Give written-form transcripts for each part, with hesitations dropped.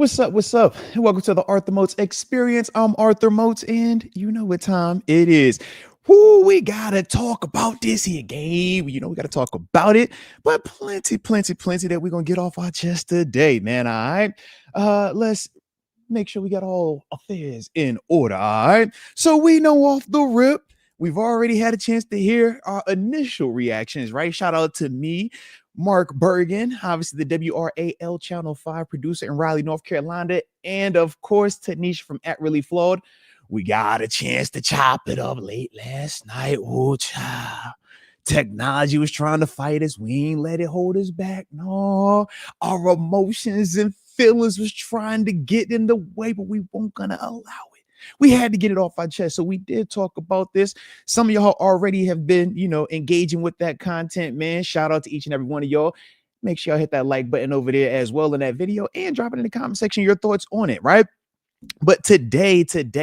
What's up? What's up? And welcome to the Arthur Moats Experience. I'm Arthur Moats, and you know what time it is. Whoo, we gotta talk about this here game. We gotta talk about it, but plenty that we're gonna get off our chest today, man. All right. Let's make sure we got all affairs in order. All right. So we know off the rip. We've already had a chance to hear our initial reactions, right? Shout out to me, Mark Bergen, obviously the WRAL Channel 5 producer in Raleigh, North Carolina, and of course, Tanisha from At Really Flawed. We got a chance to chop it up late last night. Oh, child. Technology was trying to fight us. We ain't let it hold us back. No, our emotions and feelings was trying to get in the way, but we weren't gonna allow it. We had to get it off our chest. So we did talk about this. Some of y'all already have been, engaging with that content, man. Shout out to each and every one of y'all. Make sure y'all hit that like button over there as well in that video and drop it in the comment section your thoughts on it, right? But today, we're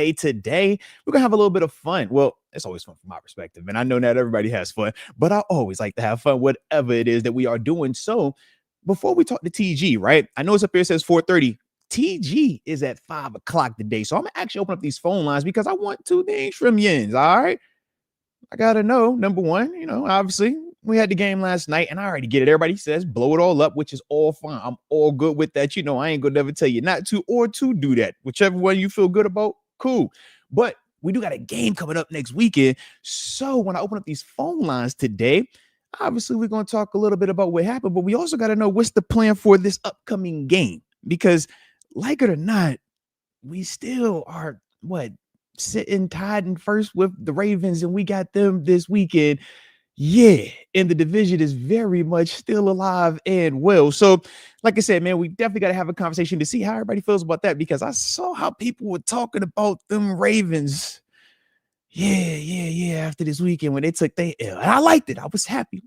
gonna have a little bit of fun. Well, it's always fun from my perspective, and I know not everybody has fun, but I always like to have fun, whatever it is that we are doing. So before we talk to TG, right? I know it's up here, it says 4:30. TG is at 5 o'clock today. So I'm gonna actually open up these phone lines because I want two things from Yins. All right. I gotta know, number one, obviously we had the game last night, and I already get it. Everybody says blow it all up, which is all fine. I'm all good with that. I ain't gonna never tell you not to or to do that. Whichever one you feel good about, cool. But we do got a game coming up next weekend. So when I open up these phone lines today, obviously we're gonna talk a little bit about what happened, but we also got to know what's the plan for this upcoming game. Because like it or not, we still are sitting tied in first with the Ravens, and we got them this weekend. Yeah, and the division is very much still alive and well. So, like I said, man, we definitely got to have a conversation to see how everybody feels about that, because I saw how people were talking about them Ravens. Yeah. After this weekend when they took their L, and I liked it. I was happy.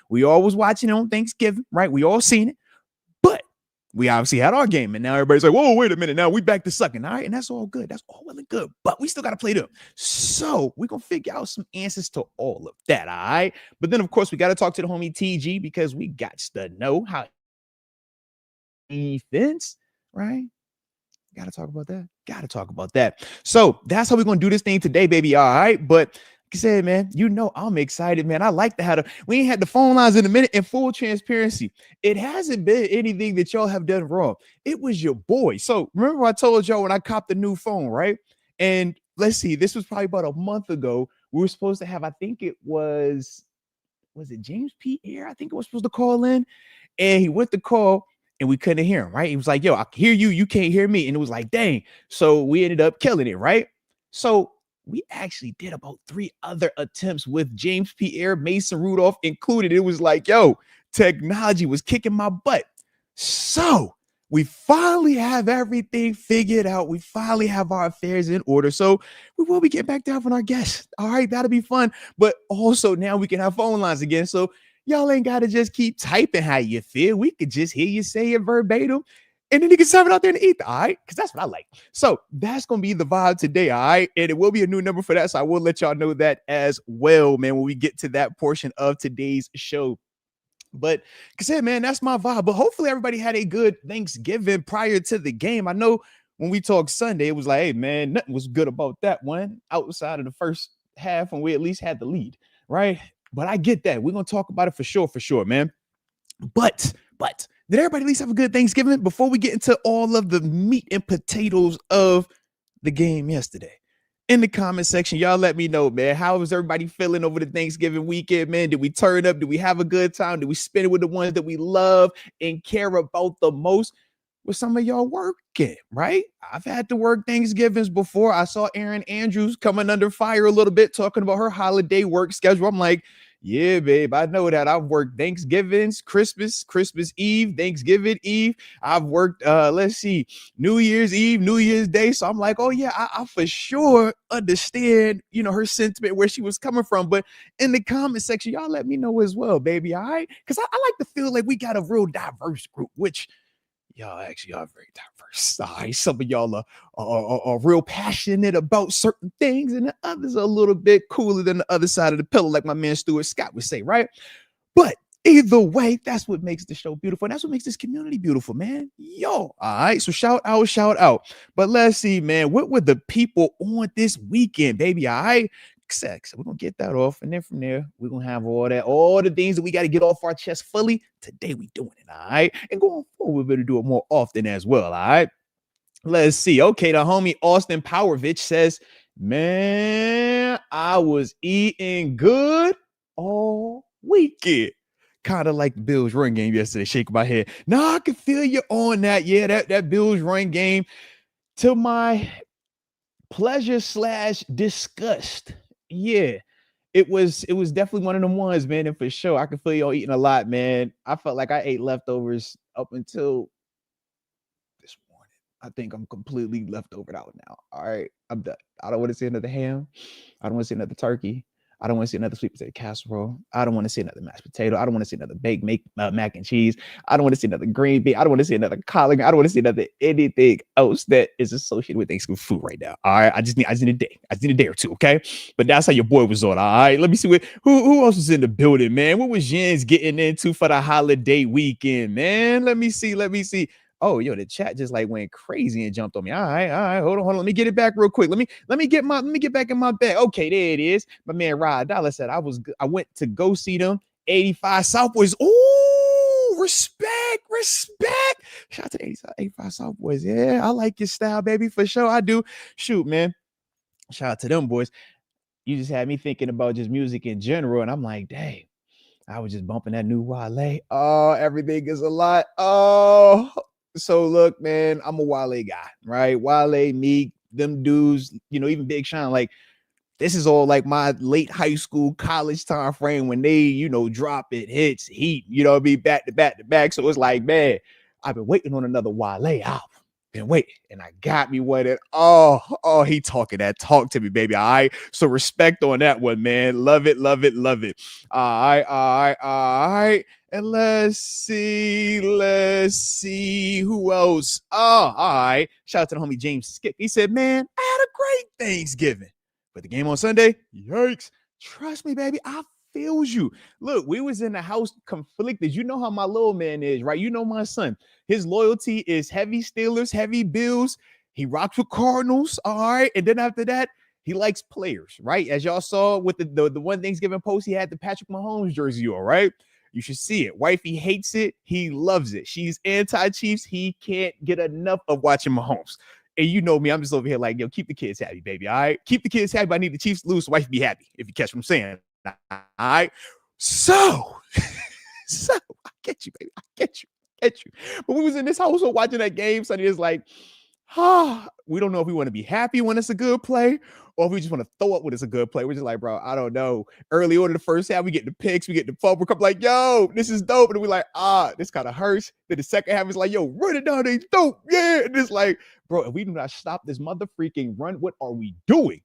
We all was watching on Thanksgiving, right? We all seen it, but we obviously had our game, and now everybody's like, whoa, wait a minute. Now we back to sucking. All right. And that's all good. That's all well and good. But we still got to play them. So we're going to figure out some answers to all of that. All right. But then, of course, we got to talk to the homie TG, because we got to know how defense, right? Got to talk about that. So that's how we're going to do this thing today, baby. All right. But like I said, man, I'm excited, man. I like to have we ain't had the phone lines in a minute. In full transparency, it hasn't been anything that y'all have done wrong. It was your boy. So remember I told y'all when I copped the new phone, right? And let's see, this was probably about a month ago. We were supposed to have, I think it was it James P. Air? I think it was supposed to call in, and he went to call, and we couldn't hear him, right? He was like, yo, I can hear you. You can't hear me. And it was like, dang. So we ended up killing it, right? So we actually did about 3 other attempts with James P. Air, Mason Rudolph included. It was like, yo, technology was kicking my butt. So we finally have everything figured out. We finally have our affairs in order. So we will be getting back to having our guests. All right, that'll be fun. But also now we can have phone lines again. So y'all ain't got to just keep typing how you feel. We could just hear you say it verbatim, and then you can serve it out there in the ether, all right? Because that's what I like. So that's going to be the vibe today, all right? And it will be a new number for that, so I will let y'all know that as well, man, when we get to that portion of today's show. But like I said, man, that's my vibe. But hopefully everybody had a good Thanksgiving prior to the game. I know when we talked Sunday, it was like, hey, man, nothing was good about that one outside of the first half when we at least had the lead, right? But I get that. We're going to talk about it for sure, man. But did everybody at least have a good Thanksgiving before we get into all of the meat and potatoes of the game yesterday? In the comment section, y'all let me know, man. How was everybody feeling over the Thanksgiving weekend, man? Did we turn up? Did we have a good time? Did we spend it with the ones that we love and care about the most? With some of y'all working, right? I've had to work Thanksgivings before. I saw Erin Andrews coming under fire a little bit, talking about her holiday work schedule. I'm like, yeah, babe, I know that. I've worked Thanksgivings, Christmas Eve, Thanksgiving Eve. I've worked, New Year's Eve, New Year's Day. So I'm like, oh yeah, I for sure understand, her sentiment, where she was coming from. But in the comment section, y'all let me know as well, baby, all right? Because I like to feel like we got a real diverse group, which y'all actually are very diverse. All right, some of y'all are real passionate about certain things, and the others are a little bit cooler than the other side of the pillow, like my man Stuart Scott would say, right? But Either way, that's what makes the show beautiful. And that's what makes this community beautiful, man. Yo, all right. So shout out, shout out. But let's see, man. What were the people on this weekend, baby? All right. Sex. We're gonna get that off. And then from there, we're gonna have all the things that we got to get off our chest fully. Today we doing it, all right. And going forward, we're gonna do it more often as well. All right. Let's see. Okay, the homie Austin Powervich says, man, I was eating good all weekend. Kind of like the Bills run game yesterday. Shake my head. Nah, I can feel you on that. Yeah, that Bills run game, to my pleasure / disgust. Yeah. It was definitely one of them ones, man. And for sure, I can feel y'all eating a lot, man. I felt like I ate leftovers up until this morning. I think I'm completely left over out now. All right, I'm done. I don't want to see another ham. I don't want to see another turkey. I don't want to see another sweet potato casserole. I don't want to see another mashed potato. I don't want to see another baked mac and cheese. I don't want to see another green bean. I don't want to see another collard. I don't want to see another anything else that is associated with Thanksgiving food right now. All right, I just need a day. I just need a day or two, okay? But that's how your boy was on. All right, let me see who else was in the building, man. What was Jens getting into for the holiday weekend, man? Let me see. Oh, yo, the chat just like went crazy and jumped on me. All right. Hold on. Let me get it back real quick. Let me get back in my bag. Okay, there it is. My man Rod Dollar said I went to go see them 85 South Boys. Ooh, respect. Shout out to the 85 South Boys. Yeah, I like your style, baby, for sure. I do. Shoot, man. Shout out to them boys. You just had me thinking about just music in general, and I'm like, dang. I was just bumping that new Wale. Oh, everything is a lot. Oh, so look, man, I'm a Wale guy, right? Wale, Meek, them dudes, even Big Sean, like this is all like my late high school, college time frame when they, drop it, hits, heat, back to back. So it's like, man, I've been waiting on another Wale album. Been waiting, and I got me one. And he talking that talk to me, baby. All right. So respect on that one, man. Love it. All right. And let's see who else. Oh, all right. Shout out to the homie James Skip. He said, man, I had a great Thanksgiving. But the game on Sunday, yikes. Trust me, baby. I feels you. Look, we was in the house conflicted. You know how my little man is, right? You know my son. His loyalty is heavy Steelers, heavy Bills. He rocks with Cardinals, all right? And then after that, he likes players, right? As y'all saw with the one Thanksgiving post, he had the Patrick Mahomes jersey on, right? You should see it. Wifey hates it. He loves it. She's anti-Chiefs. He can't get enough of watching Mahomes. And you know me, I'm just over here like, yo, keep the kids happy, baby, all right? Keep the kids happy. I need the Chiefs to lose so wife be happy, if you catch what I'm saying. All right? So I get you, baby. I get you. But we was in this household watching that game, so it's like, we don't know if we want to be happy when it's a good play or if we just want to throw up when it's a good play. We're just like, bro, I don't know. Early on in the first half, we get the picks, we get the fumble, we're like, yo, this is dope. And we're like, this kind of hurts. Then the second half is like, yo, run it down, they dope. Yeah. And it's like, bro, if we do not stop this mother freaking run, what are we doing?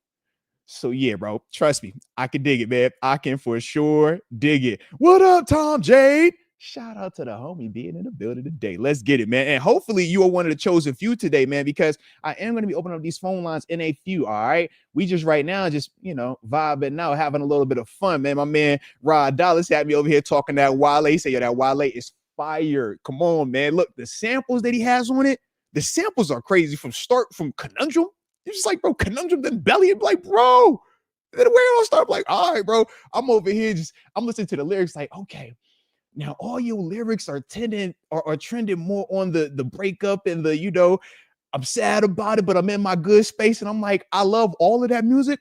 So yeah, bro, trust me, I can dig it, man. I can for sure dig it. What up, Tom Jade? Shout out to the homie being in the building today. Let's get it, man. And hopefully you are one of the chosen few today, man, because I am going to be opening up these phone lines in a few, all right? We just right now just, vibing out, having a little bit of fun, man. My man Rod Dallas had me over here talking that Wale. He said, yo, that Wale is fire. Come on, man. Look, the samples that he has on it, the samples are crazy from Conundrum. It's just like, bro, Conundrum, then Belly, and like, bro, then where it all start? I'm like, all right, bro. I'm over here I'm listening to the lyrics like, okay, now all your lyrics are trending more on the breakup and the, I'm sad about it, but I'm in my good space. And I'm like, I love all of that music.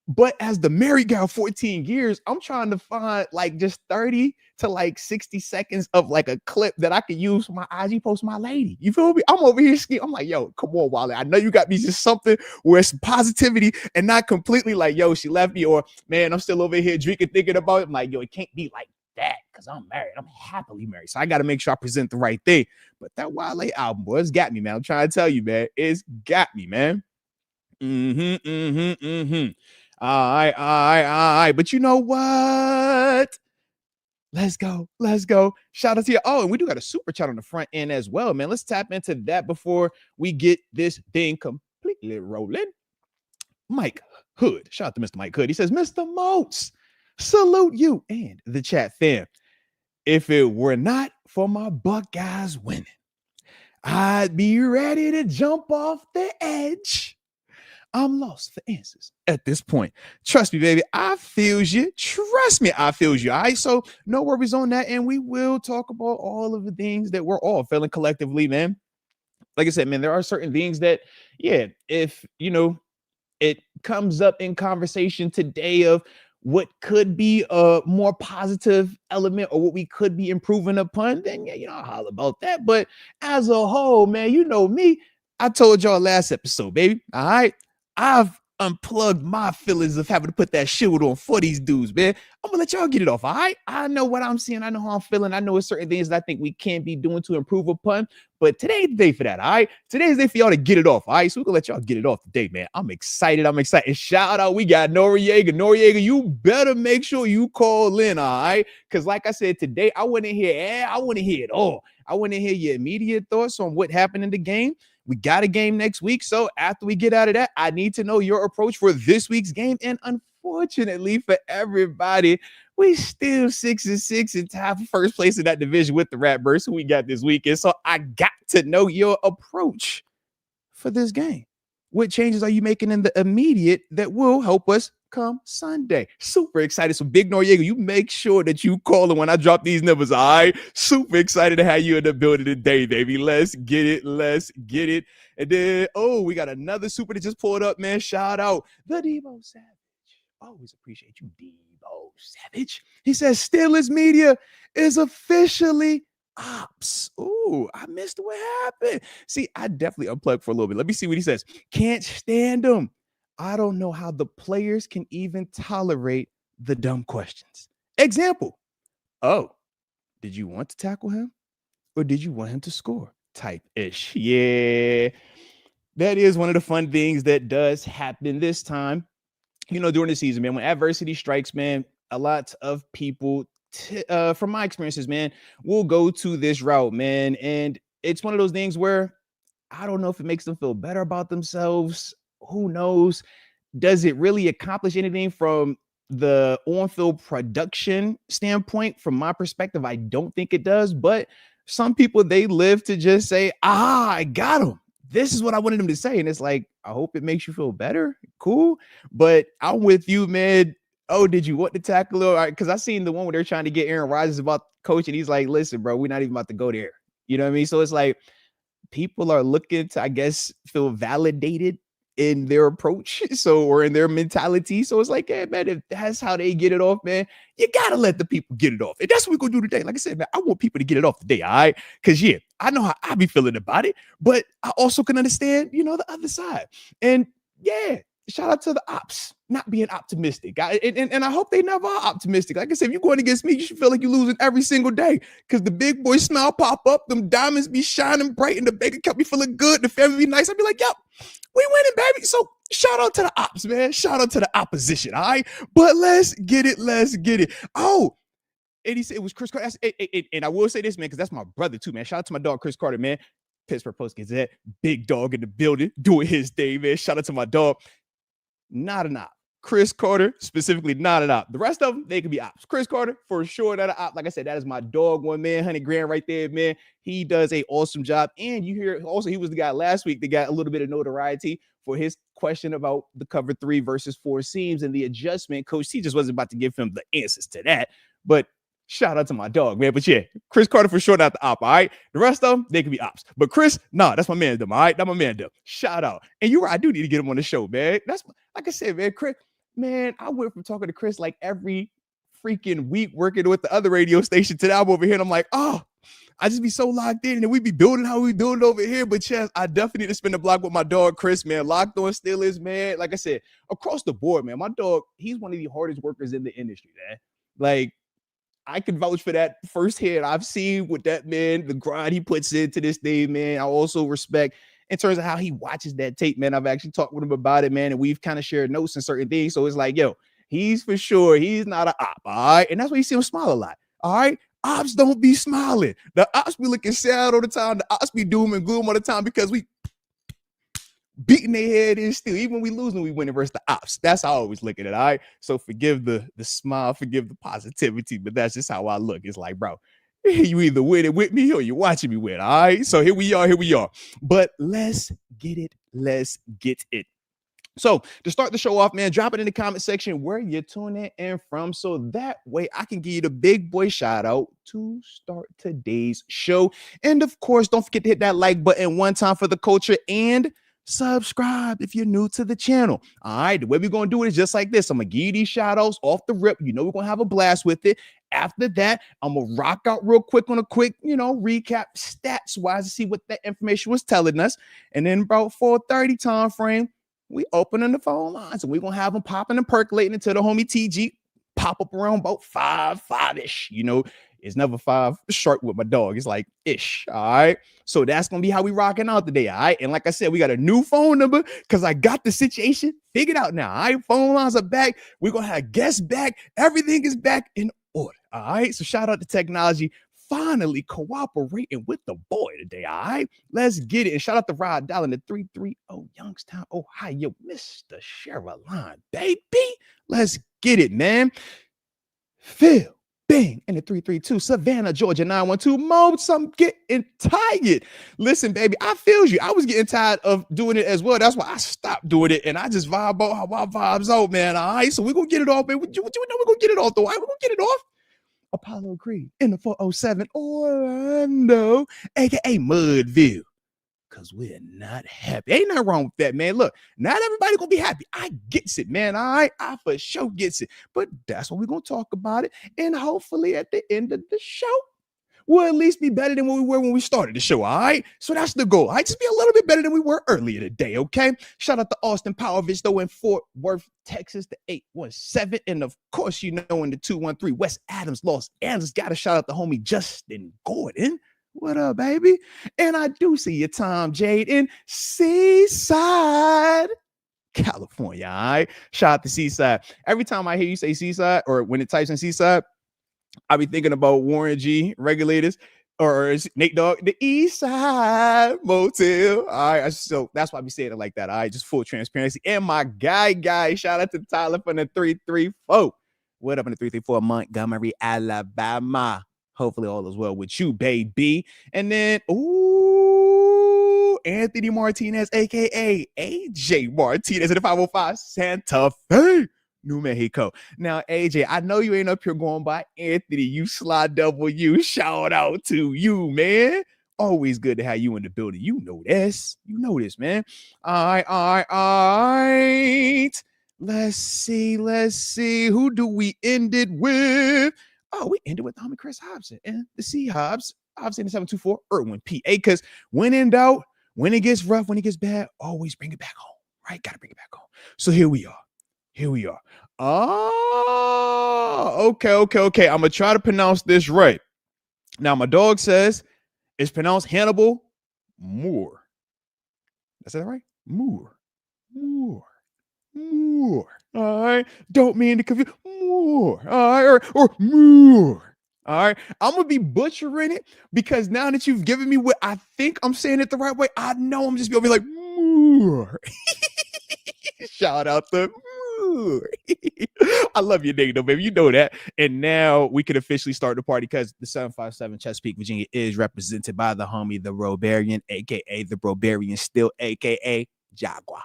But as the married guy of 14 years, I'm trying to find like just 30 to like 60 seconds of like a clip that I could use for my IG post my lady. You feel me? I'm over here skiing. I'm like, yo, come on, Wale. I know you got me just something where it's positivity and not completely like, yo, she left me, or man, I'm still over here drinking, thinking about it. I'm like, yo, it can't be like that because I'm married. I'm happily married. So I got to make sure I present the right thing. But that Wale album, boy, it's got me, man. I'm trying to tell you, man. It's got me, man. All right. But you know what? Let's go. Shout out to you. Oh, and we do got a super chat on the front end as well, man. Let's tap into that before we get this thing completely rolling. Mike Hood. Shout out to Mr. Mike Hood. He says, Mr. Moats, salute you and the chat fam. If it were not for my Buckeyes winning, I'd be ready to jump off the edge. I'm lost for answers at this point. Trust me, baby. I feels you. Trust me, I feels you. All right. So no worries on that. And we will talk about all of the things that we're all feeling collectively, man. Like I said, man, there are certain things that, yeah, if it comes up in conversation today of what could be a more positive element or what we could be improving upon, then yeah, I'll holler about that. But as a whole, man, you know me. I told y'all last episode, baby. All right. I've unplugged my feelings of having to put that shield on for these dudes, man. I'm gonna let y'all get it off. All right. I know what I'm seeing. I know how I'm feeling. I know certain things that I think we can be doing to improve upon. But today's the day for that. All right. Today's the day for y'all to get it off. All right. So we're gonna let y'all get it off today, man. I'm excited. Shout out. We got Noriega. Noriega, you better make sure you call in. All right. Because like I said, today I want to hear it all. I want to hear your immediate thoughts on what happened in the game. We got a game next week. So after we get out of that, I need to know your approach for this week's game. And unfortunately for everybody, we still 6-6 and tied for first place in that division with the Ratbirds who we got this weekend. So I got to know your approach for this game. What changes are you making in the immediate that will help us come Sunday? Super excited. So Big Noriega, you make sure that you call it when I drop these numbers. All right. Super excited to have you in the building today, baby. Let's get it. And then, we got another super that just pulled up, man. Shout out the Debo Savage. Always appreciate you, Debo Savage. He says Steelers media is officially ops. Ooh, I missed what happened. See, I definitely unplugged for a little bit. Let me see what he says. Can't stand them. I don't know how the players can even tolerate the dumb questions. Example. Oh, did you want to tackle him or did you want him to score? Type-ish. Yeah. That is one of the fun things that does happen this time. During the season, man, when adversity strikes, man, a lot of people, from my experiences, man, will go to this route, man. And it's one of those things where I don't know if it makes them feel better about themselves. Who knows? Does it really accomplish anything from the on-field production standpoint? From my perspective, I don't think it does. But some people, they live to just say, I got him. This is what I wanted him to say. And it's like, I hope it makes you feel better. Cool. But I'm with you, man. Oh, did you want to tackle her? Because I seen the one where they're trying to get Aaron Rodgers about coach, and he's like, listen, bro, we're not even about to go there. You know what I mean? So it's like people are looking to, I guess, feel validated in their approach, or in their mentality. So it's like, yeah, man, if that's how they get it off, man, you gotta let the people get it off. And that's what we're gonna do today. Like I said, man, I want people to get it off today, all right? Because yeah, I know how I be feeling about it, but I also can understand, the other side. And yeah, shout out to the ops not being optimistic. And I hope they never are optimistic. Like I said, if you're going against me, you should feel like you're losing every single day, because the big boy smile pop up, them diamonds be shining bright, and the bank account be feeling good, the family be nice. I'd be like, yep, we winning, baby. So shout out to the ops, man. Shout out to the opposition, all right? But let's get it. Oh, and he said it was Chris Carter. And I will say this, man, because that's my brother too, man. Shout out to my dog, Chris Carter, man. Pittsburgh Post-Gazette, big dog in the building, doing his day, man. Shout out to my dog. Not an op. Chris Carter, specifically, not an op. The rest of them, they could be ops. Chris Carter, for sure, not an op. Like I said, that is my dog, one man, 100 grand right there, man. He does an awesome job. And you hear, also, he was the guy last week that got a little bit of notoriety for his question about the cover 3 versus 4 seams and the adjustment. Coach T just wasn't about to give him the answers to that. But shout out to my dog, man. But yeah, Chris Carter for sure, not the op, all right? The rest of them, they could be ops. But Chris, nah, that's my man, them, all right? That's my man, them. Shout out. And you're right, I do need to get him on the show, man. That's, like I said, man, Chris, man, I went from talking to Chris like every freaking week working with the other radio station to now I'm over here, and I'm like, oh, I just be so locked in, and we be building how we building over here. But yes, I definitely need to spend the block with my dog, Chris, man. Locked on Steelers, man. Like I said, across the board, man, my dog, he's one of the hardest workers in the industry, man. Like, I can vouch for that firsthand. I've seen with that man, the grind he puts into this day, man. I also respect in terms of how he watches that tape, man. I've actually talked with him about it, man, and we've kind of shared notes and certain things. So it's like, yo, he's for sure, he's not an op, all right? And that's why you see him smile a lot, all right? Ops don't be smiling. The ops be looking sad all the time. The ops be doom and gloom all the time because we beating their head in still. Even when we losing, we winning versus the ops. That's how I always look at it, all right? So forgive the smile, forgive the positivity, but that's just how I look. It's like, bro, You either with it with me or you're watching me with. All right. So here we are. But let's get it. So to start the show off, man, drop it in the comment section where you're tuning in from, so that way I can give you the big boy shout out to start today's show. And of course, don't forget to hit that like button one time for the culture and subscribe if you're new to the channel. All right, the way we're going to do it is just like this. I'm going to give you these shout outs off the rip. You know, we're going to have a blast with it. After that, I'm going to rock out real quick on a quick, recap stats wise to see what that information was telling us. And then about 4:30 time frame, we opening the phone lines and we're going to have them popping and percolating until the homie TG pop up around about 5-ish. It's never 5 short with my dog. It's like ish. All right. So that's going to be how we rocking out today. All right. And like I said, we got a new phone number because I got the situation figured out now. All right. Phone lines are back. We're going to have guests back. Everything is back in order. All right. So shout out to technology finally cooperating with the boy today. All right, let's get it. And shout out to Rod Dallin, the 330 Youngstown, Ohio, Mr. Cheryline, baby. Let's get it, man. Phil Bing in the 332 Savannah, Georgia, 912 Moats. I'm getting tired. Listen, baby, I feel you. I was getting tired of doing it as well. That's why I stopped doing it. And I just vibe out how I vibes out, man. All right, so we're going to get it off, man. What you know we're going to get it off, though. All right, we're going to get it off. Apollo Creed in the 407 Orlando, aka Mudville, because we're not happy. Ain't nothing wrong with that, man. Look, not everybody gonna be happy. I gets it, man. All right, I for sure gets it. But that's what we're gonna talk about it, and hopefully at the end of the show, we'll at least be better than what we were when we started the show. All right, so that's the goal. I just be a little bit better than we were earlier today. Okay. Shout out to Austin Powerovich though in Fort Worth, Texas, the 817, and of course in the 213 West Adams, Los Angeles. Got to shout out the homie Justin Gordon. What up, baby? And I do see your Tom Jade in Seaside, California. All right. Shout out to Seaside. Every time I hear you say Seaside, or when it types in Seaside, I be thinking about Warren G, Regulators, or Nate Dogg, the East Side Motel. All right, so that's why I be saying it like that. All right, just full transparency. And my guy, shout out to Tyler from the 334. What up in the 334 Montgomery, Alabama? Hopefully all is well with you, baby. And then, Anthony Martinez, aka AJ Martinez, at the 505 Santa Fe, New Mexico. Now, AJ, I know you ain't up here going by Anthony. You slide double you. Shout out to you, man. Always good to have you in the building. You know this, man. All right. Let's see. Who do we end it with? Oh, we ended with homie Chris Hobson and the C Hobbs. Hobson in 724 Irwin PA. Because when in doubt, when it gets rough, when it gets bad, always bring it back home. Right? Gotta bring it back home. So here we are. Oh, okay. I'm gonna try to pronounce this right. Now, my dog says it's pronounced Hannibal Moore. Is that right? Moore. All right. Don't mean to confuse. Moore. All right. Or Moore. All right. I'm gonna be butchering it because now that you've given me what I think I'm saying it the right way, I know I'm just gonna be like Moore. Shout out to I love your name though, baby. You know that. And now we can officially start the party because the 757 Chesapeake, Virginia is represented by the homie, the Robarian, aka the Robarian still, aka Jaguar.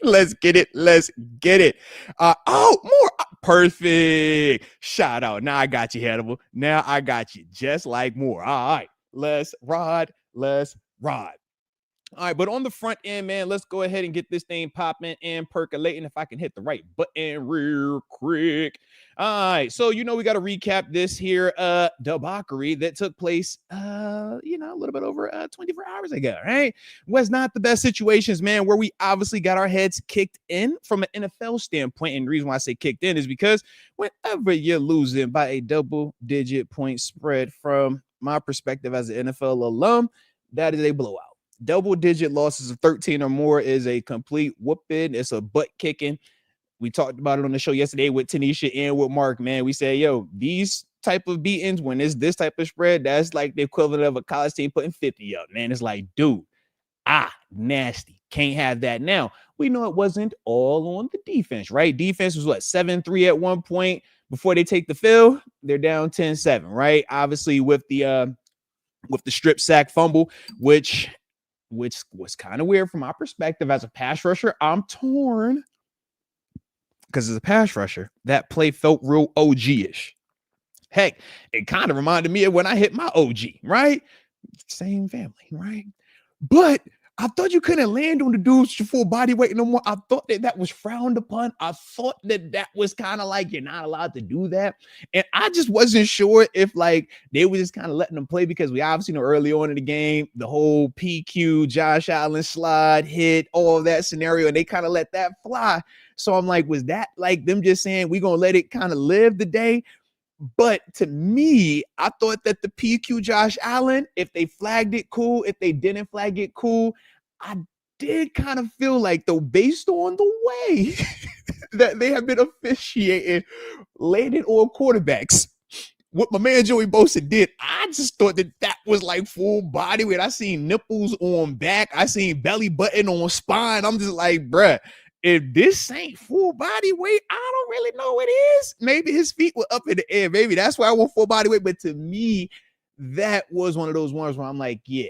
Let's get it. More perfect. Shout out. Now I got you, Hannibal. Now I got you just like Moore. All right. Let's ride. All right, but on the front end, man, let's go ahead and get this thing popping and percolating if I can hit the right button real quick. All right, so we got to recap this here debauchery that took place, a little bit over 24 hours ago, right? Was not the best situations, man, where we obviously got our heads kicked in from an NFL standpoint. And the reason why I say kicked in is because whenever you're losing by a double-digit point spread, from my perspective as an NFL alum, that is a blowout. Double-digit losses of 13 or more is a complete whooping. It's a butt kicking. We talked about it on the show yesterday with Tanisha and with Mark, man. We say, these type of beatings, when it's this type of spread, that's like the equivalent of a college team putting 50 up, man. It's like, dude, nasty. Can't have that. Now, we know it wasn't all on the defense, right? Defense was 7-3 at one point. before they take the field, they're down 10-7, right? Obviously with the strip sack fumble, which was kind of weird from my perspective as a pass rusher. I'm torn because as a pass rusher, that play felt real OG-ish. Heck, it kind of reminded me of when I hit my OG, right? Same family, right? But I thought you couldn't land on the dude's full body weight no more. I thought that was frowned upon. I thought that was kind of like you're not allowed to do that. And I just wasn't sure if like they were just kind of letting them play because we obviously know early on in the game, the whole PQ, Josh Allen slide, hit, all of that scenario, and they kind of let that fly. So I'm like, was that like them just saying we're going to let it kind of live the day? But to me, I thought that the PQ Josh Allen, if they flagged it, cool. If they didn't flag it, cool. I did kind of feel like, though, based on the way that they have been officiating, landed on quarterbacks, what my man Joey Bosa did, I just thought that was like full body weight. I seen nipples on back. I seen belly button on spine. I'm just like, bruh, if this ain't full body weight, I don't really know what is. Maybe his feet were up in the air. Maybe that's why I want full body weight. But to me, that was one of those ones where I'm like, yeah,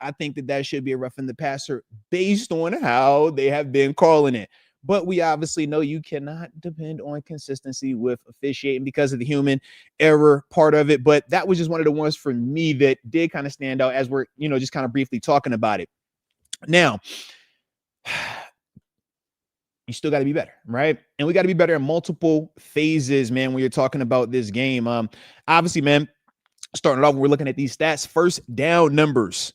I think that should be a roughing the passer based on how they have been calling it. But we obviously know you cannot depend on consistency with officiating because of the human error part of it. But that was just one of the ones for me that did kind of stand out as we're, just kind of briefly talking about it. Now, you still got to be better, right? And we got to be better in multiple phases, man, when you're talking about this game. Obviously, man, starting off, when we're looking at these stats, first down numbers,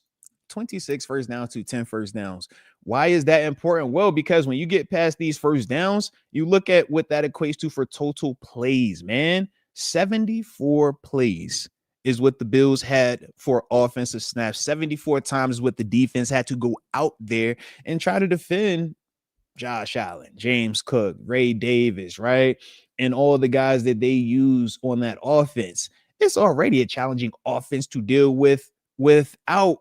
26 first down to 10 first downs. Why is that important? Well, because when you get past these first downs, you look at what that equates to for total plays, man. 74 plays is what the Bills had for offensive snaps. 74 times what the defense had to go out there and try to defend Josh Allen, James Cook, Ray Davis, right? And all the guys that they use on that offense. It's already a challenging offense to deal with without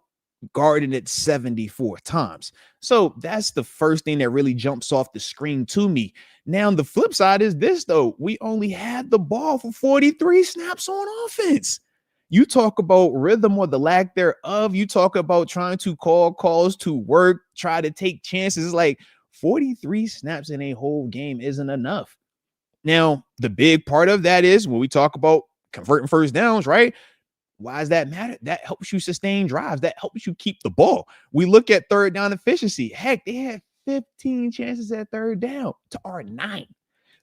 guarding it 74 times. So that's the first thing that really jumps off the screen to me. Now, the flip side is this, though. We only had the ball for 43 snaps on offense. You talk about rhythm or the lack thereof. You talk about trying to call calls to work, try to take chances. It's like 43 snaps in a whole game isn't enough. Now, the big part of that is when we talk about converting first downs, right? Why does that matter? That helps you sustain drives. That helps you keep the ball. We look at third down efficiency. Heck, they had 15 chances at third down to our 9.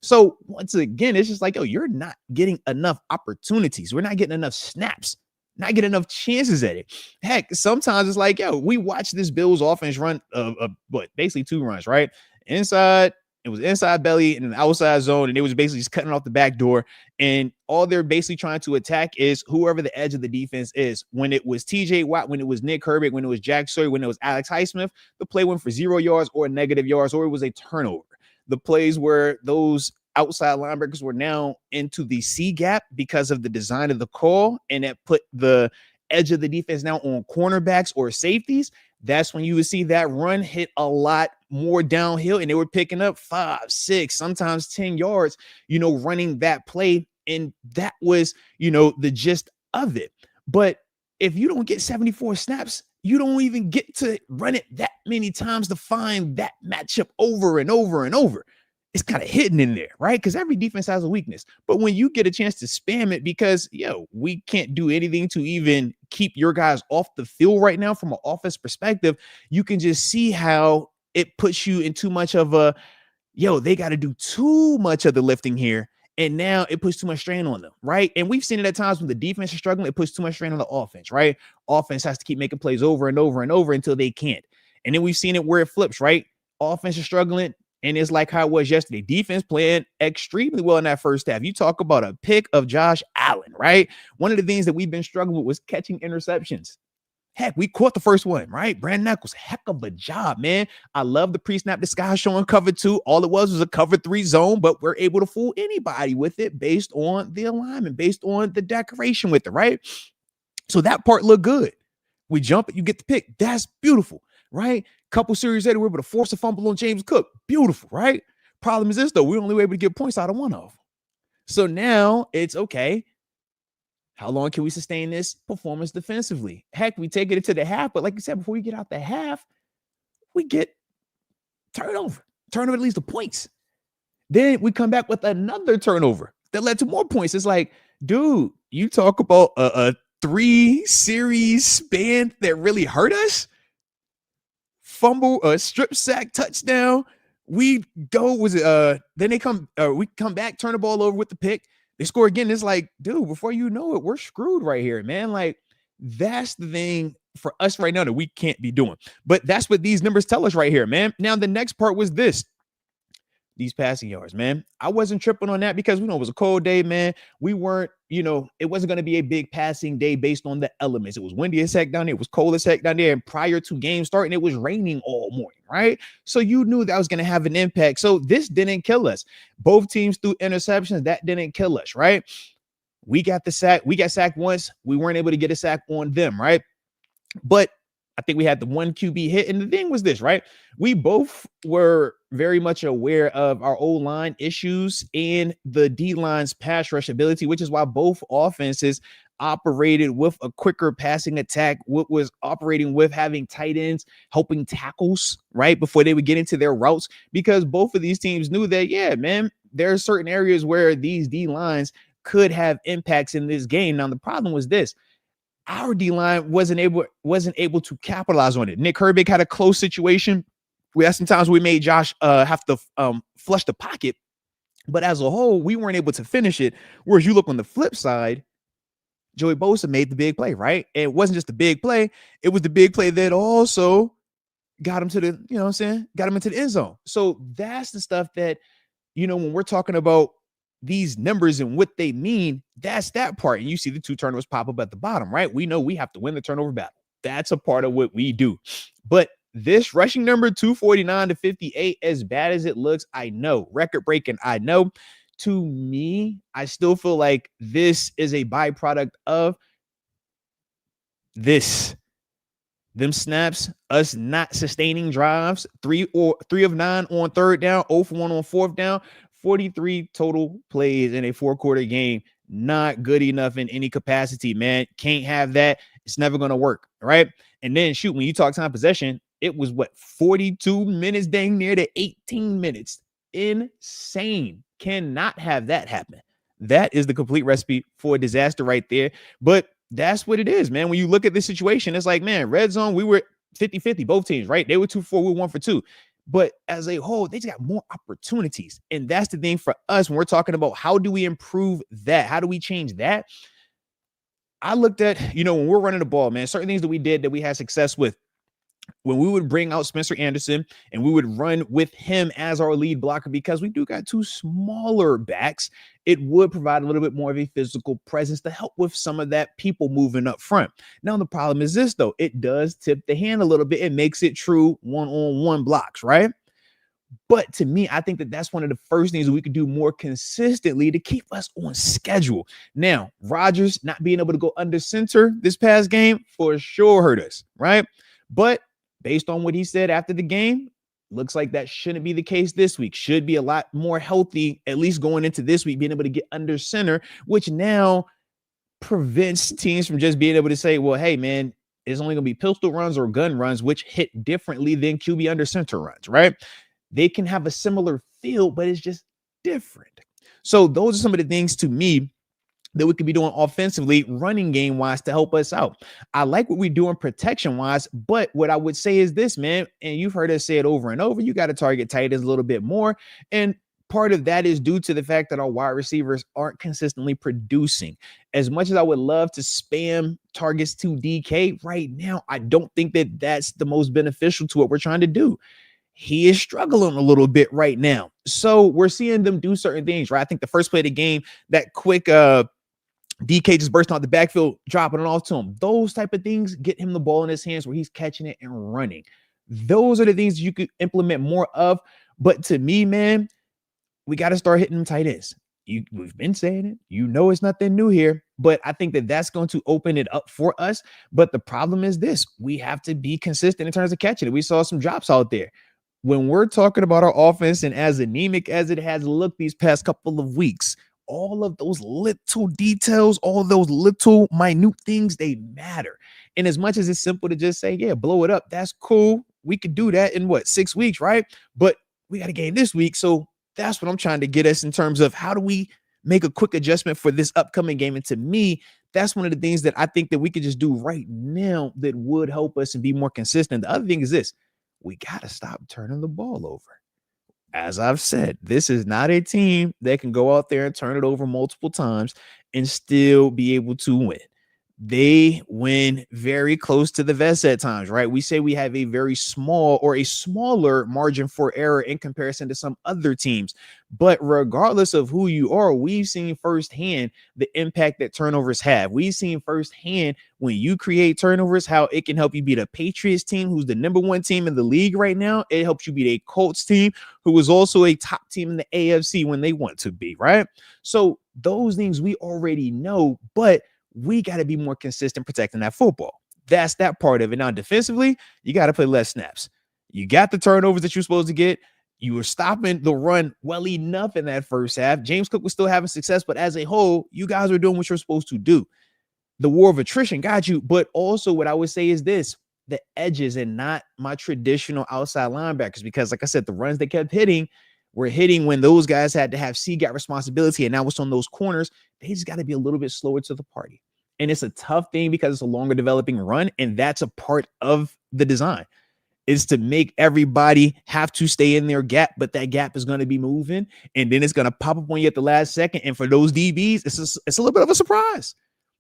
So once again, it's just like, you're not getting enough opportunities. We're not getting enough snaps, not getting enough chances at it. Heck, sometimes it's like, we watch this Bills offense run, basically 2 runs, right? Inside, it was inside belly and an outside zone, and it was basically just cutting off the back door. And all they're basically trying to attack is whoever the edge of the defense is. When it was TJ Watt, when it was Nick Herbert, when it was Jack Sawyer, when it was Alex Highsmith, the play went for 0 yards or negative yards, or it was a turnover. The plays where those outside linebackers were now into the C gap because of the design of the call, and that put the edge of the defense now on cornerbacks or safeties. That's when you would see that run hit a lot more downhill, and they were picking up 5, 6, sometimes 10 yards, running that play. And that was, the gist of it. But if you don't get 74 snaps, you don't even get to run it that many times to find that matchup over and over and over. It's kind of hidden in there, right? Because every defense has a weakness. But when you get a chance to spam it, because, we can't do anything to even keep your guys off the field right now from an offense perspective, you can just see how it puts you in too much of a, they got to do too much of the lifting here. And now it puts too much strain on them, right? And we've seen it at times when the defense is struggling, it puts too much strain on the offense, right? Offense has to keep making plays over and over and over until they can't. And then we've seen it where it flips, right? Offense is struggling, and it's like how it was yesterday. Defense playing extremely well in that first half. You talk about a pick of Josh Allen, right? One of the things that we've been struggling with was catching interceptions. Heck, we caught the first one, right? Brandon Knuckles, heck of a job, man. I love the pre-snap disguise showing cover 2. All it was a cover 3 zone, but we're able to fool anybody with it based on the alignment, based on the decoration with it, right? So that part looked good. We jump it, you get the pick. That's beautiful, right? Couple series later, we're able to force a fumble on James Cook. Beautiful, right? Problem is this, though. We only were able to get points out of one of them. So now it's okay. How long can we sustain this performance defensively? Heck, we take it into the half, but like you said, before we get out the half, we get turnover that leads to points. Then we come back with another turnover that led to more points. It's like, dude, you talk about a 3-series span that really hurt us. Fumble, a strip sack, touchdown. We go, then we come back, turn the ball over with the pick. They score again. It's like, dude, before you know it, we're screwed right here, man. Like, that's the thing for us right now that we can't be doing. But that's what these numbers tell us right here, man. Now, the next part was this. These passing yards, man. I wasn't tripping on that because we know it was a cold day, man. We weren't, it wasn't going to be a big passing day based on the elements. It was windy as heck down there. It was cold as heck down there. And prior to game starting, it was raining all morning, right? So you knew that was going to have an impact. So this didn't kill us. Both teams threw interceptions. That didn't kill us, right? We got the sack. We got sacked once. We weren't able to get a sack on them, right? But I think we had the one QB hit. And the thing was this, right? We both were very much aware of our O-line issues and the D-line's pass rush ability, which is why both offenses operated with a quicker passing attack, what was operating with having tight ends helping tackles, right, before they would get into their routes, because both of these teams knew that, yeah, man, there are certain areas where these D-lines could have impacts in this game. Now, the problem was this. Our D-line wasn't able to capitalize on it. Nick Herbig had a close situation. We had some times we made Josh have to flush the pocket, but as a whole, we weren't able to finish it. Whereas you look on the flip side, Joey Bosa made the big play, right? And it wasn't just the big play; it was the big play that also got him to the, got him into the end zone. So that's the stuff that, when we're talking about these numbers and what they mean, that's that part. And you see the 2 turnovers pop up at the bottom, right? We know we have to win the turnover battle. That's a part of what we do. But this rushing number 249 to 58, as bad as it looks, I know, record breaking, I know. To me, I still feel like this is a byproduct of them snaps, us not sustaining drives, 3 of 9 on third down, 0 for 1 on fourth down, 43 total plays in a 4-quarter game. Not good enough in any capacity, man. Can't have that. It's never going to work, right? And then, when you talk time possession, it was 42 minutes, dang near to 18 minutes. Insane. Cannot have that happen. That is the complete recipe for a disaster right there. But that's what it is, man. When you look at this situation, it's like, man, red zone, we were 50-50, both teams, right? They were 2-4, we were 1 for 2. But as a whole, they just got more opportunities. And that's the thing for us when we're talking about how do we improve that? How do we change that? I looked at, when we're running the ball, man, certain things that we did that we had success with. When we would bring out Spencer Anderson and we would run with him as our lead blocker, because we do got 2 smaller backs, it would provide a little bit more of a physical presence to help with some of that people moving up front. Now, the problem is this, though. It does tip the hand a little bit. It makes it true one-on-one blocks, right? But to me, I think that that's one of the first things that we could do more consistently to keep us on schedule. Now, Rodgers not being able to go under center this past game for sure hurt us, right? But based on what he said after the game, looks like that shouldn't be the case this week. Should be a lot more healthy, at least going into this week, being able to get under center, which now prevents teams from just being able to say, well, hey, man, it's only going to be pistol runs or gun runs, which hit differently than QB under center runs, right? They can have a similar feel, but it's just different. So those are some of the things to me that we could be doing offensively, running game wise, to help us out. I like what we're doing protection wise, but what I would say is this, man, and you've heard us say it over and over, you got to target tight ends a little bit more. And part of that is due to the fact that our wide receivers aren't consistently producing. As much as I would love to spam targets to DK right now, I don't think that that's the most beneficial to what we're trying to do. He is struggling a little bit right now. So we're seeing them do certain things, right? I think the first play of the game, that quick DK just bursting out the backfield, dropping it off to him. Those type of things get him the ball in his hands where he's catching it and running. Those are the things you could implement more of. But to me, man, we got to start hitting them tight ends. We've been saying it. It's nothing new here. But I think that that's going to open it up for us. But the problem is this. We have to be consistent in terms of catching it. We saw some drops out there. When we're talking about our offense and as anemic as it has looked these past couple of weeks, all of those little details, all those little minute things, they matter. And as much as it's simple to just say, yeah, blow it up, that's cool. We could do that in what, 6 weeks, right? But we got a game this week. So that's what I'm trying to get us in terms of how do we make a quick adjustment for this upcoming game. And to me, that's one of the things that I think that we could just do right now that would help us and be more consistent. The other thing is this: we got to stop turning the ball over. As I've said, this is not a team that can go out there and turn it over multiple times and still be able to win. They win very close to the vest at times, right? We say we have a very small or a smaller margin for error in comparison to some other teams. But regardless of who you are, we've seen firsthand the impact that turnovers have. We've seen firsthand when you create turnovers, how it can help you beat a Patriots team who's the number one team in the league right now. It helps you beat a Colts team who is also a top team in the AFC when they want to be, right? So those things we already know, but we got to be more consistent protecting that football. That's that part of it. Now, defensively, you got to play less snaps. You got the turnovers that you're supposed to get. You were stopping the run well enough in that first half. James Cook was still having success, but as a whole, you guys are doing what you're supposed to do. The war of attrition got you, but also what I would say is this: the edges and not my traditional outside linebackers, because like I said, the runs they kept hitting were hitting when those guys had to have C-gap responsibility, and now it's on those corners. They just got to be a little bit slower to the party. And it's a tough thing because it's a longer developing run, and that's a part of the design, is to make everybody have to stay in their gap, but that gap is going to be moving, and then it's going to pop up on you at the last second. And for those DBs, it's a little bit of a surprise,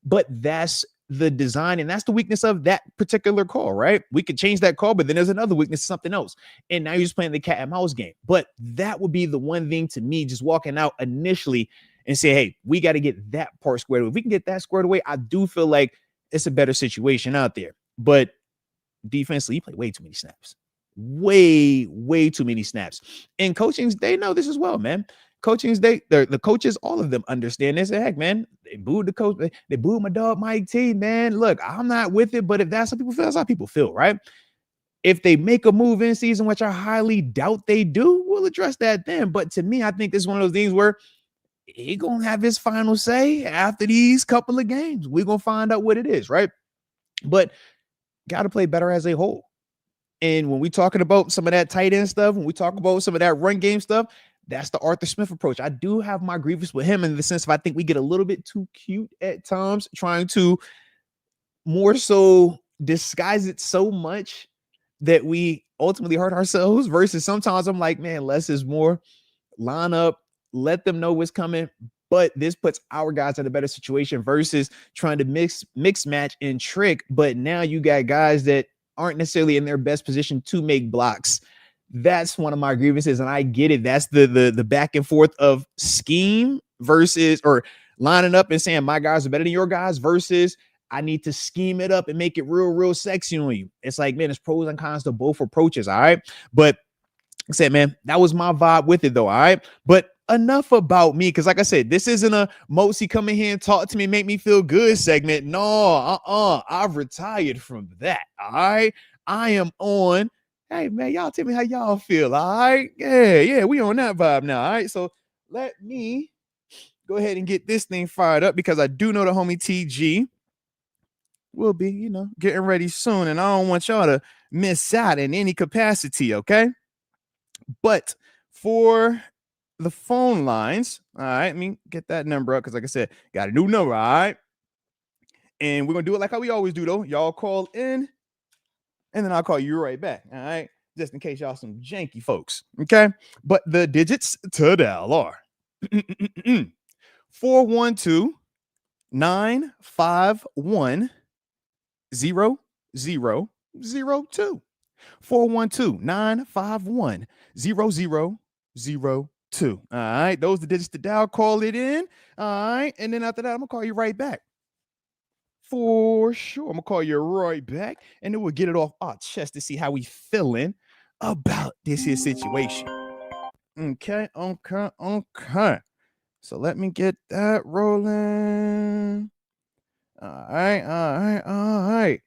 but that's the design, and that's the weakness of that particular call, right? We could change that call, but then there's another weakness, something else, and now you're just playing the cat and mouse game. But that would be the one thing to me, just walking out initially and say, hey, we got to get that part squared away. If we can get that squared away, I do feel like it's a better situation out there. But defensively, you play way too many snaps. Way too many snaps. And coachings, they know this as well, man. Coachings, the coaches, all of them understand this. Heck, man, they booed the coach. They booed my dog, Mike T, man. Look, I'm not with it, but if that's how people feel, that's how people feel, right? If they make a move in season, which I highly doubt they do, we'll address that then. But to me, I think this is one of those things where he gonna have his final say after these couple of games. We're gonna find out what it is, right? But got to play better as a whole. And when we talking about some of that tight end stuff, when we talk about some of that run game stuff, that's the Arthur Smith approach. I do have my grievance with him in the sense of I think we get a little bit too cute at times, trying to more so disguise it so much that we ultimately hurt ourselves, versus sometimes I'm like, man, less is more. Line up, let them know what's coming, but this puts our guys in a better situation versus trying to mix match and trick. But now you got guys that aren't necessarily in their best position to make blocks. That's one of my grievances, and I get it. That's the back and forth of scheme versus, or lining up and saying my guys are better than your guys, versus I need to scheme it up and make it real sexy on you. It's like, man, it's pros and cons to both approaches. All right. But I said, man, that was my vibe with it, though. All right. But enough about me, because like I said, this isn't a Moats come in here and talk to me, make me feel good segment. No, I've retired from that. All right. I am on. Hey, man, y'all tell me how y'all feel. All right. Yeah, we on that vibe now. All right. So let me go ahead and get this thing fired up, because I do know the homie TG will be, getting ready soon, and I don't want y'all to miss out in any capacity. Okay. But for the phone lines, all right, let me get that number up, because like I said, got a new number, all right? And we're going to do it like how we always do, though. Y'all call in, and then I'll call you right back, all right? Just in case y'all some janky folks, okay? But the digits to dial are 412 951 0002. 412-951-0002. All right. Those are the digits to dial. Call it in. All right. And then after that, I'm going to call you right back. For sure. I'm going to call you right back. And then we'll get it off our chest to see how we feeling about this here situation. Okay. So let me get that rolling. All right.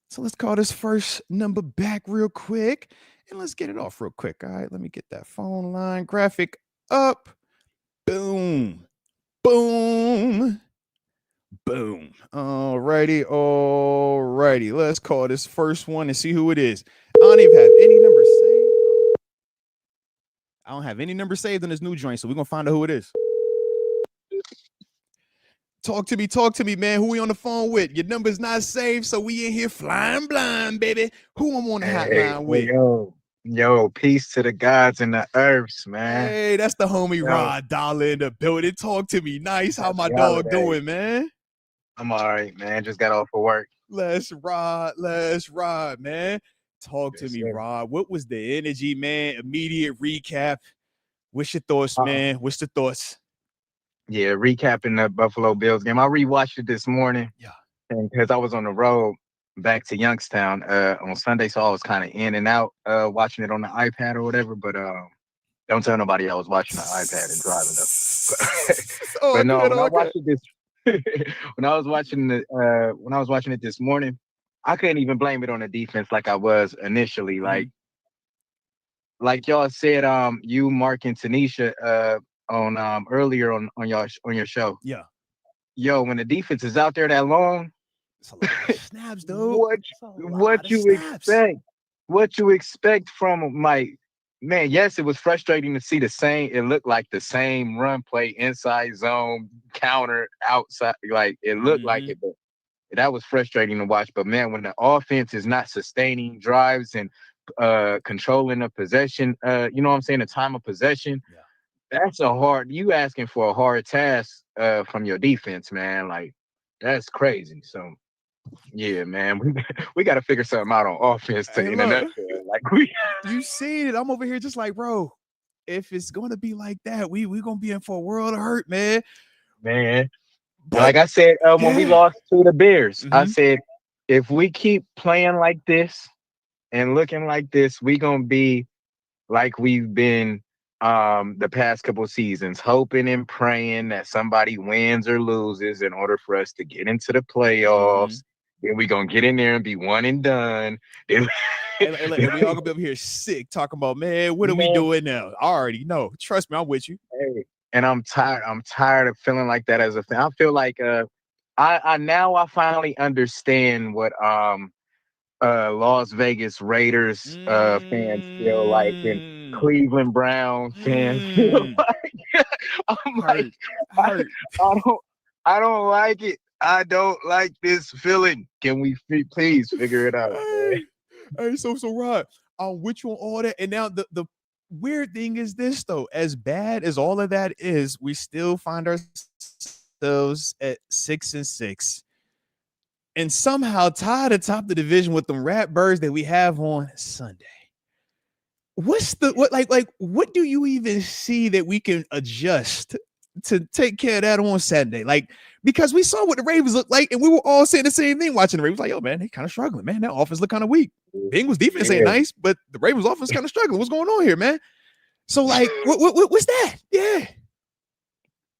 So let's call this first number back real quick, and let's get it off real quick. All right, let me get that phone line graphic up. Boom. Boom. Boom. Alrighty. Let's call this first one and see who it is. I don't even have any numbers saved. I don't have any numbers saved on this new joint, so we're gonna find out who it is. Talk to me, man. Who we on the phone with? Your number's not saved, so we in here flying blind, baby. Who I'm on the hotline with? Yo, peace to the gods and the earths, man. Hey, that's the homie Rod Dollar in the building. Talk to me nice. How my dog doing, man? I'm all right, man. Just got off of work. Let's ride, man. Talk to me, Rod. What was the energy, man? Immediate recap. What's your thoughts, man? What's the thoughts? Yeah, recapping the Buffalo Bills game. I rewatched it this morning. Yeah. And because I was on the road back to Youngstown on Sunday, so I was kind of in and out watching it on the iPad or whatever. But don't tell nobody I was watching the iPad and driving up. But no, when I watched it when I was watching it this morning, I couldn't even blame it on the defense like I was initially. Like y'all said, you, Mark, and Tanisha on earlier on your show. Yeah. Yo, when the defense is out there that long, it's a lot of snaps, dude. What you expect from them, like, man, yes, it was frustrating to see it looked like the same run play, inside zone, counter, outside, like it looked like it, but that was frustrating to watch. But man, when the offense is not sustaining drives and controlling the possession, you know what I'm saying, the time of possession, that's you asking for a hard task from your defense, man. Like, that's crazy. So yeah, man, we got to figure something out on offense in a nutshell. Like, you seen it. I'm over here just like, bro, if it's gonna be like that, we gonna be in for a world of hurt, man. But, like I said, when we lost to the Bears, I said, if we keep playing like this and looking like this, we gonna be like we've been the past couple of seasons, hoping and praying that somebody wins or loses in order for us to get into the playoffs. Then we gonna get in there and be one and done. And we all gonna be over here sick talking about, man, what are we doing now? I already know. Trust me, I'm with you. Hey, and I'm tired of feeling like that as a fan. I feel like I finally understand what Las Vegas Raiders fans feel like, and Cleveland Brown fans feel like. I'm like, I don't like it. I don't like this feeling. Can we please figure it out? Hey, so Rod, I'm with you on all that. And now the weird thing is this, though, as bad as all of that is, we still find ourselves at 6-6. And somehow tied atop the division with them Ratbirds that we have on Sunday. What do you even see that we can adjust to take care of that on Saturday? Like, because we saw what the Ravens look like, and we were all saying the same thing watching the Ravens. Like, yo, man, they kind of struggling, man. That offense look kind of weak. Bengals defense ain't nice, but the Ravens offense kind of struggling. What's going on here, man? So, like, what's that? Yeah.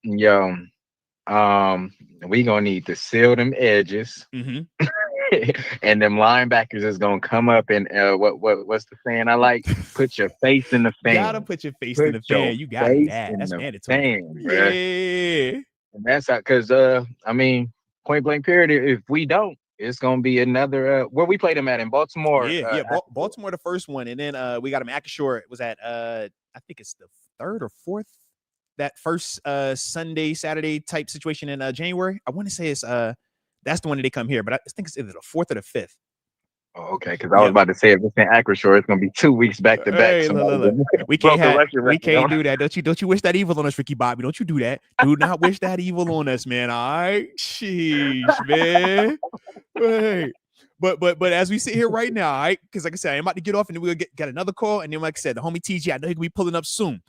Yo, we gonna need to seal them edges. And them linebackers is gonna come up and what's the saying I like? Put your face in the fan. You gotta put your face in the fan. You got that. That's mandatory. Yeah. And that's how, because I mean, point blank period. If we don't, it's gonna be another. Where we played them at in Baltimore. Baltimore the first one, and then we got them at Acashore. It was at I think it's the third or fourth. That first Sunday, Saturday type situation in January. I want to say it's that's the one that they come here, but I think it's either the 4th or the 5th. Oh, okay, because I was about to say, if it's in Acashore, it's gonna be 2 weeks back to back. Look. We can't do that. Don't you wish that evil on us, Ricky Bobby? Don't you do that? Do not wish that evil on us, man. All right, sheesh, man. Hey. But as we sit here right now, all right, because like I said, I'm about to get off, and then we'll get another call, and then like I said, the homie TG, I know he can be pulling up soon.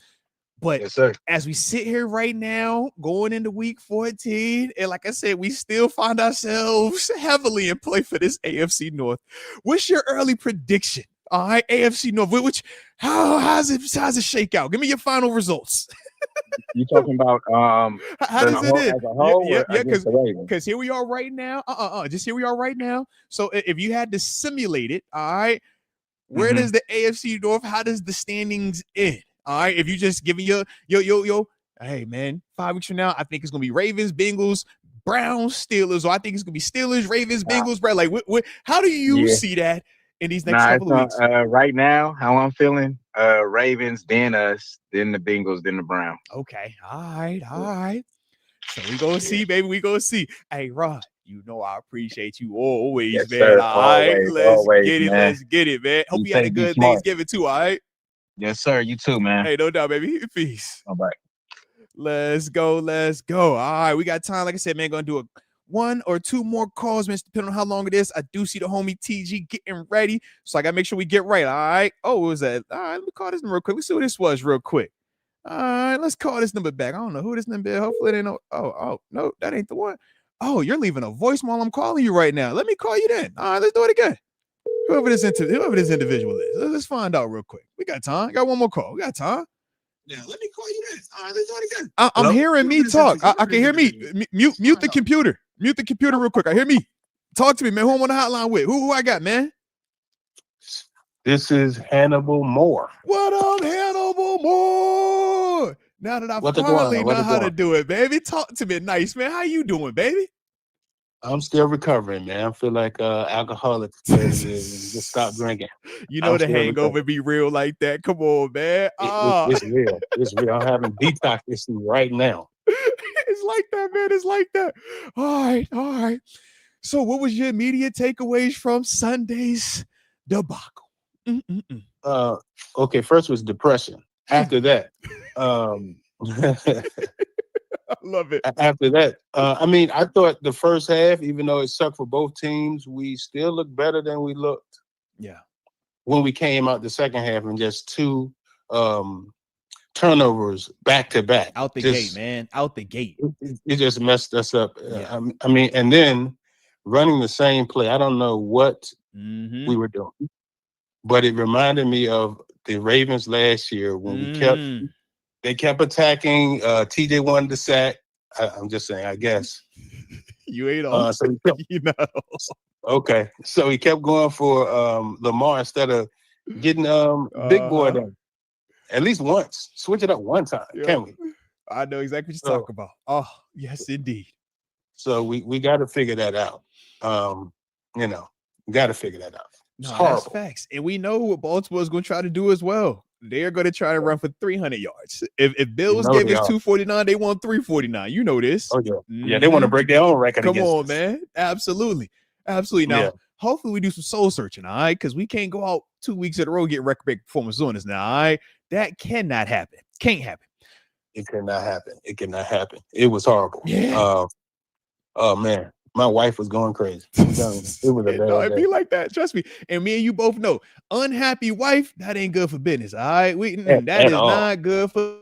But as we sit here right now, going into week 14, and like I said, we still find ourselves heavily in play for this AFC North. What's your early prediction? All right, AFC North. How's it shake out? Give me your final results. You talking about how does it end? As a whole? Yeah, because here we are right now. Just here we are right now. So if you had to simulate it, all right, where does the AFC North? How does the standings end? All right, if you just give me your Hey, man, 5 weeks from now, I think it's gonna be Ravens, Bengals, Browns, Steelers, or I think it's gonna be Steelers, Ravens, Bengals, bro. Like, how do you see that in these next couple of weeks? Right now, how I'm feeling, Ravens, then us, then the Bengals, then the Browns. Okay, all right. So we gonna see, baby. We gonna see. Hey, Rod, you know I appreciate you always, Yes, man. sir. All right, Always, let's always, get it. man. Let's get it, man. Hope Be you had a safe, be good smart. Thanksgiving too. All right. Yes, sir. You too, man. Hey, no doubt, baby. Peace. All right. Let's go. All right, we got time. Like I said, man, gonna do a 1 or 2 more calls, man, depending on how long it is. I do see the homie TG getting ready, so I gotta make sure we get right. All right. Oh, what was that? All right, let me call this number real quick. Let's see what this was real quick. All right, let's call this number back. I don't know who this number is. Hopefully they know. Oh, no, that ain't the one. Oh, you're leaving a voicemail. I'm calling you right now. Let me call you then. All right, let's do it again. Whoever this individual is, let's find out real quick. We got time. Got one more call. We got time. Yeah, let me call you then. All right, let's do it again. I'm hearing me talk. I can hear me. Mute the computer. Mute the computer real quick. I hear me. Talk to me, man. Who I'm on the hotline with? Who I got, man? This is Hannibal Moore. What up, Hannibal Moore? Now that I finally know how to do it, baby. Talk to me nice, man. How you doing, baby? I'm still recovering, man. I feel like alcoholic. Just stop drinking. You know the hangover be real like that. Come on, man. It's real. It's real. I'm having detox issues right now. It's like that, man. It's like that. All right. So what was your immediate takeaways from Sunday's debacle? Okay, first was depression. After that, I love it. After that, I mean, I thought the first half, even though it sucked for both teams, we still looked better than we looked. Yeah. When we came out the second half and just 2 turnovers back to back. Out the gate, man. Out the gate. It just messed us up. Yeah. I mean, and then running the same play. I don't know what we were doing, but it reminded me of the Ravens last year when they kept attacking. TJ wanted the sack. I'm just saying, I guess. You ain't on. So okay. So he kept going for Lamar instead of getting Big Boy down. At least once. Switch it up one time, can we? I know exactly what you're talking about. Oh, yes, indeed. So we got to figure that out. We got to figure that out. It's horrible. That's facts. And we know what Baltimore's going to try to do as well. They're going to try to run for 300 yards. If Bills gave us 249, they want 349. You know this. Oh, yeah. Yeah, they want to break their own record. Come on, man. Absolutely. Now, hopefully we do some soul searching, all right? Because we can't go out 2 weeks in a row and get record-breaking performance on us now, all right? That cannot happen. Can't happen. It cannot happen. It was horrible. Yeah. Oh, man. My wife was going crazy. It was a bad day. It'd be like that. Trust me. And me and you both know, unhappy wife, that ain't good for business. All right. That is not good for. All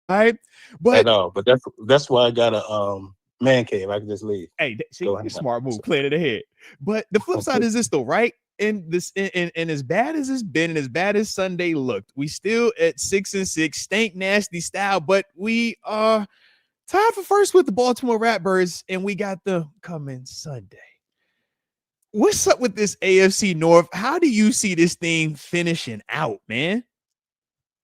right. But at all. But that's why I got a man cave. I can just leave. Hey, see, smart move, planning ahead. But the flip side is this though, right? And as bad as it's been, and as bad as Sunday looked, we still at 6-6, stank nasty style, but we are tied for first with the Baltimore Ratbirds, and we got them coming Sunday. What's up with this AFC North? How do you see this thing finishing out, man?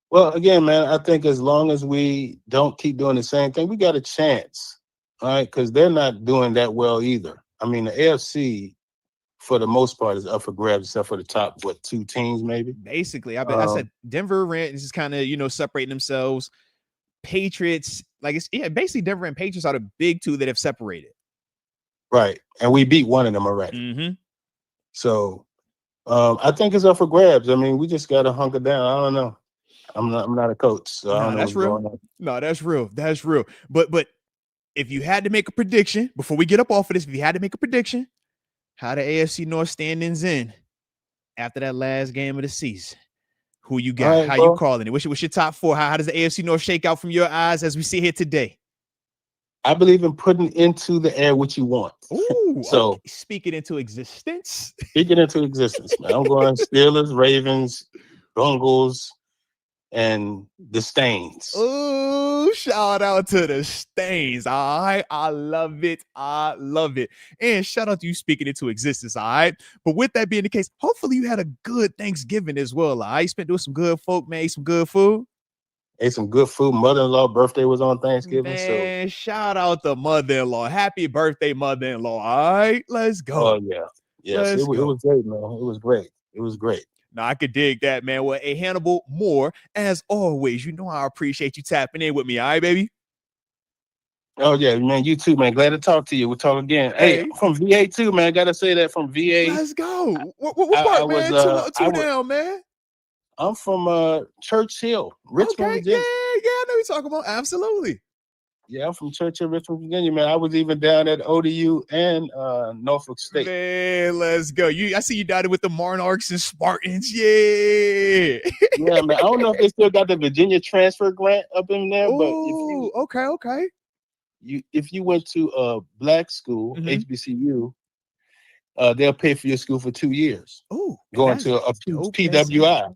Well, again, man, I think as long as we don't keep doing the same thing, we got a chance, all right? Because they're not doing that well either. I mean, the AFC, for the most part, is up for grabs, except for the top, 2 teams, maybe? Basically, I said Denver is just kind of, separating themselves. Patriots, basically Denver and Patriots are the big 2 that have separated. Right. And we beat one of them already. Mm-hmm. So I think it's up for grabs. I mean, we just got to hunker down. I don't know. I'm not a coach, so I don't know that's real. No, that's real. That's real. But if you had to make a prediction before we get up off of this, if you had to make a prediction, how the AFC North standings in after that last game of the season? Who you got? Right, how you calling it? What's your top 4? How does the AFC North shake out from your eyes as we see here today? I believe in putting into the air what you want. Ooh, so okay. Speak it into existence. Speak it into existence, man. I'm going Steelers, Ravens, Bengals, and the Stains. Oh, shout out to the Stains. All right. I love it. And shout out to you speaking into existence. All right. But with that being the case, hopefully you had a good Thanksgiving as well. All right. You spent doing some good folk, man, some good food. ate some good food. Mother-in-law birthday was on Thanksgiving. Man, shout out to mother-in-law. Happy birthday, mother-in-law. All right, let's go. Oh, yeah. Yes, it was great, man. It was great. It was great. Now, I could dig that, man. Well, hey, Hannibal Moore, as always, you know I appreciate you tapping in with me. All right, baby? Oh, yeah, man. You too, man. Glad to talk to you. We'll talk again. Hey, from VA too, man. Got to say that from VA. Let's go. What part, man? Two down, man. I'm from Church Hill, Richmond, Virginia. Yeah, I know you're talking about. Absolutely. Yeah, I'm from Church Hill, Richmond, Virginia, man. I was even down at ODU and Norfolk State. Man, let's go. I see you down there with the Monarchs and Spartans. Yeah. Yeah, man. I don't know if they still got the Virginia transfer grant up in there, but okay. If you went to a black school, HBCU, they'll pay for your school for 2 years. Oh, going to a PWI.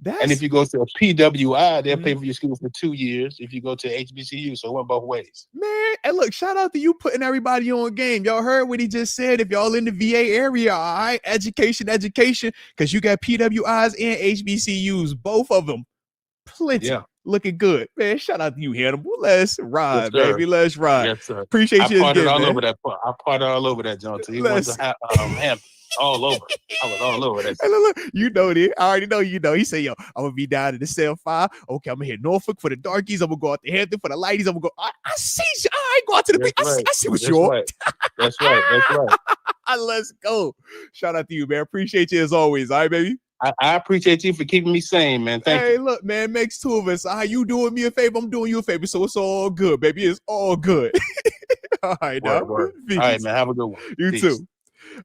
And if you go to a PWI, they'll pay for your school for 2 years. If you go to HBCU, so it went both ways. Man, and look, shout out to you putting everybody on game. Y'all heard what he just said. If y'all in the VA area, all right, education, because you got PWIs and HBCUs, both of them. Plenty. Yeah. Looking good, man. Shout out to you, Hannibal. Let's ride, baby. Let's ride. Yes, sir. Appreciate you. I parted all over that joint. He went to Hampton. All over. I was all over that. Hey, look, you know this. I already know you know. He said, yo, I'm going to be down in the cell 5. Okay, I'm going to hit Norfolk for the darkies. I'm going to go out to Hampton for the ladies. I'm going to go. I see you. I ain't go out to the beach. I see what you're on. That's right. Let's go. Shout out to you, man. Appreciate you as always. All right, baby. I appreciate you for keeping me sane, man. Thank you. Hey, look, man, makes two of us. You doing me a favor, I'm doing you a favor. So it's all good, baby. It's all good. All right, now. All right, man. Have a good one. You too.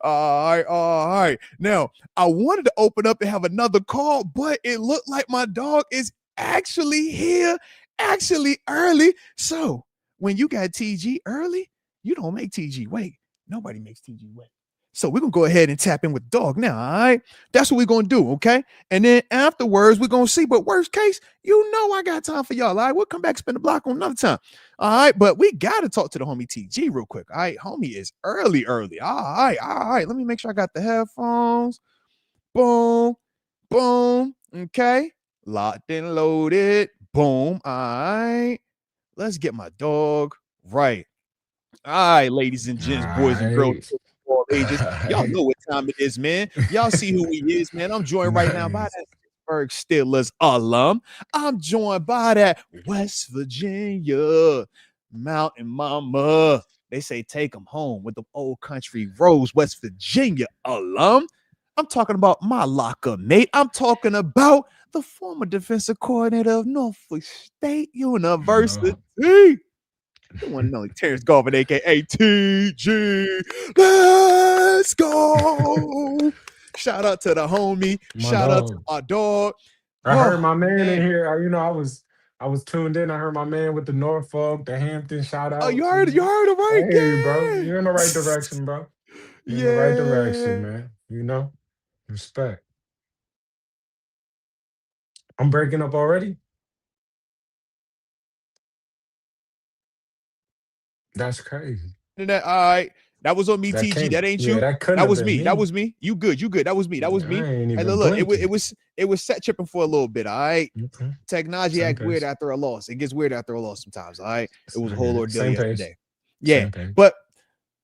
All right. Now, I wanted to open up and have another call, but it looked like my dog is actually here, actually early. So when you got TG early, you don't make TG wait. Nobody makes TG wait. So we're going to go ahead and tap in with dog now, all right? That's what we're going to do, okay? And then afterwards, we're going to see. But worst case, you know I got time for y'all, all right? We'll come back, spend the block on another time, all right? But we got to talk to the homie TG real quick, all right? Homie is early. All right. Let me make sure I got the headphones. Boom, okay? Locked and loaded. Boom, all right. Let's get my dog right. All right, ladies and gents, boys and girls. All ages. Y'all know what time it is, man. Y'all see who he is, man. I'm joined right now by that Pittsburgh Steelers alum. I'm joined by that West Virginia Mountain Mama. They say take them home with the old country Rose, West Virginia alum. I'm talking about my locker mate. I'm talking about the former defensive coordinator of Norfolk State University. The one and only Terence Garvin, aka TG. Let's go. Shout out to the homie. Shout out to our dog. I heard my man in here. You know, I was tuned in. I heard my man with the Norfolk, the Hampton. Shout out. Oh, you heard it right. Hey, bro. You're in the right direction, bro. You're in the right direction, man. You know? Respect. I'm breaking up already. That's crazy. All right. That was on me, TG. That ain't you. That was me. That was me. You good. That was me. Hey, look, it was set tripping for a little bit. All right. Okay. Technology acts weird after a loss. It gets weird after a loss sometimes. All right. It was a whole ordeal yesterday. Yeah. But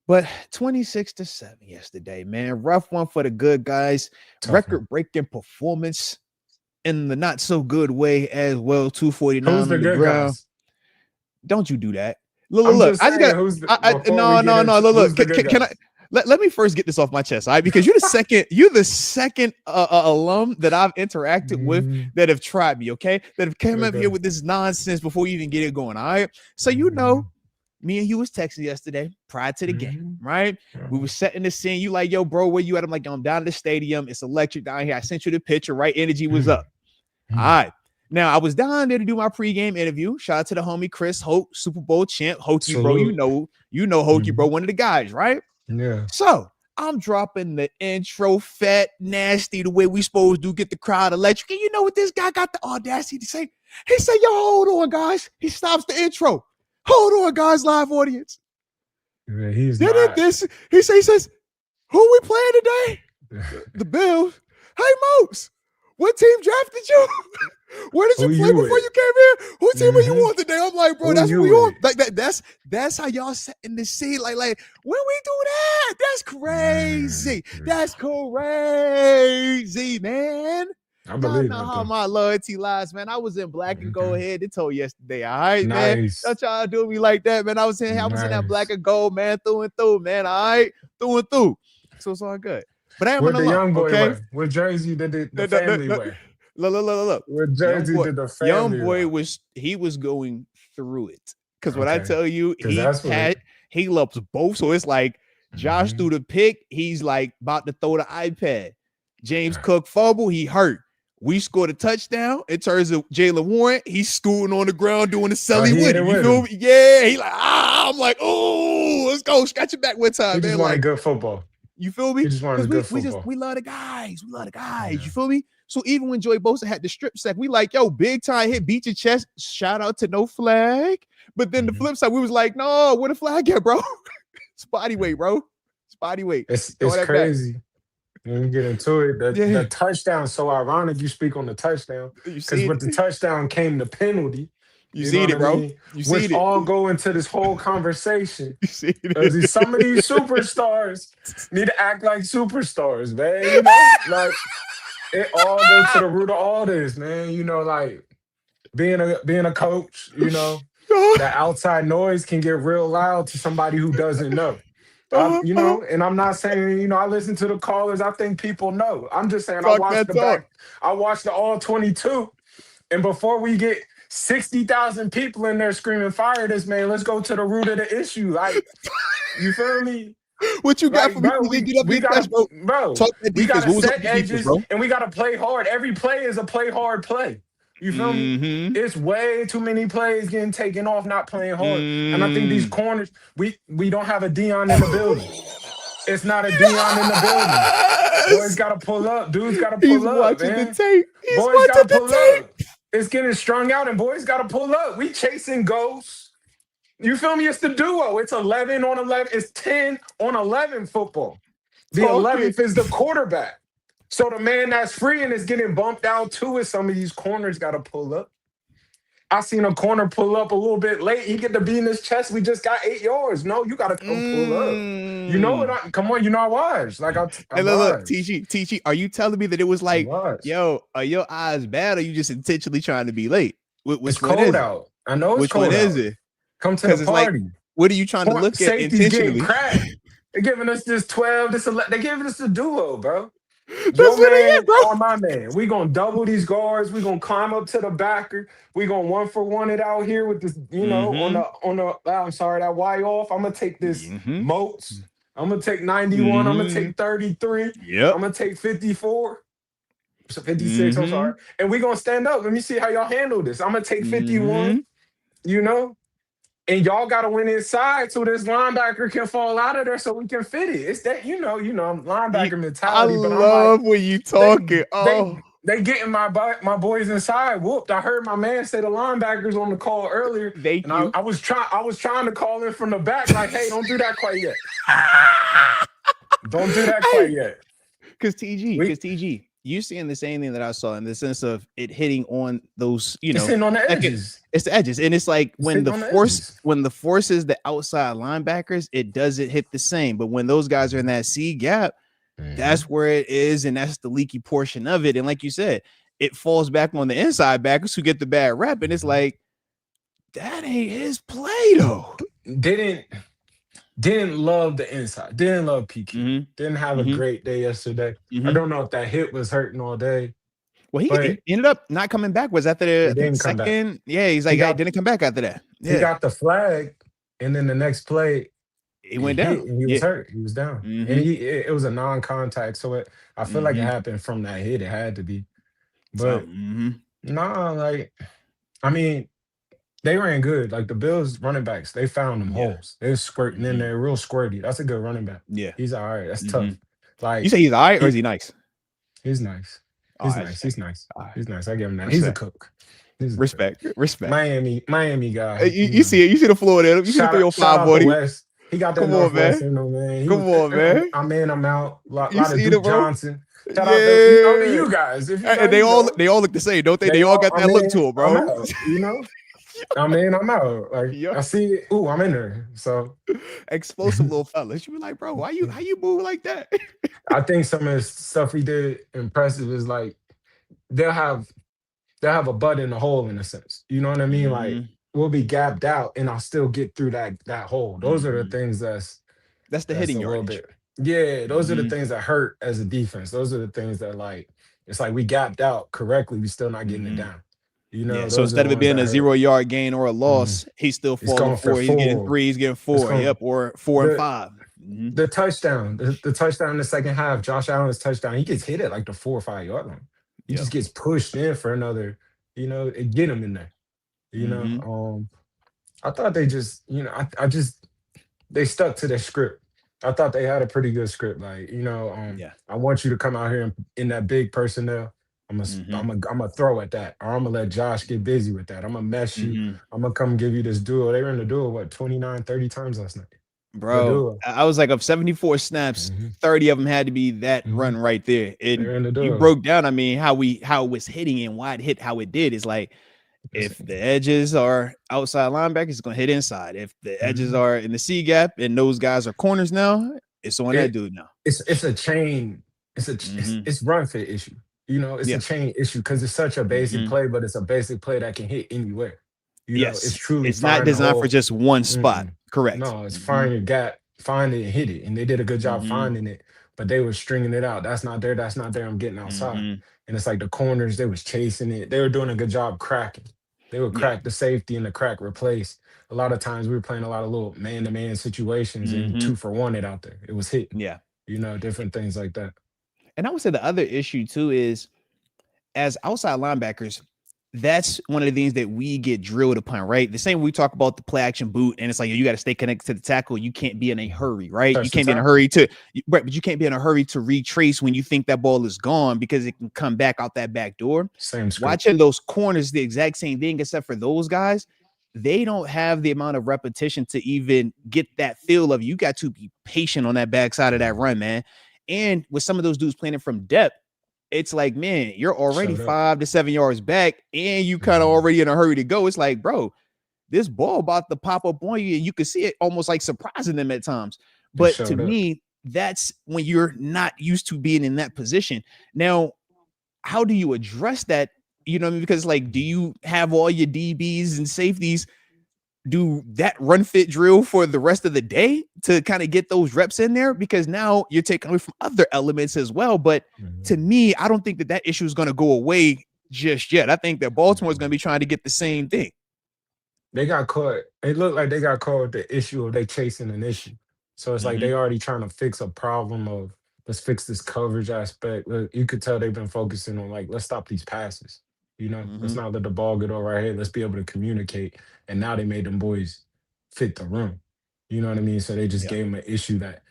26-7 yesterday, man. Rough one for the good guys. Record-breaking performance in the not so good way as well. 249 on the ground. Guys? Don't you do that. Look, I just got no. Look, can I let me first get this off my chest, all right? Because you're the second alum that I've interacted with that have tried me, okay? That have come up here with this nonsense before you even get it going, all right? So you know, me and you was texting yesterday prior to the game, right? We were setting the scene. You like, yo, bro, where you at? I'm like, yo, I'm down at the stadium. It's electric down here. I sent you the picture, right? Energy was up. All right. Now, I was down there to do my pregame interview. Shout out to the homie Chris Hoke, Super Bowl champ. Hokey, bro, you know Hokey, bro, one of the guys, right? Yeah. So I'm dropping the intro, fat, nasty, the way we supposed to get the crowd electric. And you know what this guy got the audacity to say? He said, yo, hold on, guys. He stops the intro. Hold on, guys, live audience. Yeah, he says, who we playing today? The Bills. Hey, Moats. what team drafted you? Where did you Who play you before with? you came here? Who team are you Mhm. on today? I'm like, bro, Who that's what you we on. with? Like that's how y'all setting the scene. Like when we do that, that's crazy. That's crazy, man. I Y'all believe know it how though. my loyalty lies, man. I was in black and gold Okay. head to toe yesterday. All right, man. Nice. Don't y'all do me like that, man. I was in that black Nice. and gold, man, through and through, man. All right, through and through. So it's all good. But I am What on the alone, young boy okay? wear? What jersey did the No, family wear? Look. What jersey did the Young family boy wear? he was going through it. Because when I Okay. tell you, 'Cause that's what he loves both. So it's like Josh Mhm. threw the pick. He's like about to throw the iPad. James Cook fumble. He hurt. We scored a touchdown. It turns to Jalen Warren. He's scooting on the ground doing the selly he with hit it. it You with feel him. me? Yeah. He like, I'm like, oh, let's go. Scratch it back one time, He just man. wanted Like, good football. you feel me? He just wanted Because good football. we love the guys. We love the guys. Yeah. You feel me? So even when Joey Bosa had the strip sack, we like, yo, big time hit, beat your chest. Shout out to no flag. But then the flip side, we was like, no, where the flag at, bro? It's body weight, bro. It's body weight. It's Throw that back. crazy. When we get into it, the touchdown is so ironic. You speak on the touchdown You because see with the touchdown came the penalty. You know see what it, I bro. mean? You Which see it. all go into this whole conversation. You see it. Some of these superstars need to act like superstars, man. You know, like it all goes to the root of all this, man. You know, like being a coach, you know, that outside noise can get real loud to somebody who doesn't know. You know, and I'm not saying, you know, I listen to the callers. I think people know. I'm just saying I watched the all 22. And before we get 60,000 people in there screaming, fire this man, let's go to the root of the issue. Like, you feel me? What you got Like, for me? bro, we got to set edges and we got to play hard. Every play is a play hard play. You feel me? It's way too many plays getting taken off, not playing hard. And I think these corners, we don't have a Dion in the building. It's not a Dion in the building. Boys got to pull up. Dudes got to pull up, man. The tape. Boys got to pull up. It's getting strung out, and boys got to pull up. We chasing ghosts. You feel me? It's the duo. It's 11 on 11. It's 10 on 11 football. The 11th is the quarterback. So the man that's free and is getting bumped out too is some of these corners got to pull up. I seen a corner pull up a little bit late. He get to be in his chest. We just got 8 yards. No, you got to come pull up. You know what? Come on, you know I watched. Like I look, TG, are you telling me that it was like, yo, are your eyes bad, or you just intentionally trying to be late? It's cold out. I know it's cold out. Which one is it? Come to the party. Like, what are you trying to look at intentionally? Getting cracked. They're giving us this 12, this 11. They're giving us the duo, bro. That's what it is, bro. Oh, my man. We gonna double these guards. We gonna climb up to the backer. We gonna 1-for-1 it out here with this, you know, on the I'm sorry, that Y off. I'm gonna take this Moats. I'm gonna take 91. I'm gonna take 33. Yep. I'm gonna take 54. So 56, I'm sorry. And we gonna stand up. Let me see how y'all handle this. I'm gonna take 51, you know. And y'all got to win inside so this linebacker can fall out of there so we can fit it. It's that, you know, linebacker mentality. But I love when you talking. They getting my boys inside. Whooped. I heard my man say the linebackers on the call earlier. I was trying to call in from the back like, hey, don't do that quite yet. Don't do that quite yet. Because TG, you seeing the same thing that I saw in the sense of it hitting on those, you know, it's hitting on the edges. It's the edges, and it's like when the force is the outside linebackers, it doesn't hit the same. But when those guys are in that C gap, that's where it is, and that's the leaky portion of it. And like you said, it falls back on the inside backers who get the bad rep, and it's like that ain't his play though. Didn't love the inside. Didn't love PK. Didn't have a great day yesterday. I don't know if that hit was hurting all day. Well, he ended up not coming back. Was after the second? Yeah, he's like, I didn't come back after that. Yeah. He got the flag, and then the next play, he went down. He was hurt. He was down. And it was a non-contact. So I feel like it happened from that hit. It had to be. But like, I mean, they ran good. Like the Bills running backs, they found them holes. They were squirting in there, real squirty. That's a good running back. Yeah. He's all right. That's tough. Like, you say he's all right, or is he nice? He's nice. He's nice. He's nice. He's nice. I give him that. Respect. He's a cook. Respect. Miami guy. You see it. You see the floor there. You see the 305 body. He got that Northwest in him, man. Come on, man. I'm in, I'm out. A lot of Duke Johnson. Shout out to you guys. If you And guys, they all look the same, don't they? They all got that look to them, bro. I'm out, I'm out. Like I see it. Ooh, I'm in there. So explosive little fellas. You be like, bro, how you move like that? I think some of the stuff we did impressive is like they'll have a butt in the hole in a sense. You know what I mean? Like we'll be gapped out and I'll still get through that hole. Those are the things that's the hitting a little yardage. bit. Yeah, those are the things that hurt as a defense. Those are the things that like it's like we gapped out correctly, we still not getting it down. So instead of it being a 0-yard gain or a loss, he's still falling for. He's getting 3, he's getting 4. Or 4 and 5. The touchdown, the touchdown in the second half, Josh Allen's touchdown, he gets hit at like the 4 or 5 yard line. He just gets pushed in for another, and get him in there. I thought they just, they stuck to their script. I thought they had a pretty good script. Like, I want you to come out here in that big personnel. I'm gonna throw at that, or I'm gonna let Josh get busy with that. I'm gonna mess you. I'm gonna come give you this duel. They ran the duel 29, 30 times last night. Bro, I was like, of 74 snaps, 30 of them had to be that run right there. And you broke down, how it was hitting and why it hit how it did. Is like, if the edges are outside linebackers, it's gonna hit inside. If the edges are in the C gap and those guys are corners now, it's on that dude now. It's a chain. It's run fit issue. It's a chain issue because it's such a basic play, but it's a basic play that can hit anywhere. It's truly. It's not designed for just one spot. Correct. No, it's find your gap, find it, and hit it, and they did a good job finding it. But they were stringing it out. That's not there. That's not there. I'm getting outside, and it's like the corners. They was chasing it. They were doing a good job cracking. They would crack the safety and the crack replace. A lot of times we were playing a lot of little man-to-man situations and 2-for-1 it out there. It was hit. Yeah. Different things like that. And I would say the other issue too is, as outside linebackers, that's one of the things that we get drilled upon, right? The same way we talk about the play action boot, and it's like you got to stay connected to the tackle. You can't be in a hurry, right? You can't be in a hurry but you can't be in a hurry to retrace when you think that ball is gone because it can come back out that back door. Same script. Watching those corners, the exact same thing, except for those guys, they don't have the amount of repetition to even get that feel of you got to be patient on that backside of that run, man. And with some of those dudes playing it from depth, it's like, man, you're already 5 to 7 yards back and you kind of already in a hurry to go. It's like, bro, this ball about to pop up on you and you can see it almost like surprising them at times. But to me, that's when you're not used to being in that position. Now, how do you address that? Because like, do you have all your DBs and safeties do that run fit drill for the rest of the day to kind of get those reps in there? Because now you're taking away from other elements as well. But to me, I don't think that issue is going to go away just yet. I think that Baltimore is going to be trying to get the same thing. They got caught. It looked like they got caught with the issue of they chasing an issue. So it's like they already trying to fix a problem of let's fix this coverage aspect. Look, you could tell they've been focusing on like, let's stop these passes. Let's not let the ball get over our head. Let's be able to communicate. And now they made them boys fit the room. You know what I mean? So they just gave them an issue that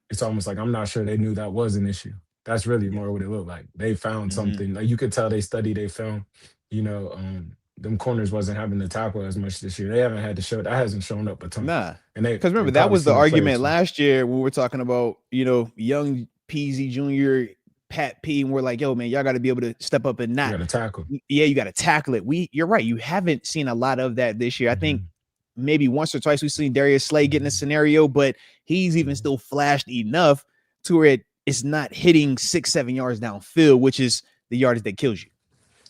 it's almost like I'm not sure they knew that was an issue. That's really more what it looked like. They found something. Like you could tell they studied, they film. Them corners wasn't having to tackle as much this year. They haven't had to show that hasn't shown up a ton. Nah. And because remember that was the argument last year when we were talking about, young Peasy Jr., Pat P, and we're like, yo, man, y'all got to be able to step up and not. You got to tackle. Yeah, you got to tackle it. You're right. You haven't seen a lot of that this year. I think maybe once or twice we've seen Darius Slay get in a scenario, but he's even still flashed enough to where it's not hitting 6-7 yards downfield, which is the yardage that kills you.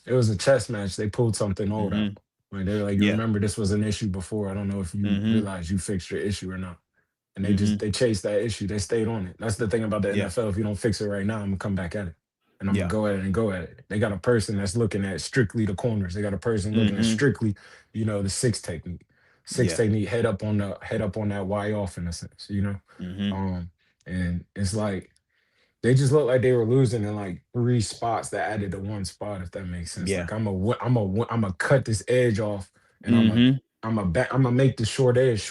It was a chess match. They pulled something old out. Like they're like, you remember this was an issue before. I don't know if you realize you fixed your issue or not. And they chased that issue. They stayed on it. That's the thing about the NFL. If you don't fix it right now, I'm going to come back at it. And I'm going to go at it and go at it. They got a person that's looking at strictly the corners. They got a person looking at strictly, the 6 technique. 6 technique, head up on that Y off in a sense, and it's like, they just look like they were losing in like 3 spots that added to 1 spot, if that makes sense. Like I'm a cut this edge off and I'm a make the short edge,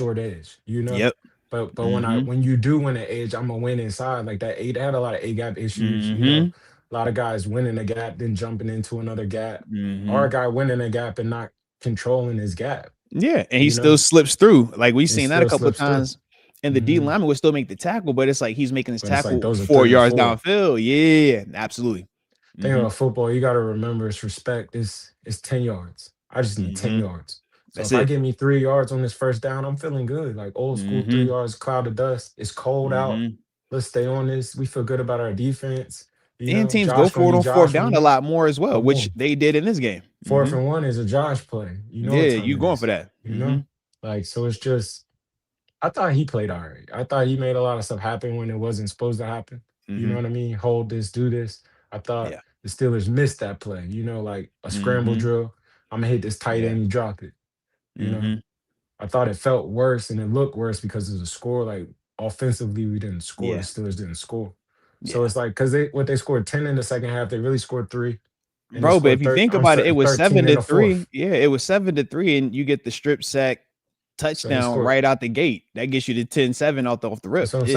Yep. But when you do win an edge, I'm gonna win inside. Like that they had a lot of A gap issues. A lot of guys winning a gap, then jumping into another gap. Or a guy winning a gap and not controlling his gap. Yeah, and he still slips through. Like we've seen that a couple of times. and the D lineman would still make the tackle, but it's like he's making his tackle those are 4 3 and yards 4. downfield. Yeah, absolutely. Thing about football, you got to remember it's respect. It's 10 yards. I just need 10 yards. So That's if I it. get me 3 yards on this first down, I'm feeling good. Like old school 3 yards, cloud of dust. It's cold out. Let's stay on this. We feel good about our defense. You And know, teams Josh go for gonna it be on fourth Josh down a lot more as well, which they did in this game. 4th and 1 is a Josh play. You know, yeah, you going for that? You know, like so. It's just I thought he played all right. I thought he made a lot of stuff happen when it wasn't supposed to happen. You know what I mean? Hold this, do this. I thought the Steelers missed that play. You know, like a scramble drill. I'm gonna hit this tight end, you drop it. You know, I thought it felt worse and it looked worse because of the score. Like offensively, we didn't score. The Steelers didn't score. So it's like because they scored 10 in the second half, they really scored 3. And Bro, but if you think about it, it was 7-3. Yeah, it was 7-3, and you get the strip sack touchdown right out the gate. That gets you to 10-7 off the rip. That's what I'm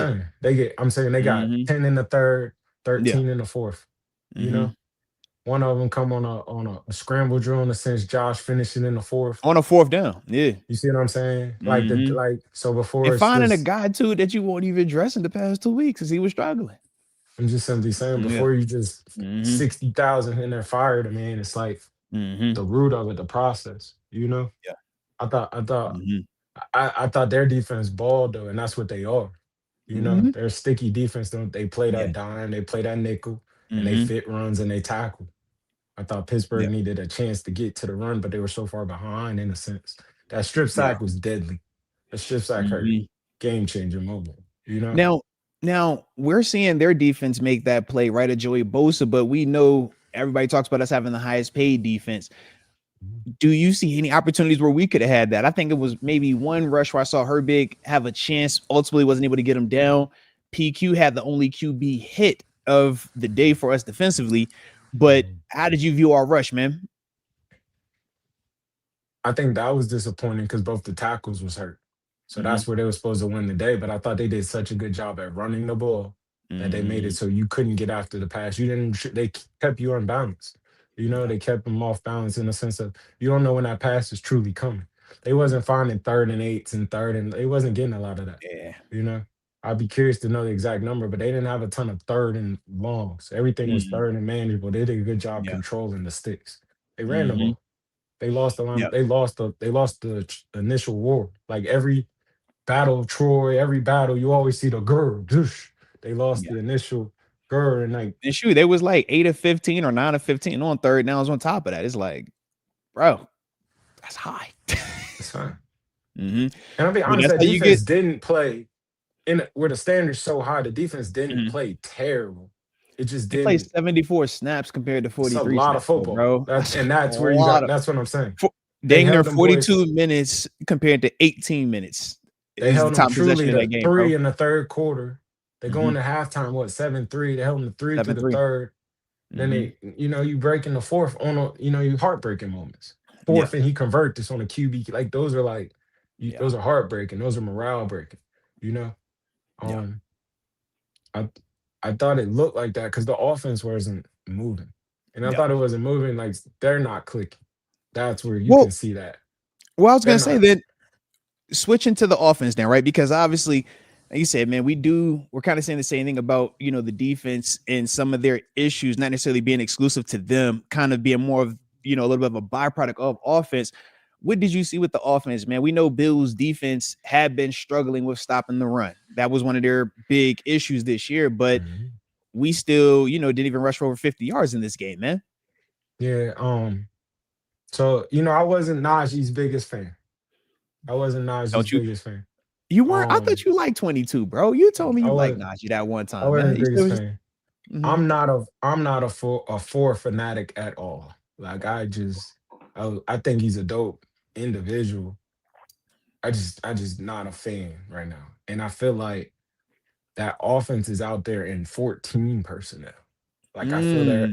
saying. I'm saying they got 10 in the third, 13 in the fourth. You know, one of them come on a scramble drill in a sense. Josh finishing in the fourth on a 4th down. Yeah, you see what I'm saying? Like so before and finding just, a guy too that you won't even dress in the past 2 weeks because he was struggling. I'm just simply saying before you just 60,000 in there fired, man. It's like the root of it, the process. You know. Yeah. I thought their defense balled though, and that's what they are. You know, they're sticky defense. They play that dime, they play that nickel, and they fit runs and they tackle. I thought Pittsburgh needed a chance to get to the run, but they were so far behind in a sense. That strip sack was deadly. The strip sack hurt. Game changer moment. You know. Now we're seeing their defense make that play right at Joey Bosa, but we know everybody talks about us having the highest paid defense. Do you see any opportunities where we could have had that? I think it was maybe one rush where I saw Herbig have a chance, ultimately wasn't able to get him down. PQ had the only QB hit of the day for us defensively. But how did you view our rush, man? I think that was disappointing because both the tackles was hurt. So that's where they were supposed to win the day. But I thought they did such a good job at running the ball that they made it so you couldn't get after the pass. They kept you unbalanced. You know, they kept them off balance in the sense of you don't know when that pass is truly coming. They wasn't finding 3rd and 8s and 3rd, and they wasn't getting a lot of that. Yeah. You know, I'd be curious to know the exact number, but they didn't have a ton of 3rd and longs. Everything was 3rd and manageable. They did a good job controlling the sticks. They ran the ball. They lost the line. They lost the initial war. Like every battle of Troy, every battle, you always see the grr. They lost the initial grr, and like and shoot, they was like 8 of 15 or 9 of 15 on 3rd. Now it's on top of that. It's like, bro, that's high. That's fine. And I'll be honest, that defense didn't play where the standard's so high. The defense didn't play terrible. It just didn't. They played 74 snaps compared to 43. It's a lot of football, bro. That's where you got. That's what I'm saying. Dang near 42 minutes compared to 18 minutes. They held them truly to 3 in the 3rd quarter. They go into halftime, 7-3. They held them to 3 through the 3rd. Then they, you break in the 4th on you heartbreaking moments. 4th and he convert this on a QB. Like those are like, those are heartbreaking. Those are morale breaking. You know, I thought it looked like that because the offense wasn't moving, and I thought it wasn't moving. Like they're not clicking. That's where you can see that. Well, I was gonna say that switching to the offense now, right? Because obviously, like you said, man, we're kind of saying the same thing about, the defense and some of their issues, not necessarily being exclusive to them, kind of being more of, a little bit of a byproduct of offense. What did you see with the offense, man? We know Bills defense had been struggling with stopping the run. That was one of their big issues this year, but we still, didn't even rush for over 50 yards in this game, man. Yeah. So, I wasn't Najee's biggest fan. Biggest fan. You weren't? I thought you liked 22, bro. You told me you liked Najee that one time. I wasn't the biggest fan. I'm not a four fanatic at all. Like I think he's a dope individual. I just not a fan right now. And I feel like that offense is out there in 14 personnel. Like I feel they're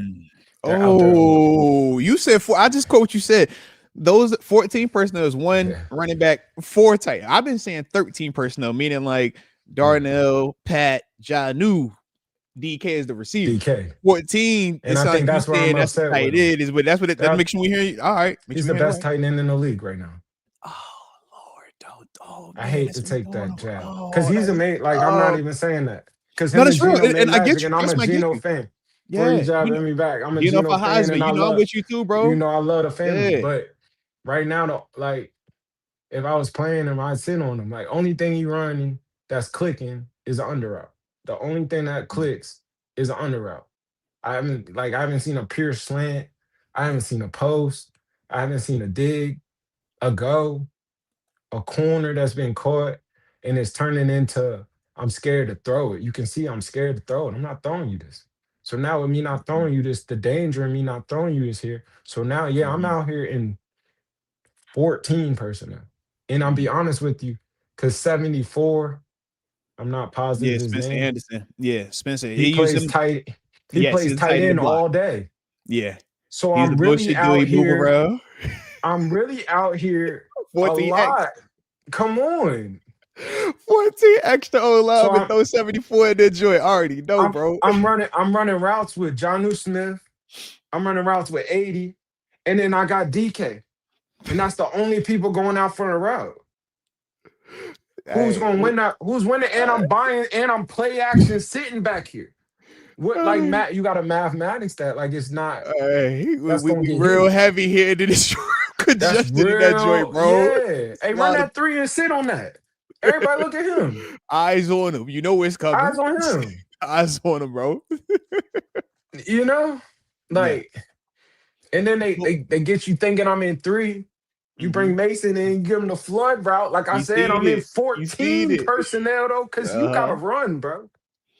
out there. You said 4. I just quote what you said. Those 14 personnel is one running back, 4 tight. I've been saying 13 personnel, meaning like Darnell, Pat, Janu, DK is the receiver. DK 14, and I think that's where I'm upset with it is, but that's what that makes me hear. All right, he's the best tight end in the league right now. Oh Lord, Oh I man, hate that's to what he's take doing. that jab because Oh, he's a that's mate. Like I'm not oh even saying that because no, him and that's real. Gino made And I get magic, you. and I'm Trust a me, I get Gino you. fan. Before you Yeah. jab at me back, I'm a Gino for Gino fan, Heisman. and I You know I'm love with you too, bro. I love the family. Yeah. But right now, like if I was playing him, I'd sit on him. Like only thing he running that's clicking is an under route. The only thing that clicks is an under route. I haven't seen a pure slant. I haven't seen a post. I haven't seen a dig, a go, a corner that's been caught, and it's turning into I'm scared to throw it. You can see I'm scared to throw it. I'm not throwing you this. So now with me not throwing you this, the danger in me not throwing you is here. So now, yeah, I'm Mhm. out here in 14 personnel. And I'll be Mhm. honest with you, because 74, I'm not Yeah, positive his Spencer name. Anderson. Yeah, Spencer. He He used plays him. tight. He Yes, plays he's a tight tight in the end block. all day. Yeah. So He's the bullshit dude. He move around. I'm really out here a 14X. lot. Come on. 14 extra O line, So but throw 74 in their joint. I already know, bro. I'm running routes with Jonnu Smith. I'm running routes with 80. And then I got DK. And that's the only people going out for the route. Who's Hey, gonna win that? Who's winning? And I'm buying and I'm play action sitting back here. What like Matt, you got a mathematics that like it's not that's we gonna get real huge. heavy here into this That's congested in that joint, real, bro. yeah. Hey, A run lot of that 3 and sit on that. Everybody look at him. eyes on him. You know what's coming. Eyes on him. Eyes on him, bro. You know? Yeah. Like, and then they get you thinking I'm in 3. You bring Mason in, you give him the flood route. Like I You said, seen I'm in it. You seen 14 it. personnel though, because you gotta Uh-huh. run, bro.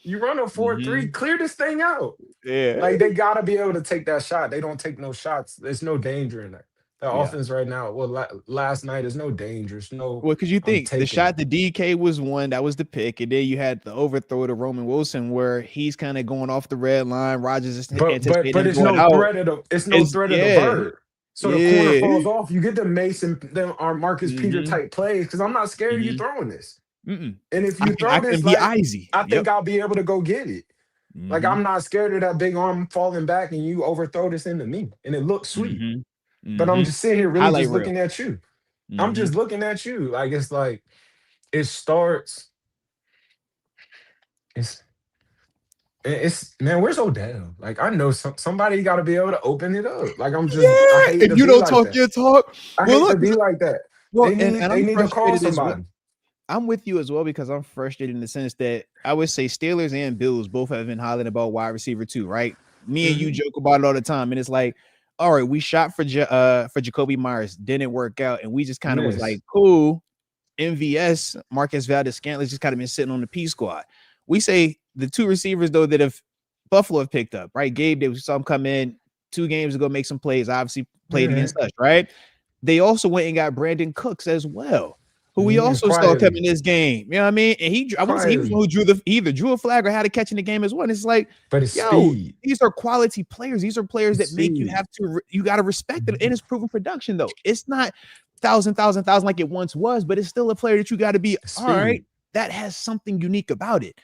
You run a 4-3, clear this thing out. Yeah. Like they gotta be able to take that shot. They don't take no shots. There's no danger in that. The Yeah. offense right now, well, last night there's no danger. There's no, Well, because you I'm think the taking shot it. to DK was one, that was the pick, and then you had the overthrow to Roman Wilson where he's kind of going off the red line. Rogers is anticipating him It's going no out. threat of It's the yeah, vert. So the corner yeah. falls off. You get the Mason, them our Marcus Peter Mm-hmm. type plays because I'm not scared of you Mm-hmm. throwing this. Mm-mm. And if you I throw can this, be like easy. I Yep. think I'll be able to go get it. Like Mm-hmm. I'm not scared of that big arm falling back and you overthrow this into me, and it looks sweet. Mm-hmm. But I'm Mm-hmm. just sitting here really Highlight just reel. looking at you. I'm Mm-hmm. just looking at you. Like it's like it starts. It's it's man, where's Odell? Like I know somebody got to be able to open it up. Like I Yeah. hate If to you be don't like talk that. your talk, I well, hate to look. be like that. Well, and They I'm need to call frustrated as well. somebody. I'm with you as well because I'm frustrated in the sense that I would say Steelers and Bills both have been hollering about wide receiver too, right? Me and you Mhm. joke about it all the time, and it's like, all right, we shot for Jacoby Myers, didn't work out, and we just kind of was Yes. like, cool. MVS, Marcus Valdez-Scantling just kind of been sitting on the P squad. We say the two receivers though that have Buffalo have picked up, right? Gabe, they saw him come in 2 games ago, make some plays. Obviously played Yeah. against us, right? They also went and got Brandon Cooks as well, who we Mhm. also saw come Quietly. in this game. You know what I mean? And I want to say he was the Quietly. one who he either drew a flag or had a catch in the game as well. And it's like, But it's yo, speed. these are quality players. These are players It's that make you speed. have to, you got to respect it. Mhm. And it's proven production though. It's not thousand like it once was, but it's still a player that you got to be, It's all right, speed. that has something unique about it.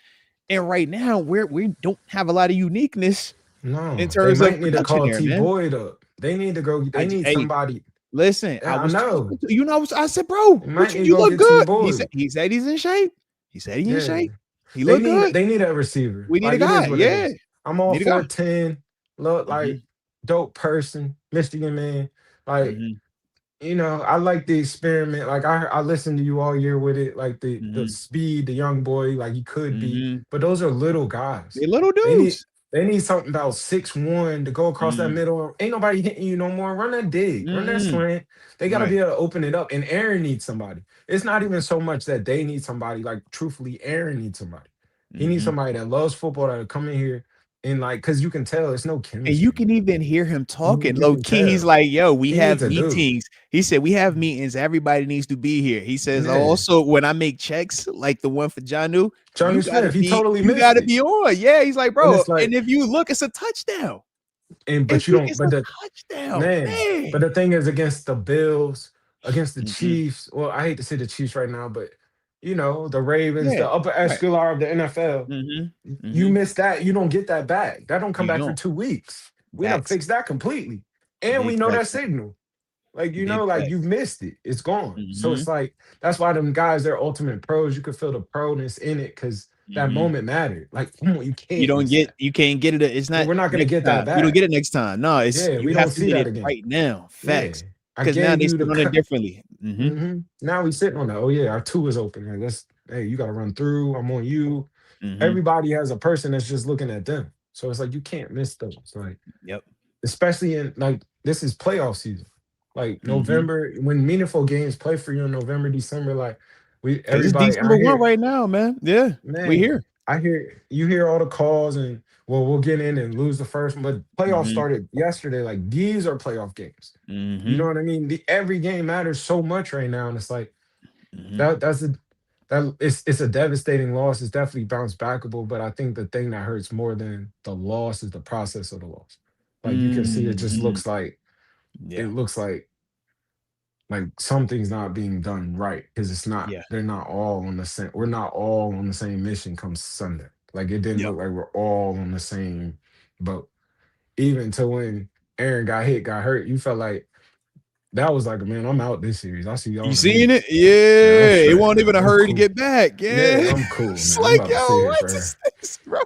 And right now, we don't have a lot of uniqueness in No, they terms of might need to production call there, T man. Boyd up. They need to go. They need Hey, somebody. listen, I Yeah, I was know. talking to you know, I said, bro, They what might need to you go look get T good. Boyd. He said he's in shape. He said he's in Yeah. shape. He look good. They need a receiver. We need a Like it guy. is what it Yeah, is. I'm all need a guy. 4'10", look like dope person, Michigan man. Like, Mm-hmm. I like the experiment. Like I listened to you all year with it, like the Mm-hmm. speed, the young boy, like he could be. Mm-hmm. But those are little guys. They little They need dudes. they need something about 6'1" to go across that Mm-hmm. middle. Ain't nobody hitting you no more. Run that dig, run that Mm-hmm. slant. They gotta Right. be able to open it up. And Aaron needs somebody. It's not even so much that they need somebody. Like truthfully, Aaron needs somebody. He needs Mm-hmm. somebody that loves football that will come in here and like, cause you can tell it's no And you chemistry. can even hear him talking You low can key. He's tell. like, yo, we He needs have a dude. meetings. He said, we have meetings. Everybody needs to be here. He says, Yeah. also, when I make checks, like the one for Jonnu, Johnny Smith, he totally you missed gotta it. be on. Yeah. He's like, And bro. it's like, And if you look, it's a touchdown. but you don't, It's but a the touchdown, man, man. but the thing is against the Bills, against the Mm-hmm. Chiefs. Well, I hate to say the Chiefs right now, but the Ravens, Yeah. the upper Right. echelon of the NFL. Mm-hmm. You Mm-hmm. miss that, you don't get that back. That don't come You back for don't. 2 weeks. We done Facts. fixed that completely. And we Big know that facts. signal. Like, you Big know, like facts. you've missed it. It's gone. So it's like, that's why them guys, they're ultimate pros. You could feel the proness in it because that moment mattered. Like, come on, you can't miss that. You can't get it. It's And not we're not going to next get that time. You don't back. get it next time. No, it's Yeah, you we have don't to see get that it again. right now. Yeah. Facts. I Because now gave they you sit the on it differently. Now we sitting on that. Oh yeah, our two is open. Like, hey, you got to run through. I'm on you. Everybody has a person that's just looking at them. So it's like you can't miss those. Like, Yep. especially in like this is playoff season. Like November, when meaningful games play for you in November, December, like Because it's everybody December I 1 hear, right now, man. Yeah, we man, here. I hear all the calls and well, we'll get in and lose the first one. But playoffs started yesterday. Like these are playoff games. You know what I mean? Every game matters so much right now, and it's like it's a devastating loss. It's definitely bounce backable, but I think the thing that hurts more than the loss is the process of the loss. Like you can see, it just looks like it Yeah. looks like something's not being done right because it's not. Yeah. They're not all on the same. We're not all on the same mission come Sunday. Like it didn't Yep. look like we're all on the same boat. Even to when Aaron got hurt, you felt like that was like, man, I'm out this series. I'll see y'all You in a seeing week. it? Yeah, I'm Yeah. It straight, won't man. even a I'm hurry to cool. get back. Yeah. Yeah, I'm cool, It's man. I'm like, about yo, to sit here what for is this, bro?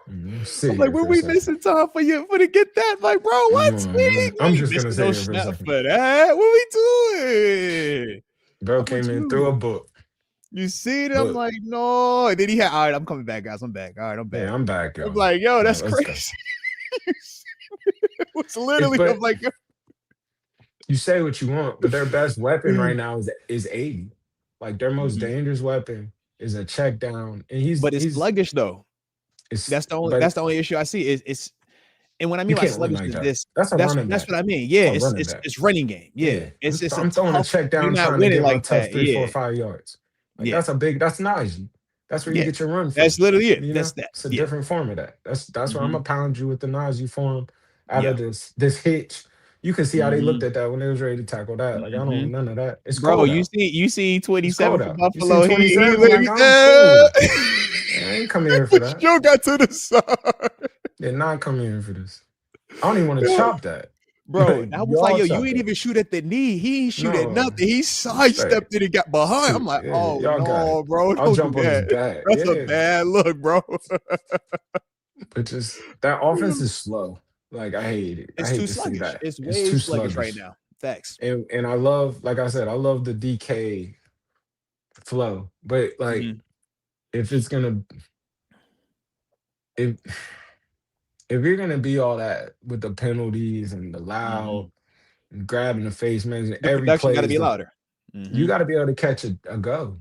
sit I'm like, here when for a we second. missing time for you for to get that? Like, bro, what? We I'm ain't just gonna missing sit no here for a snap second. for that. What we doing? Bro I'm with came in through a you. book. You see it? I'm Book. like, no. And then he had, all right, I'm coming back, guys. I'm back. All right, I'm back. Yeah, I'm back, I'm y'all. like, yo, All right, that's let's go. crazy. It was literally, I'm But like, yo. you say what you want, but their best weapon right now is 80. Like their most dangerous weapon is a check down, and But it's he's sluggish though. it's That's but the only issue I see is it's. And what I you mean by can't win sluggish like is that. this. That's a running That's back. what I mean. Yeah, That's a running back. it's running game. Yeah, Yeah, it's a I'm throwing a tough. check You're down not trying to winning get my like tough that. 3, 4, Yeah, 5 yards. Like yeah, that's Najee. That's where you yeah. get your run from. That's literally it. You That's know, that. it's a Yeah. different form of that. That's where I'm Mm-hmm. gonna pound you with the Najee form out Yeah. of this hitch. You can see how they Mm-hmm. looked at that when they was ready to tackle that. Like I don't Mm-hmm. want none of that. It's Bro, cold out. you see It's 27 cold for out. You see Buffalo. He 27. literally Like I'm cool. I ain't coming here for that. Joe got to the side. They're not coming here for this. I don't even want to Yo, chop that. bro, Like I was like, y'all yo, you chop ain't that. even shoot at the knee. He ain't shoot at No, nothing. He straight. sidestepped it and got behind. I'm like, Yeah, oh y'all got it. no, bro, I'll don't do jump on his that. back. That's a Yeah. bad look, bro. But just that offense is slow. Like I hate it. I It's hate too to see sluggish. that. It's It's way too sluggish right sluggish. now. Facts. And I love, like I said, I love the DK flow. But like if it's gonna if if you're gonna be all that with the penalties and the loud and grabbing the face man, The every production got play to is be the louder. you gotta be able to catch a go.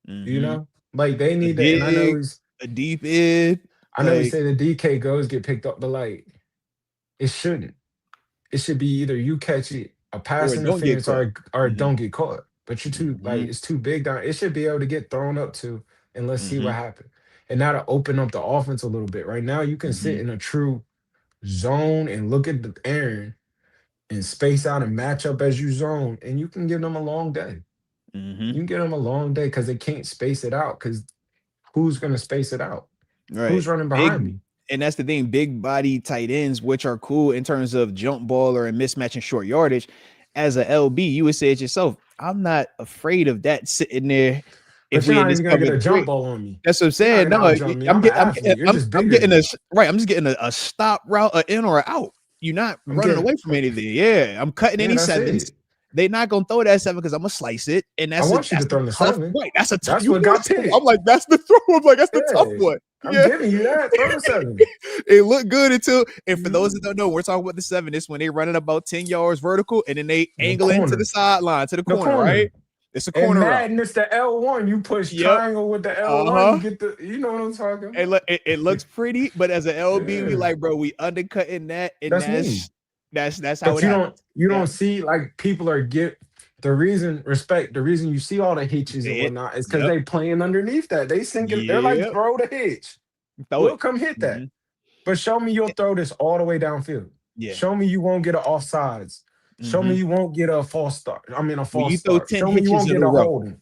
You Mm-hmm. know? Like they A need to, and dig, a deep end, I know we like, say the DK goes get picked up, but like it shouldn't. It should be either you catch it, a or pass don't get interference, caught. or don't get caught. But you're too like Mm-hmm. it's too big down. It should be able to get thrown up to, and let's see Mm-hmm. what happens. And now to open up the offense a little bit. Right now, you can sit Mm-hmm. in a true zone and look at the Aaron and space out and match up as you zone, and you can give them a long day. Mm-hmm. You can give them a long day because they can't space it out. Because who's gonna space it out? Right. Who's running behind Big, me? and that's the thing, big body tight ends, which are cool in terms of jump baller and mismatch and short yardage. As a LB, you would say it yourself. I'm not afraid of that sitting there if But you're we in not this even gonna get cover a jump three. ball on me. That's what I'm You're not saying. gonna No, outjump me. I'm an athlete. You're just I'm bigger than getting a me. right. I'm just getting a stop route, an in or a out. You're not I'm running getting away from anything. Yeah, I'm cutting yeah, any that's sevens. it. They're not gonna throw that 7 because I'm gonna slice it, and I that's want you to a throw the tough 7. right. That's a tough. That's You what knew got the 7. I'm picked. like, that's the throw. I'm like, that's the tough Yeah, one. I'm Yeah, giving you that. Throw the 7. it looked good until. And for those that Mhm. don't know, we're talking about the 7. It's when they running about 10 yards vertical, and then they The angle into the corner. sideline to the The corner. Right? corner. It's a And corner route. Madden, it's the L1. You push Yep. triangle with the L1, you Uh-huh. get the you know what I'm talking It, about. it looks pretty, but as an LB, we Yeah. like, bro, we undercutting that, and That's me. that's how But it happens. you Yeah. don't see like people are the reason you see all the hitches and It. whatnot is because Yep. they playing underneath that. They sinking, they're like, Yep. throw the hitch. Throw We'll it. come hit that. Mhm. But show me you'll throw this all the way downfield. Yeah. Show me you won't get an offsides. Show me Mhm. you won't get a false start. I mean a When false you throw start. 10 Show me you hitches won't in get a a row, holding.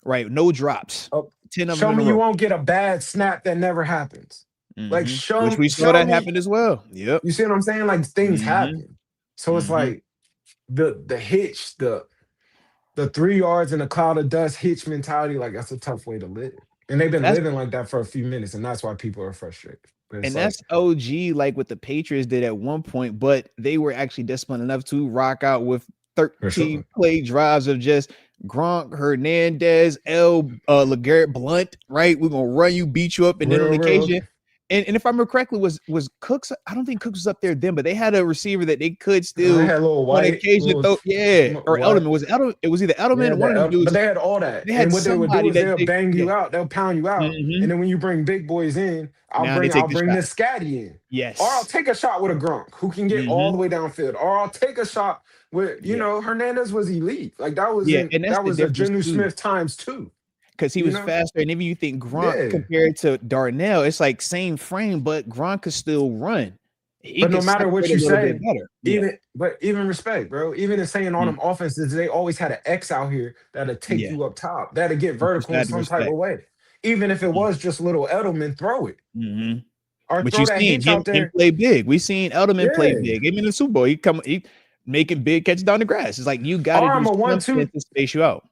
right? No drops. 10 of them Show in a me you row. won't get a bad snap that never happens. Like Which we saw show that me. happen as well. Yep. You see what I'm saying? Like things Mhm. happen. So it's Mhm. like the hitch, the 3 yards in a cloud of dust hitch mentality, like that's a tough way to live. And they've been That's living like that for a few minutes, and that's why people are frustrated. But it's and like that's OG, like what the Patriots did at one point, but they were actually disciplined enough to rock out with for 13 sure. play drives of just Gronk, Hernandez, LeGarrette Blunt, right? We're gonna run you, beat you up, and then on Real. occasion, and if I remember correctly, was Cooks? I don't think Cooks was up there then, but they had a receiver that they could I still had a little on white, occasion little throw, yeah, or white. Edelman. Was it Edelman? It was either Yeah, Edelman, one of them but dudes. they had all that. They had And what they would do somebody is that they'll they, bang yeah. you out, they'll pound you out. Mhm. And then when you bring big boys in, Now they take I'll the bring shot. this Scatty in. Or I'll Yes. take a shot with a Gronk who can get all the Mhm. way downfield. Or I'll take a shot with, Yeah. Hernandez was elite. Like Yeah, and that's that the was a difference Genu too. Smith times two. Because he You was know? faster. And if you think Gronk Yeah. compared to Darnell, it's like same frame, but Gronk could still run. He But no could matter what separate a you little bit say, better. Yeah. even respect, bro. Even in saying on Mm, them offenses, they always had an X out here that'll take yeah. you up top, that'll get But you vertical still in had to some type of respect. way. Even if it was just little Edelman, throw it. Hmm. Or But you throw that seen hitch out him there. play big. We seen Edelman play Yeah. big. Even in the Super Bowl, he making big catches down the grass. It's like you got to Or do I'm a one, something two. to space you out.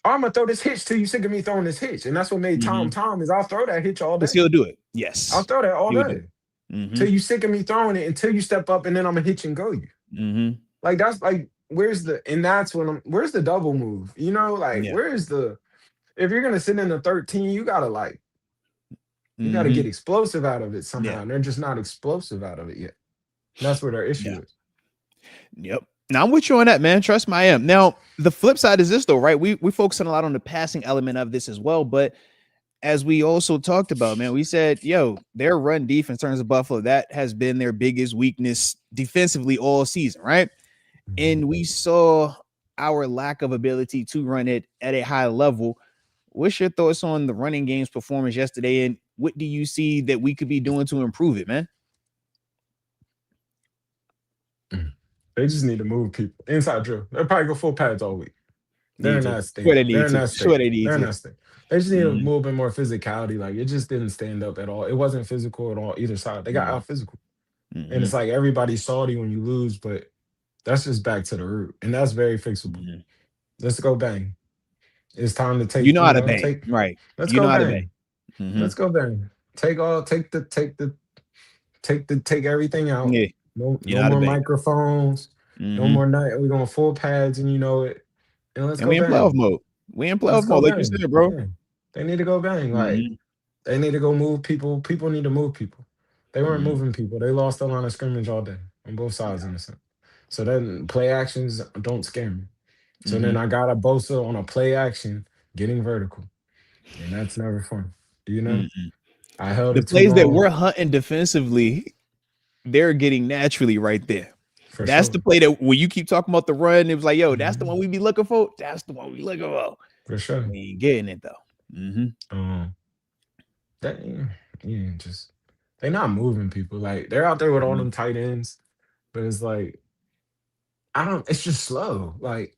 Or I'm gonna throw this hitch till you sick of me throwing this hitch. And that's what made Hmm. Tom is I'll throw that hitch all Because day. he'll do it. I'll Yes. throw that all He'll do day. it. Hmm. Till you sick of me throwing it until you step up and then I'm gonna hitch and go you. Hmm. Like that's like where's the double move? Like Yeah. where's the if you're gonna sit in the 13, you gotta Hmm. get explosive out of it somehow. Yeah. And they're just not explosive out of it yet. And that's where their issue Yeah. is. Yep. Now I'm with you on that, man. Trust me, I am. Now the flip side is this, though, right? We focusing a lot on the passing element of this as well, but as we also talked about, man, we said, yo, their run defense in terms of Buffalo, that has been their biggest weakness defensively all season, right? Mhm. And we saw our lack of ability to run it at a high level. What's your thoughts on the running game's performance yesterday, and what do you see that we could be doing to improve it, man? They just need to move people. Inside drill. They'll probably go full pads all week. They're Need in to. that Sure, state. they They're need in to. that Sure, state. they need They're in to. that state. They just need a Mhm. little bit more physicality. Like it just didn't stand up at all. It wasn't physical at all either side. They got Mhm. out physical. And it's Mhm. like everybody's salty when you lose, but that's just back to the root. And that's very fixable. Mhm. Let's go bang. It's time to You take, know how to bang, take right? let's You go know how to bang. bang. Mhm. Let's go bang. Take everything out. Yeah, No you know no how to more bang. microphones. No Mhm. more night. We're going full pads and you know it. And let's And go we in playoff bang. mode. We in Let's playoff go mode, like you bang. said, bro. Yeah. They need to go bang. Like Mhm. they need to go move people. People need to move people. They weren't Mhm. moving people. They lost the line of scrimmage all day on both sides in a sense. So then play actions don't scare me. So then Mhm. I got a Bosa on a play action getting vertical. And that's never fun. You know? Mhm. I held The it too plays that long we're hunting defensively, they're getting naturally right there. for That's the sure. play that when you keep talking about the run, it was like, yo, that's the Mhm. one we be looking for. That's the one we looking for. For sure. We ain't getting it though. Mm-hmm. Um that yeah, just they not moving people. Like they're out there with all Mm-hmm. them tight ends, but it's like I don't it's just slow. Like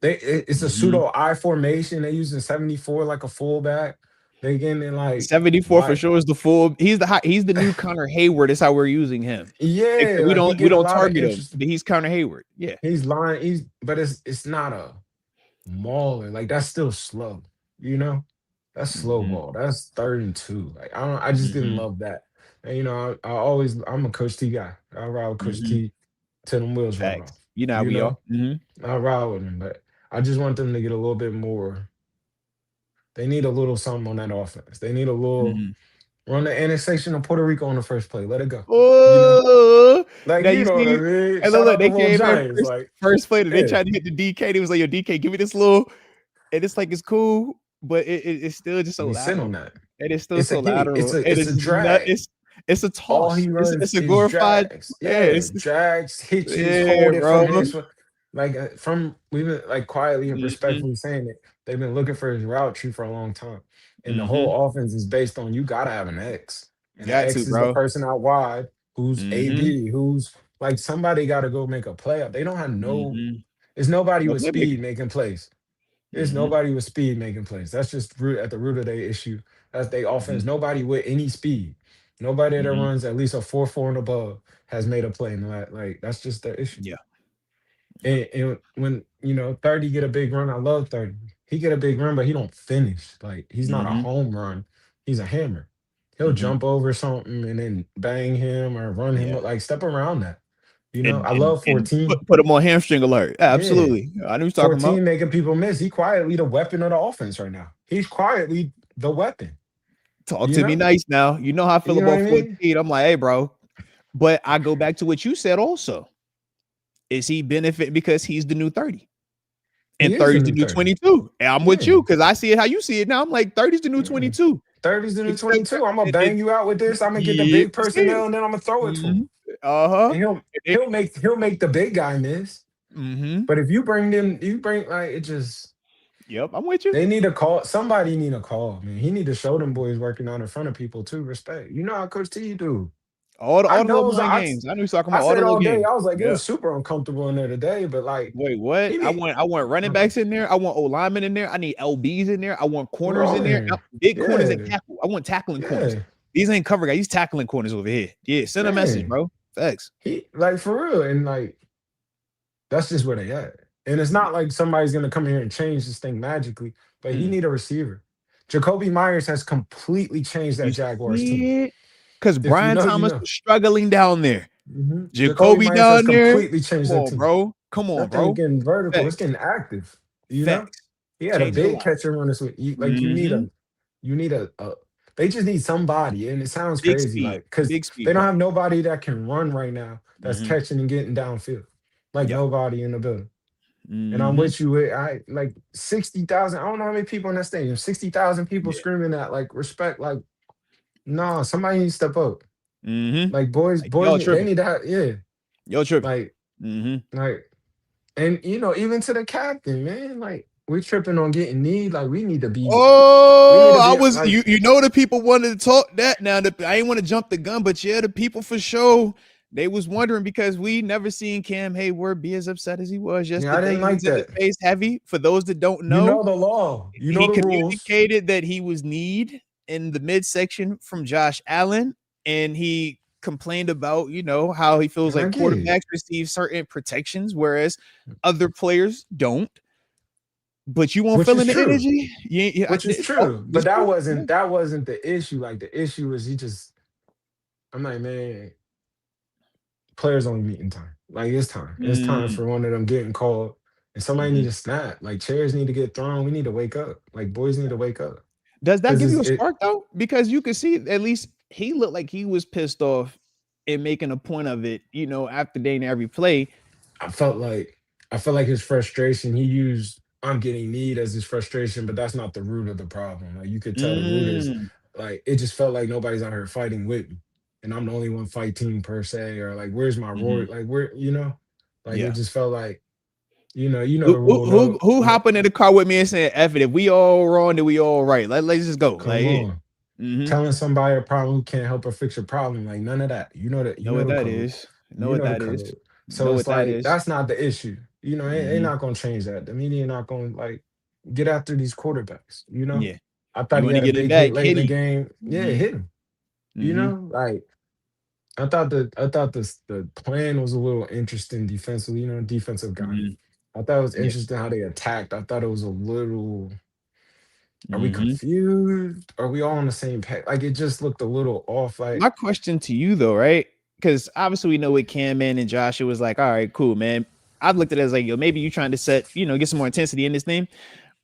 it's a Mm-hmm. pseudo I formation. They using 74 like a fullback. They getting in like 74 for why sure is the full. He's the new Connor Heyward. That's how we're using him. yeah, Except we like he don't we get a don't lot of target him. interest. But he's Connor Heyward. Yeah. He's lying. But it's not a mauler. Like that's still slow. You know, that's slow Mm-hmm. ball. That's 3rd and 2. Like I don't. I just didn't Mm-hmm. love that. And I'm a Coach T guy. I ride with Coach Mm-hmm. T till them wheels fall Facts. off. You know how You we are. know, Mm-hmm. I ride with him, but I just want them to get a little bit more. They need a little something on that offense. They need a little Mm-hmm. run the annexation of Puerto Rico on the first play. Let it go. You know, Oh, like now you you know what I see, mean. and look, Shout look, out the they Little came in Giants. Like first play. They yeah. tried to hit the DK. He was like, "Yo, DK, give me this little," and it's like it's cool, but it's still just so We sit on lateral. that. It is still It's a so hit. lateral. It It's is a just not. drag. It's a All toss. he runs It's a is glorified. drags. Yeah, Yeah, drags, hitches, yeah, hold it bro. from his like from we've been like quietly and Mm-hmm. respectfully saying it. They've been looking for his route tree for a long time. And the Mm-hmm. whole offense is based on you gotta have an X. And the Got to, X is the bro. person out wide who's Mm-hmm. AB, who's like somebody gotta go make a play up. They don't have Mm-hmm. it's nobody No with speed playmaker. making plays. There's Mm-hmm. nobody with speed making plays. That's just at the root of their issue. That's their Mm-hmm. offense. Nobody with any speed. Nobody that Mm-hmm. runs at least a 4.4 and above has made a play in the like that's just their issue. Yeah. And when 30 get a big run, I love 30. He get a big run, but he don't finish. Like he's not a Mm-hmm. home run. He's a hammer. He'll Mm-hmm. jump over something and then bang him or run him, Yeah. like step around that. And I love and 14. put him on hamstring alert. Yeah, Yeah. absolutely. I knew you talking about. 14 making people miss. He quietly the weapon of the offense right now. He's quietly the weapon. Talk You to me know? nice now. You know how I feel You know what about I mean? 14. I'm like, hey, bro. But I go back to what you said also. Is he benefit because he's the new 30? And He is 30 the is the new new 30. 22. And I'm with Yeah. you because I see it how you see it now. I'm like, 30 is the new Yeah. 22. 30's the new Except 22. I'm gonna bang you out with this. I'm gonna get the yeah, big personnel and then I'm gonna throw it to him. uh-huh. And he'll make the big guy miss. Mm-hmm. But if you bring like it just Yep, I'm with you. they need a call. Somebody need a call, man. He need to show them boys working out in front of people too. Respect. You know how Coach T do. All the I little know. mind games. I knew you was talking I about all said the little all day. games. I was like, it Yeah. was super uncomfortable in there today. But like, Wait, what? he I be, want running backs in there. I want O linemen in there. I need LBs in there. I want we're corners all in in there. here. Big corners that Yeah, tackle. I want tackling corners. yeah, These ain't cover guys. These tackling corners over here. Yeah, send a message, man. bro. Thanks. He like for real, and like that's just where they at. And it's not like somebody's gonna come here and change this thing magically, but he need a receiver. Jacoby Myers has completely changed that You Jaguars team. see it? Because If you Brian know, you Thomas know. was struggling down there. Jacoby Jacoby Myers has down there. completely changed Come that on, team. bro. Come on, That thing bro. getting vertical. It's Facts. getting active. Facts. He had a Changing a big lot. catcher run this week. Mm-hmm. You need a they just need somebody. And it sounds Big crazy, speed. like because Big they speed, don't bro. have nobody that can run right now that's Mm-hmm. catching and getting downfield. Like Yep. nobody in the building. And I'm Mm-hmm. with you. I like 60,000. I don't know how many people in that stadium. 60,000 people Yeah. screaming that like respect. Like, no, somebody needs to step up. Mm-hmm. Like boys, Like, y'all they tripping. need to have, yeah. Y'all tripping. Like, Mm-hmm. and even to the captain, man. Like, we're tripping on getting need. Like, we need to be I was like, you know the people wanted to talk that now. I ain't want to jump the gun, but yeah, the people for sure. They was wondering because we never seen Cam Heyward be as upset as he was yesterday. I didn't He like was in his that. face heavy. For those that don't You know know, the law. You know he the rules. communicated that he was need in the midsection from Josh Allen, and he complained about how he feels And I like get it. quarterbacks receive certain protections, whereas other players don't. But you won't Which feel is the true. energy. Which is true. But It's that true. wasn't the issue. Like the issue is I'm like, man, players only meet in time. Like it's time. It's time Mm, for one of them getting called. And somebody need mhm. to snap. Like chairs need to get thrown. We need to wake up. Like boys need to wake up. Does that Because give you a it spark though? Because you could see at least he looked like he was pissed off and making a point of it. After day and every play. I felt like his frustration, he used I'm getting need as his frustration, but that's not the root of the problem. Like you could tell the root is Mm, like it just felt like nobody's out here fighting with me. And I'm the only one fighting per se, or like where's my roar? mhm. Like like it Yeah. just felt like, the Who, rule. who, who, No, who no, hopping in the car with me and saying, F it, if we all wrong, then we all right. Let's just go. come on. Mm-hmm. Telling somebody a problem who can't help or fix your problem, like none of that. You know that, you Know know what the that code. is. Know You what know the that is. code. So Know it's what that like is. that's not the issue. They Mm-hmm. not gonna change that. The media not gonna like get after these quarterbacks. Yeah. I thought You he want to had a get it big hit back, late in the Kitty. game. Yeah, Mm-hmm. hit him. Mm-hmm. Like I thought the plan was a little interesting defensively. Defensive guy. Mm-hmm. I thought it was Yeah. interesting how they attacked. I thought it was a little. Are we Mm-hmm. confused? Are we all on the same page? Like it just looked a little off. Like My question to you though, right? Because obviously we know with Cam and Josh, it was like, all right, cool, man. I've looked at it as like, maybe you're trying to get some more intensity in this thing.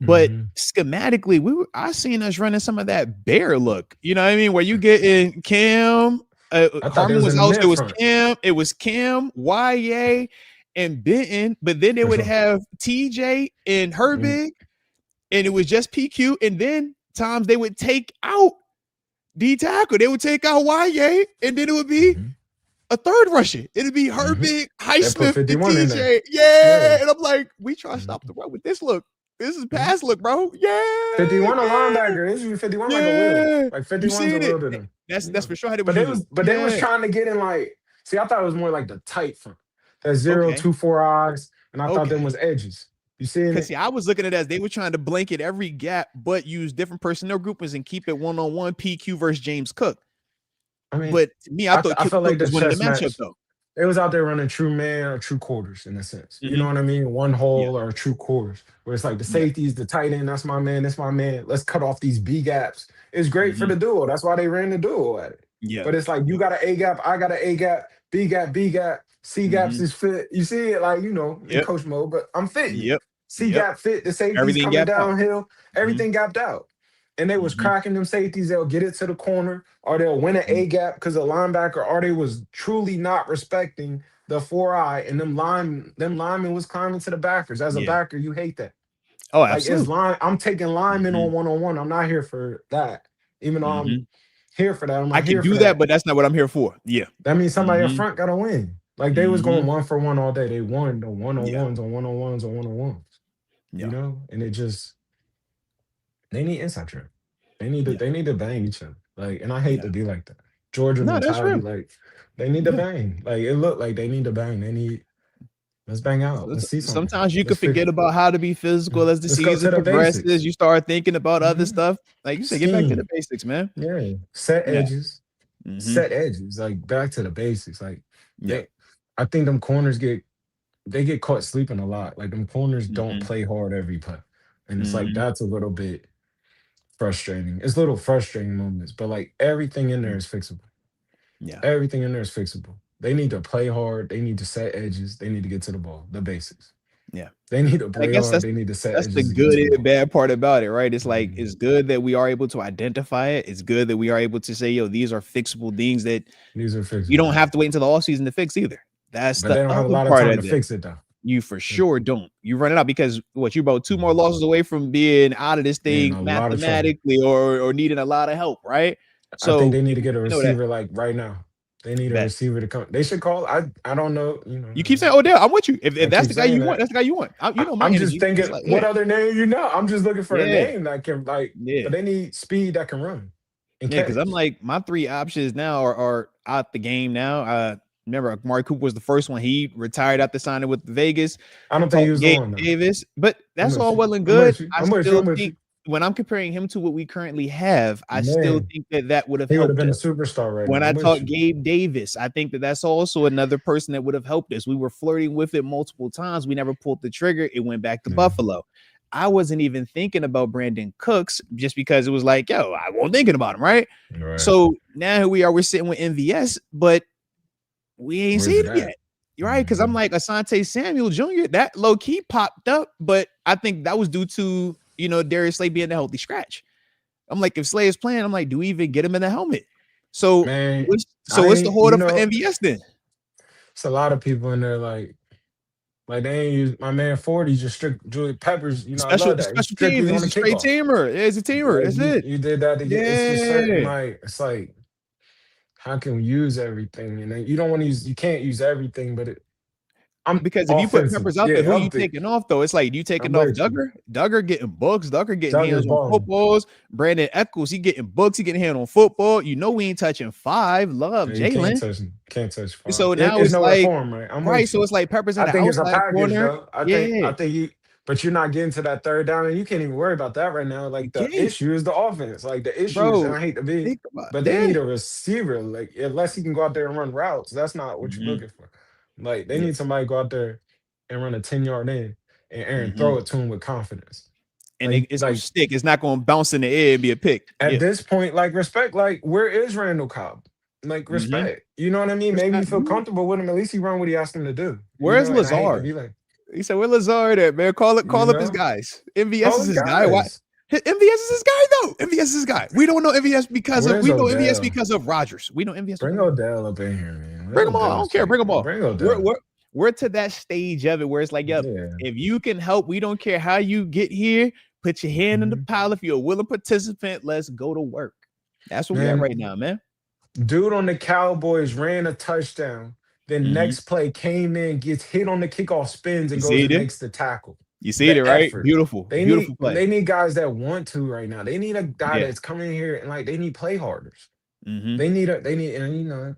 But mhm. schematically, I seen us running some of that bear look. You know what I mean? Where you get in Cam, I thought they Harmon was was in the out. mid front. It was Cam, YA, and Benton. But then they For would sure. have TJ and Herbig, and it was just PQ. And then times they would take out D tackle. They would take out YA, and then it would be Mm-hmm. a third rusher. It'd be Herbig, They put Highsmith, and 51 in there. TJ. Yeah. And I'm like, we try to stop the run with this look. This is Mhm. pass look, bro. Yeah. 51 a linebacker. They usually 51 like a will. Yeah. Like You 51's a seen will it. to them. That's for sure how they But was using. they was Yeah. trying to get in like. See, I thought it was more like the tight front. That 0, Okay. 2, 4 eyes, and I thought them Okay. was edges. You seeing Because it? see, I was looking at it as they were trying to blanket every gap, but use different personnel groupings and keep it one-on-one PQ versus James Cook. I mean, But to me, I thought I felt Cook like the was winning the chess matchup match. though. They was out there running true man or true quarters in a sense. You know Mhm. what I mean? One Yeah. hole or true quarters. Where it's like the Yeah. safeties, the tight end, that's my man, that's my man. Let's cut off these B gaps. It's great for Mhm. the duo. That's why they ran the duo at it. Yeah. But it's like you Yeah. got an A gap, I got an A gap, B gap, B gap, C gaps Mhm. is fit. You see it like, in Yep. coach mode, but I'm fitting it. Yep. C Yep. gap fit, the safeties Everything coming gapped out. downhill, Mhm. everything gapped out. And they was Mhm. cracking them safeties. They'll get it to the corner, or they'll win an Mhm. A gap because the linebacker, or they was truly not respecting the 4 eye, and them linemen was climbing to the backers. As a Yeah. backer, you hate that. Oh, Like it's absolutely. line. I'm taking linemen Mhm. on one-on-one. I'm not here for that. Even though I'm Mhm. here for that, I'm I not can here for do that, that. but that's not what I'm here for. Yeah. That means somebody up Mhm. front gotta win. Like they was going Mhm. 1-for-1 all day. They won the Yeah. one-on-ones on one-on-ones on one-on-ones. Yeah. And it just they need inside track. They need to Yeah. they need to bang each other. Like, and I hate Yeah. to be like that. Georgia No, that's mentality, real. like they need to Yeah. bang. Like it looked like they need to bang. Let's bang out. Let's see something. Sometimes you Let's could figure. forget about how to be physical as the Let's go season to the progresses. basics. You start thinking about other Mhm. stuff. Like you said, get back to the Scheme. basics, man. Yeah. Set Yeah. edges. Mhm. Set edges. Like back to the basics. Like Yeah. they I think them corners get caught sleeping a lot. Like them corners don't Mhm. play hard every play. And it's like Mhm. that's a little bit frustrating. It's little frustrating moments, but like everything in there Mhm. is fixable. Yeah. Everything in there is fixable. They need to play hard. They need to set edges. They need to get to the ball. The basics. Yeah. They need to And I play guess hard. that's They need to set that's the edges to get good to the and ball. bad part about it, right? It's like Mhm. it's good that we are able to identify it. It's good that we are able to say, yo, these are fixable things that These are you don't fixable. have to wait until the all season to fix either. That's But the they don't have a other lot of part time of to it. fix it though. You for sure don't. You run it out because what you about 2 more losses away from being out of this In thing a lot of trouble. mathematically or needing a lot of help, right? I think So they need you to get a know that. receiver like right now. They need a Bet. receiver to come. They should call. I don't know. You keep saying Odell. I'm with you. If I that's keep the guy saying you want, that. that's the guy you want. You know my I'm just energy. thinking, It's like, what yeah, other name I'm just looking for a yeah, name that can like. yeah. But they need speed that can run and Yeah, because I'm catch. like my 3 options now are out the game now. Remember Amari Cooper was the first one. He retired after signing with Vegas. I don't think he Talk was the Gabe one though. Davis, but I'm that's with all you. well and I'm good. with you. I I'm with you. still I'm with think you. when I'm comparing him to what we currently have, I still Man, think that would have he would have helped been a us. superstar right When now. I I'm with talk you. Gabe Davis, I think that's also another person that would have helped us. We were flirting with it multiple times. We never pulled the trigger. It went back to Yeah. Buffalo. I wasn't even thinking about Brandon Cooks just because it was like, yo, I wasn't thinking about him, right? Right. So now here we are, we're sitting with MVS, but we ain't Where's seen it him at? yet. You're right, because I'm like Asante Samuel Jr., that low key popped up, but I think that was due to Darius Slay being a healthy scratch. I'm like, if Slay is playing, I'm like, do we even get him in the helmet? So Man, what's the hold up for MVS then? it's a lot of people in there like they ain't use my man 40 just strict Julie Peppers. I love The that. He's special teams. strictly on He's the a straight kickoff. teamer. Yeah, he's a teamer. Like That's it. you did that to get. It's just certain Yeah. like it's like how can we use everything? And then you don't want to use. You can't use everything, but I'm Because if you put offensive. Peppers out Yeah, there, who you healthy. taking off though? It's like you taking I'm off with you. Duggar getting books, Duggar getting Doug is hands on balling. footballs. Brandon Eccles, he getting books, he getting hand on football. We ain't touching 5. Love Yeah, you can't Jalen. touch him. Can't touch So five. now It's it's nowhere like for him, right? I'm right. with So you. it's like Peppers in I the think it's a outside package corner. though. Yeah, I think but you're not getting to that third down, and you can't even worry about that right now. you Like the can't, issue is the offense. Like the issue is, and bro. I hate to be, Think about but they yeah. need a receiver. Like unless he can go out there and run routes, that's not what you're Mm-hmm. looking for. Like they Yeah. need somebody to go out there and run a 10-yard in and Aaron Mm-hmm. throw it to him with confidence. And it's gonna Like stick. It's not gonna bounce in the air and be a pick. at Yeah. this point, like respect. Like where is Randall Cobb? Like Mm-hmm. respect. You know what I mean? Maybe you feel comfortable with him. At least he run what he asked him to do. Where's And I hate to Lazard? be like. He said, "Where Lazard at, man? Call up his guys. MVS is Those his guy. Why? guys. MVS is his guy, though. MVS is his guy. We don't know MVS because of Where's MVS Odell? because of Rodgers. We know MVS. Bring Odell up in here, man. Bring them all. I don't care. Bring them all. Bring Odell. We're to that stage of it where it's like, yep, Yeah. if you can help, we don't care how you get here. Put your hand in the pile. If you're a willing participant, let's go to work. That's where we at right now, man. Dude on the Cowboys ran a touchdown. Then next play came in, gets hit on the kickoff, spins, and goes and makes the tackle. You see it, right? Effort. Beautiful. Beautiful play. They need guys that want to right now. They need a guy that's coming here and like they need play harders. They need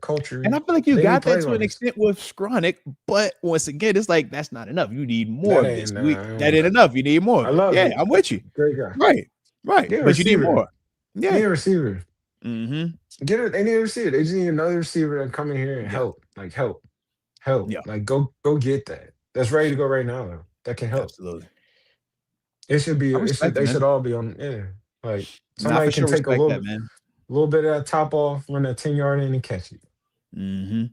culture. And I feel like you got that to an extent with Skronik, but once again, it's like that's not enough. You need more of this. That ain't enough. You need more. I love it. I'm with you. Great guy. Right. But you need more. Yeah. They need a receiver. Mm-hmm. They need a receiver. They just need another receiver to come in here and help. Like help. help. Yeah, Like go get that. That's ready to go right now though. That can help. absolutely. It should be. I It should. respect it, They man. should all be on. Yeah. Like Nah, somebody for can sure take respect that, man. a little bit of that top off, run that 10-yard in and catch it. Mm-hmm.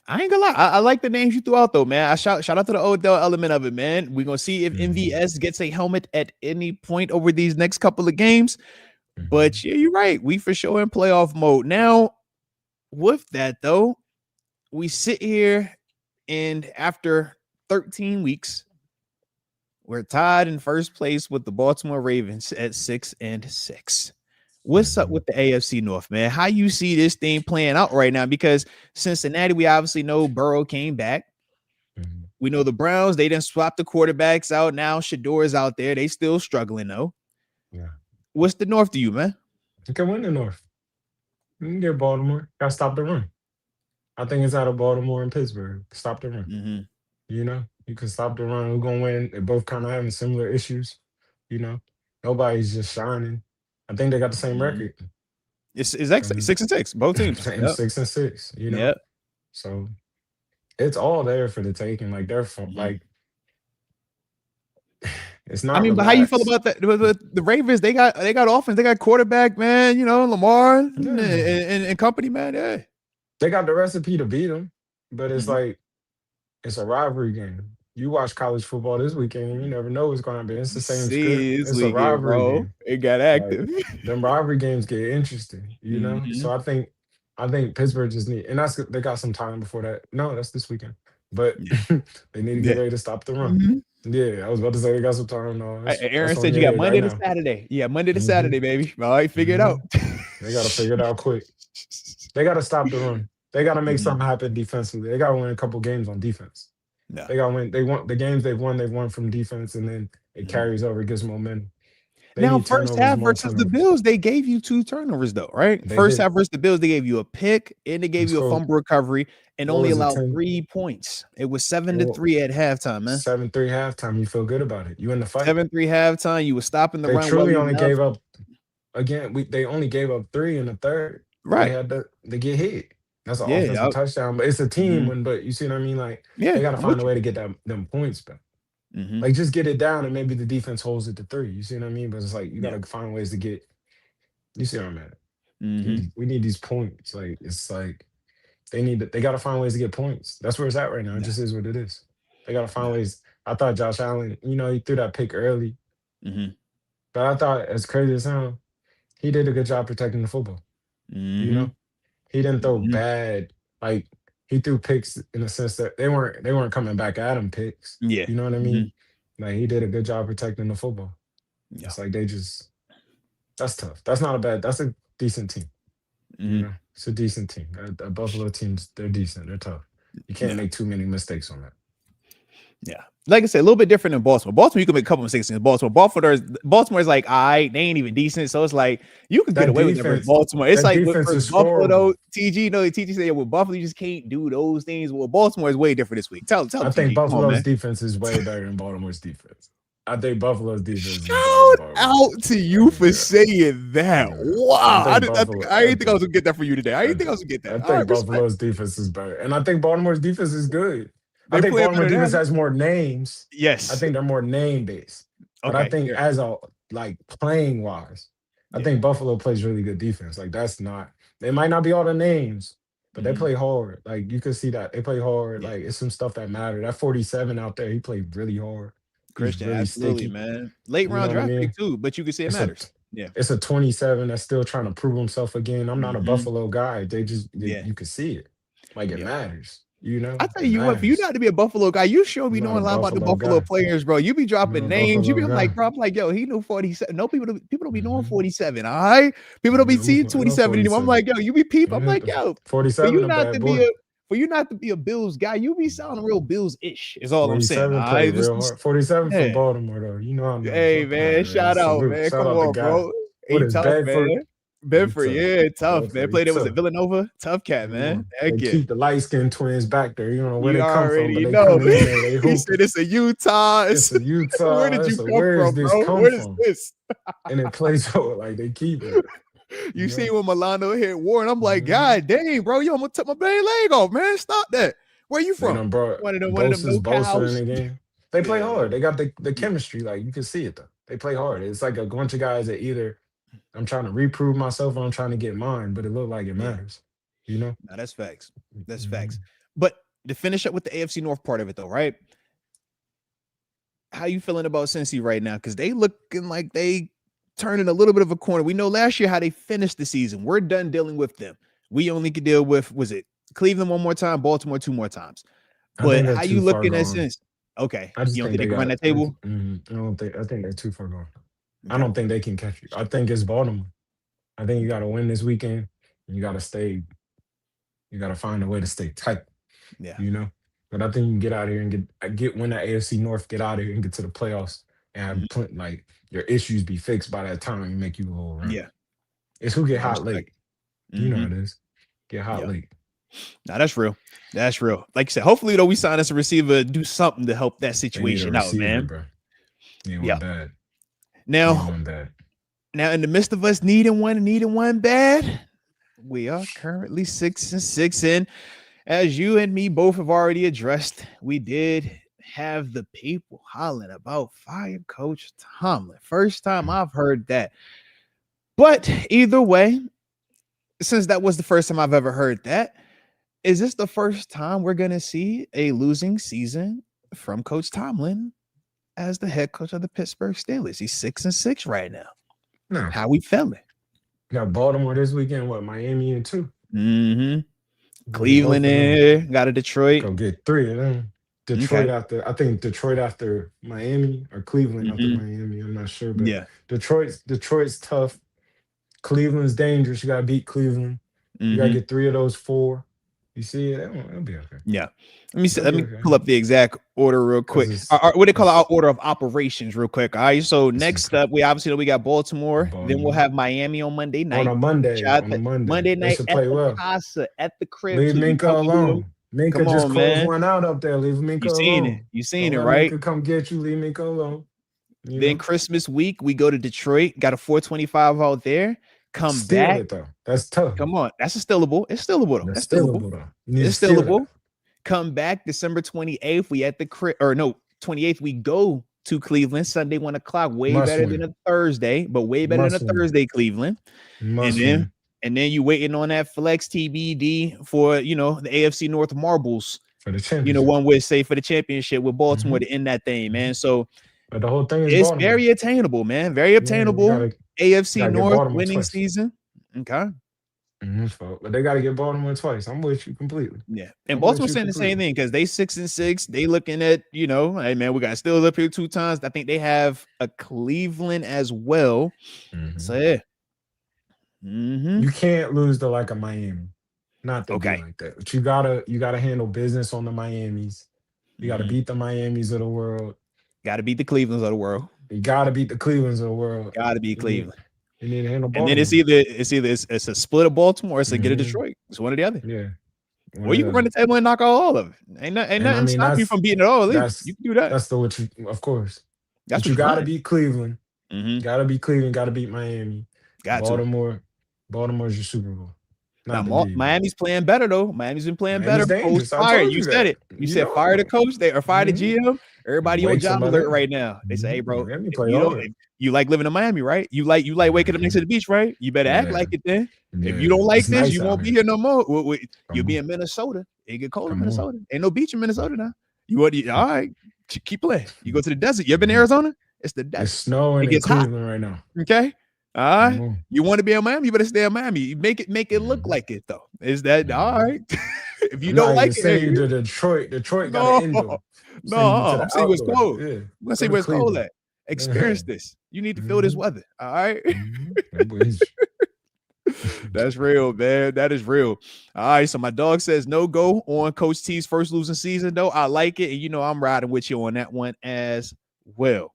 I ain't gonna lie. I like the names you threw out though, man. I shout out to the Odell element of it, man. We're gonna see if MVS gets a helmet at any point over these next couple of games. But yeah, you're right. We for sure in playoff mode. Now, with that though, we sit here and after 13 weeks, we're tied in first place with the Baltimore Ravens at 6-6. What's up with the AFC North, man? How you see this thing playing out right now? Because Cincinnati, we obviously know Burrow came back. We know the Browns, they didn't swap the quarterbacks out. Now Shador is out there. They still struggling, though. Yeah. What's the North to you, man? You can win the North. You can get Baltimore. Gotta stop the run. I think it's out of Baltimore and Pittsburgh. Stop the run. Mm-hmm. You know, you can stop the run. We're gonna win. They're both kind of having similar issues. You know, nobody's just shining. I think they got the same record. It's exactly 6-6, both teams. Same 6-6. You know, yep. So it's all there for the taking. Like they're like, it's not. I mean, relaxed. but how you feel about that? The Ravens, they got offense, they got quarterback, man. You know, Lamar and company, man. Yeah, they got the recipe to beat them, but it's like it's a rivalry game. You watch college football this weekend, you never know what's going to happen. It's the same script. It's a rivalry game. It got active. Like, them rivalry games get interesting, you know. So I think Pittsburgh just need, and they got some time before that. No, that's this weekend, but they need to get ready to stop the run. Yeah, I was about to say they got some time. No, Aaron said you got Monday to Saturday. Yeah, Monday to Saturday, baby. All right, figure it out. They got to figure it out quick. They got to stop the run. They got to make something happen defensively. They got to win a couple games on defense. No. They got to win. They want the games they've won from defense, and then it carries over, it gives momentum. Now, first half versus the Bills, they gave you 2 turnovers, though, right? First half versus the Bills, they gave you a pick and they gave you a fumble recovery and only allowed 3 points. It was 7-3 at halftime, man. 7-3 halftime. You feel good about it. You in the fight. 7-3 halftime. You were stopping the run. They truly only gave up. Again, they only gave up 3 in the third. Right. They had to get hit. That's an offensive touchdown, but it's a team win. But you see what I mean? Like, they got to find a way to get them points back. Like, just get it down, and maybe the defense holds it to 3. You see what I mean? But it's like you got to find ways to get. You see what I'm at? We need these points. Like, it's like they got to find ways to get points. That's where it's at right now. It just is what it is. They got to find ways. I thought Josh Allen, he threw that pick early, but I thought, as crazy as sound, he did a good job protecting the football. You know, he didn't throw bad. Like, he threw picks in the sense that they weren't coming back at him picks. Yeah. You know what I mean? Like, he did a good job protecting the football. Yeah. It's like that's tough. That's not a bad, that's a decent team. You know, it's a decent team. The Buffalo teams, they're decent. They're tough. You can't make too many mistakes on that. Yeah. Like I said, a little bit different than Baltimore. Baltimore, you can make a couple mistakes in Baltimore. Baltimore is like, all right, they ain't even decent. So it's like, you can get away with it. Baltimore. It's like with Buffalo, though, TG said, with Buffalo, you just can't do those things. Well, Baltimore is way different this week. Tell I think Buffalo's defense is way better than Baltimore's defense. I think Buffalo's defense. Shout out to you for saying that. Wow. I didn't think I was going to get that for you today. I didn't think I was going to get that. I think Buffalo's defense is better. And I think Baltimore's defense is good. I think Baltimore defense has more names. Yes. I think they're more name-based. But I think as a, like, playing-wise, I think Buffalo plays really good defense. Like, they might not be all the names, but they play hard. Like, you can see that. They play hard. Like, it's some stuff that matter. That 47 out there, he played really hard. Christian, really absolutely, sticky. Man. Late round draft pick, too, but you can see it matters. It's a 27 that's still trying to prove himself again. I'm not a Buffalo guy. You can see it. Like, it matters. You know, I tell you what, for you not to be a Buffalo guy, you sure be knowing a lot about the Buffalo players, bro. You be dropping names. You be like, bro, I'm like, yo, he knew 47. No, people don't be knowing 47. All right, people don't be seeing 27 anymore. I'm like, yo, you be peep. I'm like, yo, 47. For you not to be a Bills guy, you be sounding real Bills-ish. Is all I'm saying. 47 for Baltimore, though. You know, I'm. Hey man, shout out, man. Come on, bro. Tough, man. Bedford, tough, man. Played it, was it Villanova? Tough cat, man. They keep the light-skinned twins back there. You don't know where they come from, but they come in there. He said it's a Utah. It's a Utah. Where did you come from, bro? Where is this? And it plays so like they keep it. You see when Milano hit Warren, I'm like, God dang, bro, I'm gonna take my bang leg off, man. Stop that. Where you They from? done brought One of them no Bosa in cows. the game. They play Yeah. hard. They got the chemistry. Like you can see it though. They play hard. It's like a bunch of guys that either I'm trying to reprove myself or I'm trying to get mine, but it look like it matters. You know? No, that's facts. That's Mhm. facts. But to finish up with the AFC North part of it, though, right? How you feeling about Cincy right now? Because they looking like they turning a little bit of a corner. We know last year how they finished the season. We're done dealing with them. We only could deal with, was it Cleveland one more time, Baltimore 2 more times. I think But they're how too you far looking at gone. Cincy? Okay. I just You don't think think they they can run got. that table? I think they're too far gone. I Okay. don't think they can catch you. I think it's Baltimore. I think you got to win this weekend. You got to stay. You got to find a way to stay tight. Yeah. You know. But I think you can get out of here and get win that AFC North. Get out of here and get to the playoffs and have like your issues be fixed by that time and make you a whole run. Yeah. It's who get I hot respect. late. You know it is. Get hot Yeah. late. Now that's real. That's real. Like you said, hopefully though we sign us a receiver, do something to help that They need a situation out, receiver, man. bro. Need Yeah. one bad. Now, Need one bad. now in the midst of us needing one bad, we are currently 6-6. And as you and me both have already addressed, we did have the people hollering about fire Coach Tomlin. First time I've heard that. But either way, since that was the first time I've ever heard that, is this the first time we're going to see a losing season from Coach Tomlin as the head coach of the Pittsburgh Steelers? He's 6-6 right now. No. How we feeling? Got Baltimore this weekend. What, Miami in 2? Cleveland in, got a Detroit. Go get 3 of them. Detroit after, I think Detroit after Miami or Cleveland after Miami. I'm not sure, but yeah, Detroit's tough. Cleveland's dangerous. You gotta beat Cleveland. You gotta get 3 of those 4. You see it? It'll be okay. Yeah. Let me pull up the exact order real quick. What they call our order of operations real quick. All right. So next up, we obviously know we got Baltimore. Then we'll have Miami on Monday night. On a Monday night at play the Casa at the crib. Leave Minka alone. Minka just closed one out up there. Leave Minka alone. You seen it, right? Minka come get you. Leave Minka alone. Then Christmas week, we go to Detroit. Got a 425 out there. Come Steal back. It, though. That's tough. Come on. That's a stillable. It's stillable, though. That's stillable. It's stillable. Come back December 28th. We at the crib, or no, 28th. We go to Cleveland Sunday 1 o'clock. Way better than a Thursday, but way better than a Thursday, Cleveland. And then you waiting on that flex TBD for the AFC North marbles for the championship. One would say for the championship with Baltimore to end that thing, man. So but the whole thing is it's Baltimore. very attainable, man. Very obtainable. AFC North winning season. Okay. But they got to get Baltimore twice. I'm with you completely. Yeah. And Baltimore saying the same thing because they 6-6. They looking at, hey man, we got Steelers up here 2 times. I think they have a Cleveland as well. So yeah. You can't lose to like a Miami. Not to be like that. But you gotta handle business on the Miamis. You gotta beat the Miamis of the world. Gotta beat the Clevelands of the world. You gotta beat the Clevelands of the world. Gotta beat Cleveland. You need to handle Baltimore. And then it's a split of Baltimore, or it's a get a Detroit. It's one or the other. Yeah. Or you can run the table and knock out all of it. Ain't nothing stop you from beating it all. You can do that. That's of course. That's what you gotta beat Cleveland. Gotta beat Cleveland, gotta beat Miami. Baltimore's your Super Bowl. Now, Miami's playing better though. Miami's been playing better. Fire. You said it. You said fire the coach. They or fire the GM. Everybody on job alert right now. They say, hey, bro, you like living in Miami, right? You like waking up next to the beach, right? You better act like it then. If you don't like this, you won't be here no more. You'll be in Minnesota. It get cold in Minnesota. Ain't no beach in Minnesota now. All right, keep playing. You go to the desert. You ever been to Arizona? It's the desert. It's snowing in Cleveland right now. Okay. All right. You want to be in Miami? You better stay in Miami. You make it look like it though. Is that all right? If you don't like it, to Detroit got an indoor. No, I'm saying what's cold. Yeah. I'm gonna say where's cold at. Experience this. You need to feel this weather. All right. That's real, man. That is real. All right. So my dog says no go on Coach T's first losing season, though. I like it. And I'm riding with you on that one as well.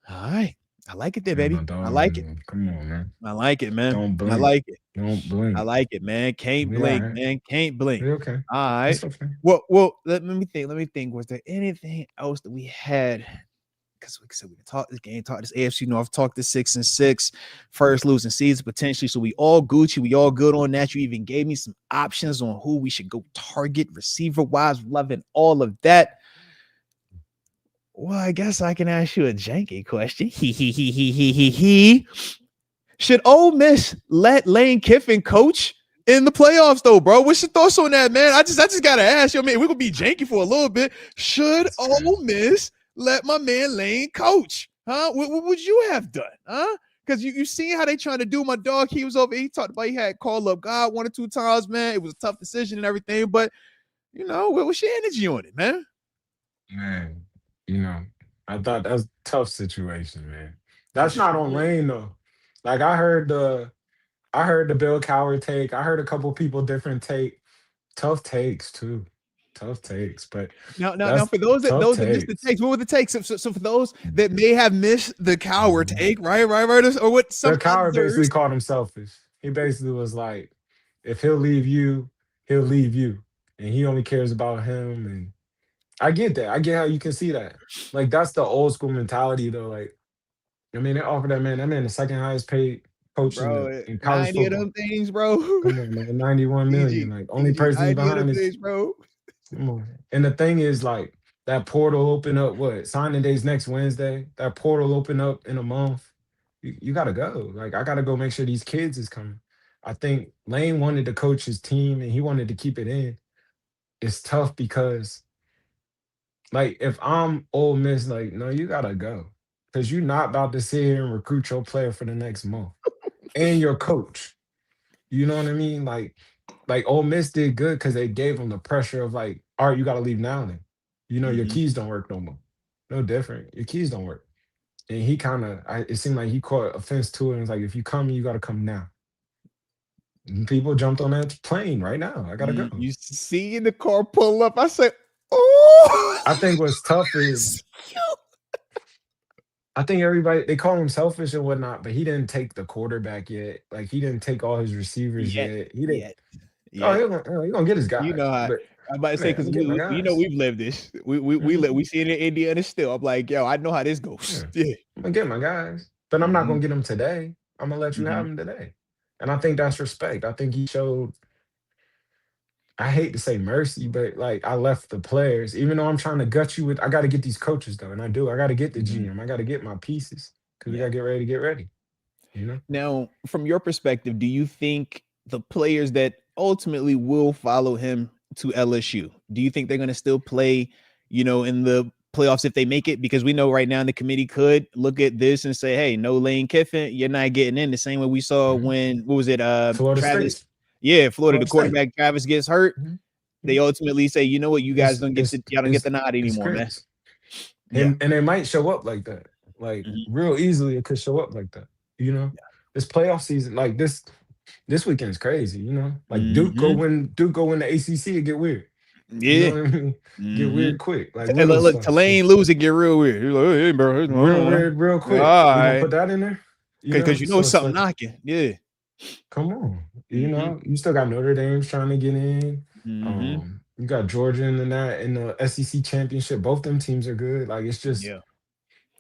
All right. I like it there, baby. I like it. Come on, man. I like it, man. Don't blink. I like it. Don't blink. I like it, man. Can't blink, man. Can't blink. You're okay. All right. Okay. Well, let me think. Was there anything else that we had because we said we can talk this game, talk this AFC North, talk this 6-6, first losing season potentially. So we all Gucci, we all good on that. You even gave me some options on who we should go target receiver wise, loving all of that. Well, I guess I can ask you a janky question. Should Ole Miss let Lane Kiffin coach in the playoffs, though, bro? What's your thoughts on that, man? I just gotta ask you. I mean, we're gonna be janky for a little bit. Should Ole Miss let my man Lane coach? Huh? What would you have done? Huh? Because you seen how they trying to do my dog. He was over. He talked about he had called up God 1 or 2 times, man. It was a tough decision and everything, but what's your energy on it, man? Man, I thought that was a tough situation, man. That's not on Lane though. Like I heard the Bill Cowher take. I heard a couple people different take. Tough takes too. Tough takes, but now for those that missed the takes, what were the takes? So for those that may have missed the Cowher take, right, or what some Cowher basically called him selfish. He basically was like, if he'll leave you, he'll leave you, and he only cares about him. And I get that. I get how you can see that. Like that's the old school mentality, though. Like, I mean, they offered that man the second highest paid coach in college 90 football. of them things, bro. Come on, man, 91 million. Like only person behind is, bro. Come on. And the thing is, like that portal open up. What signing day's next Wednesday? That portal open up in a month. You gotta go. Like I gotta go make sure these kids is coming. I think Lane wanted to coach his team and he wanted to keep it in. It's tough because, like, if I'm Ole Miss, like, no, you gotta go because you're not about to sit here and recruit your player for the next month and your coach. You know what I mean? Like Ole Miss did good because they gave him the pressure of like, all right, you got to leave now. Then, your keys don't work no more. No different. Your keys don't work. And he it seemed like he caught offense to it. And was like, if you come, you got to come now. And people jumped on that plane right now. I got to go. You see the car pull up. I said, oh. I think what's tough is, I think everybody, they call him selfish and whatnot, but he didn't take the quarterback yet. Like, he didn't take all his receivers yet. He didn't. Yeah. Oh, he's gonna get his guy. You know how I'm about to say, because we've lived this. We see it in Indiana still. I'm like, yo, I know how this goes. Yeah. I'm gonna get my guys, but I'm not gonna get them today. I'm gonna let you have them today. And I think that's respect. I think he showed, I hate to say mercy, but like I left the players, even though I'm trying to gut you with, I gotta get these coaches though. And I do. I gotta get the GM. I gotta get my pieces because we gotta get ready. Now, from your perspective, do you think the players that ultimately will follow him to LSU, do you think they're going to still play, in the playoffs if they make it? Because we know right now the committee could look at this and say, hey, no Lane Kiffin, you're not getting in, the same way we saw when, what was it? Florida Travis. State. Yeah, Florida, the quarterback State. Travis gets hurt. They ultimately say, you know what, you guys don't get the nod anymore, man. And they might show up like that. Like real easily it could show up like that. This playoff season, like this weekend's crazy, Like Duke go win the ACC and get weird. Yeah. You know what I mean? Get weird quick. Like look, Tulane lose and get real weird. You're like, hey, bro, real weird, real quick. All you right. gonna put that in there? Because something like, knocking. Yeah. Come on. You still got Notre Dame trying to get in. You got Georgia in the SEC championship. Both them teams are good. Like it's just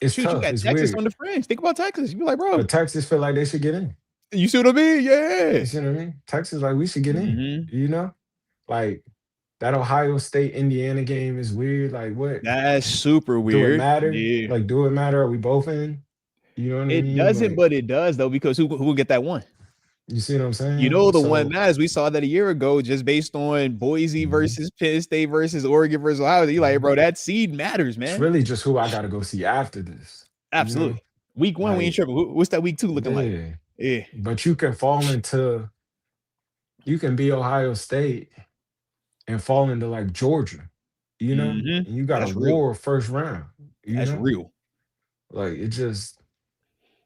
it's tough. You got it's Texas weird. on the fringe. Think about Texas. You be like, bro. But Texas feel like they should get in. You see what I mean? Yeah. You see what I mean? Texas, like, we should get in. Like that Ohio State Indiana game is weird. Like, what? That's super weird. Do it matter? Yeah. Like, do it matter? Are we both in? You know what I mean? It doesn't, but it does though, because who will get that one? You see what I'm saying? The one matters. We saw that a year ago, just based on Boise versus Penn State versus Oregon versus Ohio. You like, bro, that seed matters, man. It's really just who I got to go see after this. Absolutely. Week 1, we ain't tripping. What's that week 2 looking like? Yeah. But you can be Ohio State and fall into like Georgia, and you got a war first round. That's real. Like it just.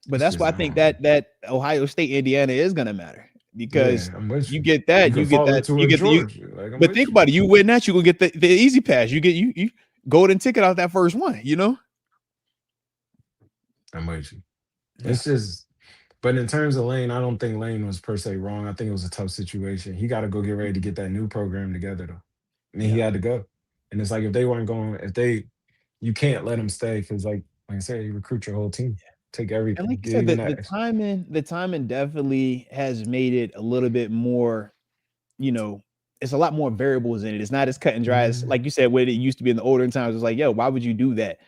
But that's why I think that Ohio State Indiana is gonna matter, because you get that, you get that, but think about it, you win that, you gonna get the easy pass. You get you golden ticket out that first one, I'm with you. It's just, but in terms of Lane, I don't think Lane was per se wrong. I think it was a tough situation. He got to go get ready to get that new program together though. I mean, he had to go, and it's like if they weren't going, you can't let him stay because like Like I said, you recruit your whole team, take And everything, like you give said, even the that. timing definitely has made it a little bit more, it's a lot more variables in it. It's not as cut and dry as, like you said, what it used to be in the older times. It's like, yo, why would you do that?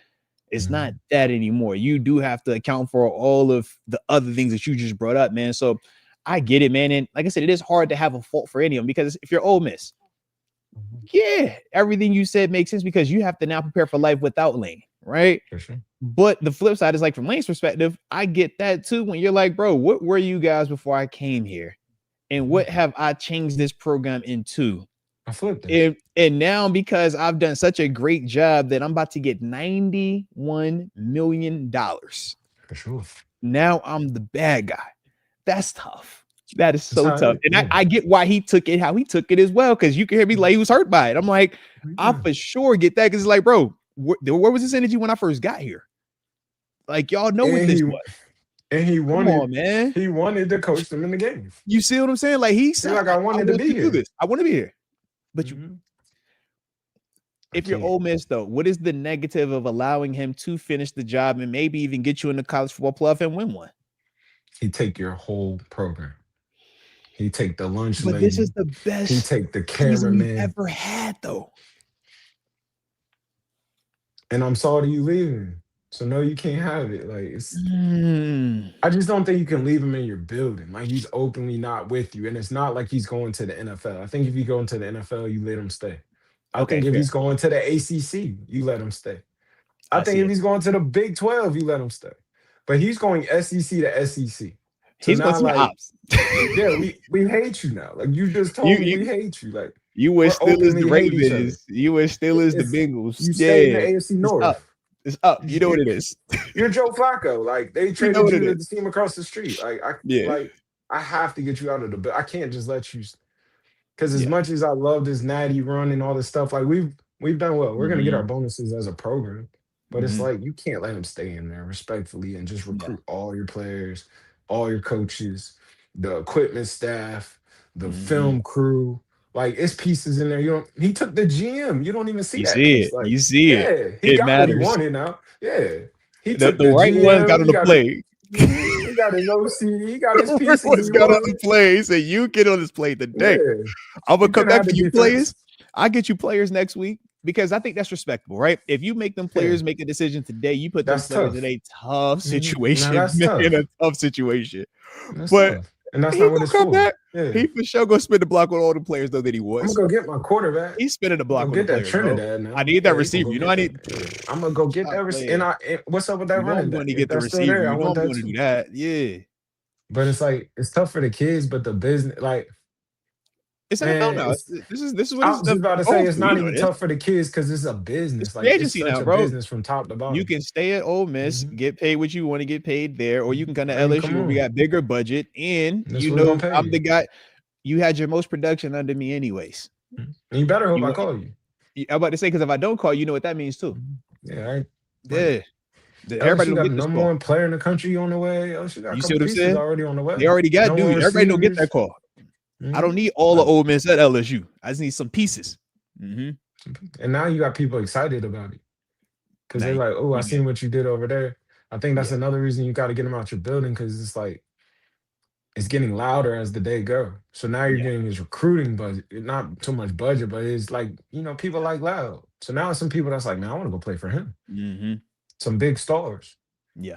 It's not that anymore. You do have to account for all of the other things that you just brought up, man. So I get it, man. And like I said, it is hard to have a fault for any of them because if you're Ole Miss, yeah, everything you said makes sense because you have to now prepare for life without Lane, right? For sure. But the flip side is like from Lane's perspective, I get that too. When you're like, bro, what were you guys before I came here? And what have I changed this program into? I flipped it. And now because I've done such a great job that I'm about to get $91 million. For sure. Now I'm the bad guy. That's tough. That is so That's how tough. it And is. I get why he took it, how he took it as well. Because you can hear me like he was hurt by it. I'm like, I for sure get that. Because it's like, bro, where was this energy when I first got here? Like, y'all know what this was. And he wanted, come on, man. He wanted to coach them in the game. You see what I'm saying? Like he said, like, I wanted to be here. This. I want to be here. But if you're Ole Miss, though, what is the negative of allowing him to finish the job and maybe even get you in the college football playoff and win one? He take your whole program. He take the lunch but lady. This is the best he take the cameraman ever had, though. And I'm sorry you leaving. So no, you can't have it. Like it's I just don't think you can leave him in your building. Like he's openly not with you. And it's not like he's going to the NFL. I think if you go into the NFL, you let him stay. I think if he's going to the ACC, you let him stay. I think if he's going to the Big 12, you let him stay. But he's going SEC to SEC. So he's now, like, yeah, we hate you now. Like you just told me we hate you. Like you wish Steelers the Ravens. You wish Steelers the Bengals. You stay in the AFC North. It's up. You know what it is. You're Joe Flacco. Like they traded you to the team across the street. Like I have to get you out of the. I can't just let you. Because as much as I love this natty run and all this stuff, like we've done well. We're gonna get our bonuses as a program, but it's like you can't let him stay in there respectfully and just recruit all your players, all your coaches, the equipment staff, the film crew. Like it's pieces in there. He took the GM. You don't even see that piece. Like, you see it. He got matters. what he wanted now. Yeah. He took the right GM, one got on the plate. He got his OC. He got his pieces. He got on the play. He said, "You get on this plate today. I'm gonna come back for you players. I'll get you players next week because I think that's respectable, right? If you make them players make a decision today, you put them players in a tough situation. In a tough situation. But and that's not what it's for. Back. He for sure go spin the block on all the players though that he was. I'm gonna go get my quarterback. He's spinning the block. Get that Trinidad now. I need that receiver. You know, I need. I'm gonna go get that receiver. And what's up with that running back? I'm going to get the receiver. I'm going to do that. Yeah. But it's like it's tough for the kids, but the business, like it's NFL now. This is what I was just about to say. It's not even tough for the kids because it's a business. Like agency it's such now, a bro. Business from top to bottom. You can stay at Ole Miss, get paid what you want to get paid there, or you can come to LSU where we got bigger budget, and I'm the guy. You had your most production under me, anyways. And you better hope I call you. I'm about to say because if I don't call you, know what that means too. Yeah. Everybody got the number one player in the country on the way. You see what I'm saying? Already on the way. They already got dude. Everybody don't get that call. I don't need all the Ole Miss at LSU. I just need some pieces. And now you got people excited about it because they're like, "Oh, I seen what you did over there." I think that's another reason you got to get them out your building because it's like it's getting louder as the day go. So now you're getting his recruiting budget, not too much budget, but it's like people like loud. So now it's some people that's like, "Man, I want to go play for him." Some big stars. Yeah.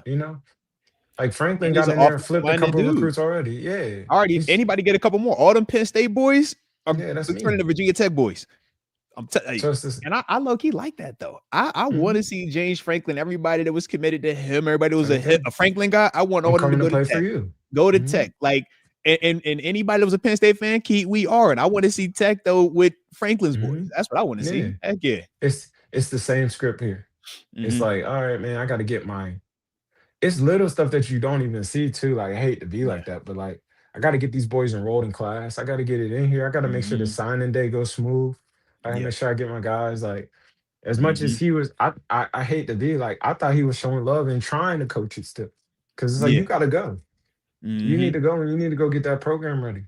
Like Franklin got in there and flipped a couple of recruits already. Yeah. Anybody get a couple more? All them Penn State boys are that's turning to Virginia Tech boys. I'm telling you. And I low-key like that though. I want to see James Franklin, everybody that was committed to him, everybody was a Franklin guy. I want all of them to go to Tech. For you. Go to Tech. Like and anybody that was a Penn State fan, we are. And I want to see Tech though with Franklin's boys. That's what I want to see. Heck yeah. It's the same script here. It's like, all right, man, I got to get it's little stuff that you don't even see too. Like, I hate to be like that, but like, I got to get these boys enrolled in class. I got to get it in here. I got to make sure the signing day goes smooth. I got to make sure I get my guys like, as much as he was, I hate to be like, I thought he was showing love and trying to coach it still. Cause it's like, you got to go. You need to go and you need to go get that program ready.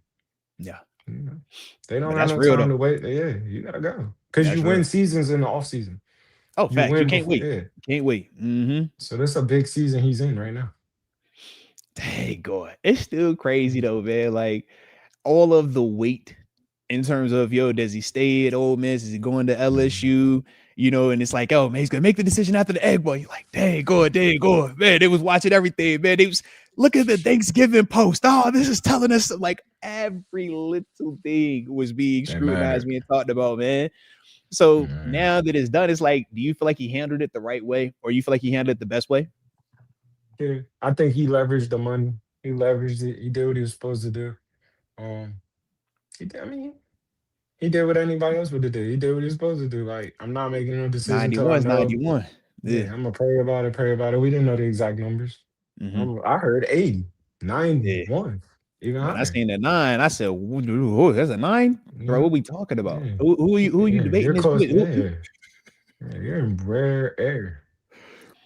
Yeah. They don't have no time to wait. Yeah, you got to go. Cause you win seasons in the off season. Oh, You fact. You win can't before, wait. yeah. Can't wait. Mm-hmm. So that's a big season he's in right now. Dang, God. It's still crazy though, man. Like all of the weight in terms of, yo, does he stay at Ole Miss? Is he going to LSU? You know, and it's like, oh, man, he's going to make the decision after the Egg Bowl. You're like, dang, God. Man, they was watching everything, man. They was, look at the Thanksgiving post. Oh, this is telling us, like, every little thing was being scrutinized, being talked about, man. So now that it's done, it's like, do you feel like he handled it the right way, or you feel like he handled it the best way? Yeah, I think he leveraged the money. He leveraged it. He did what he was supposed to do. He did, I mean, he did what anybody else would have did. He did what he was supposed to do. Like, I'm not making no decision until I 91 is know. 91. Yeah, I'm gonna pray about it. We didn't know the exact numbers. I heard 80, 91, even When I higher. seen that 9, I said, "Ooh, that's a 9, bro. What we talking about? Yeah. Who are you debating You're this close. with? Yeah, you're in rare air.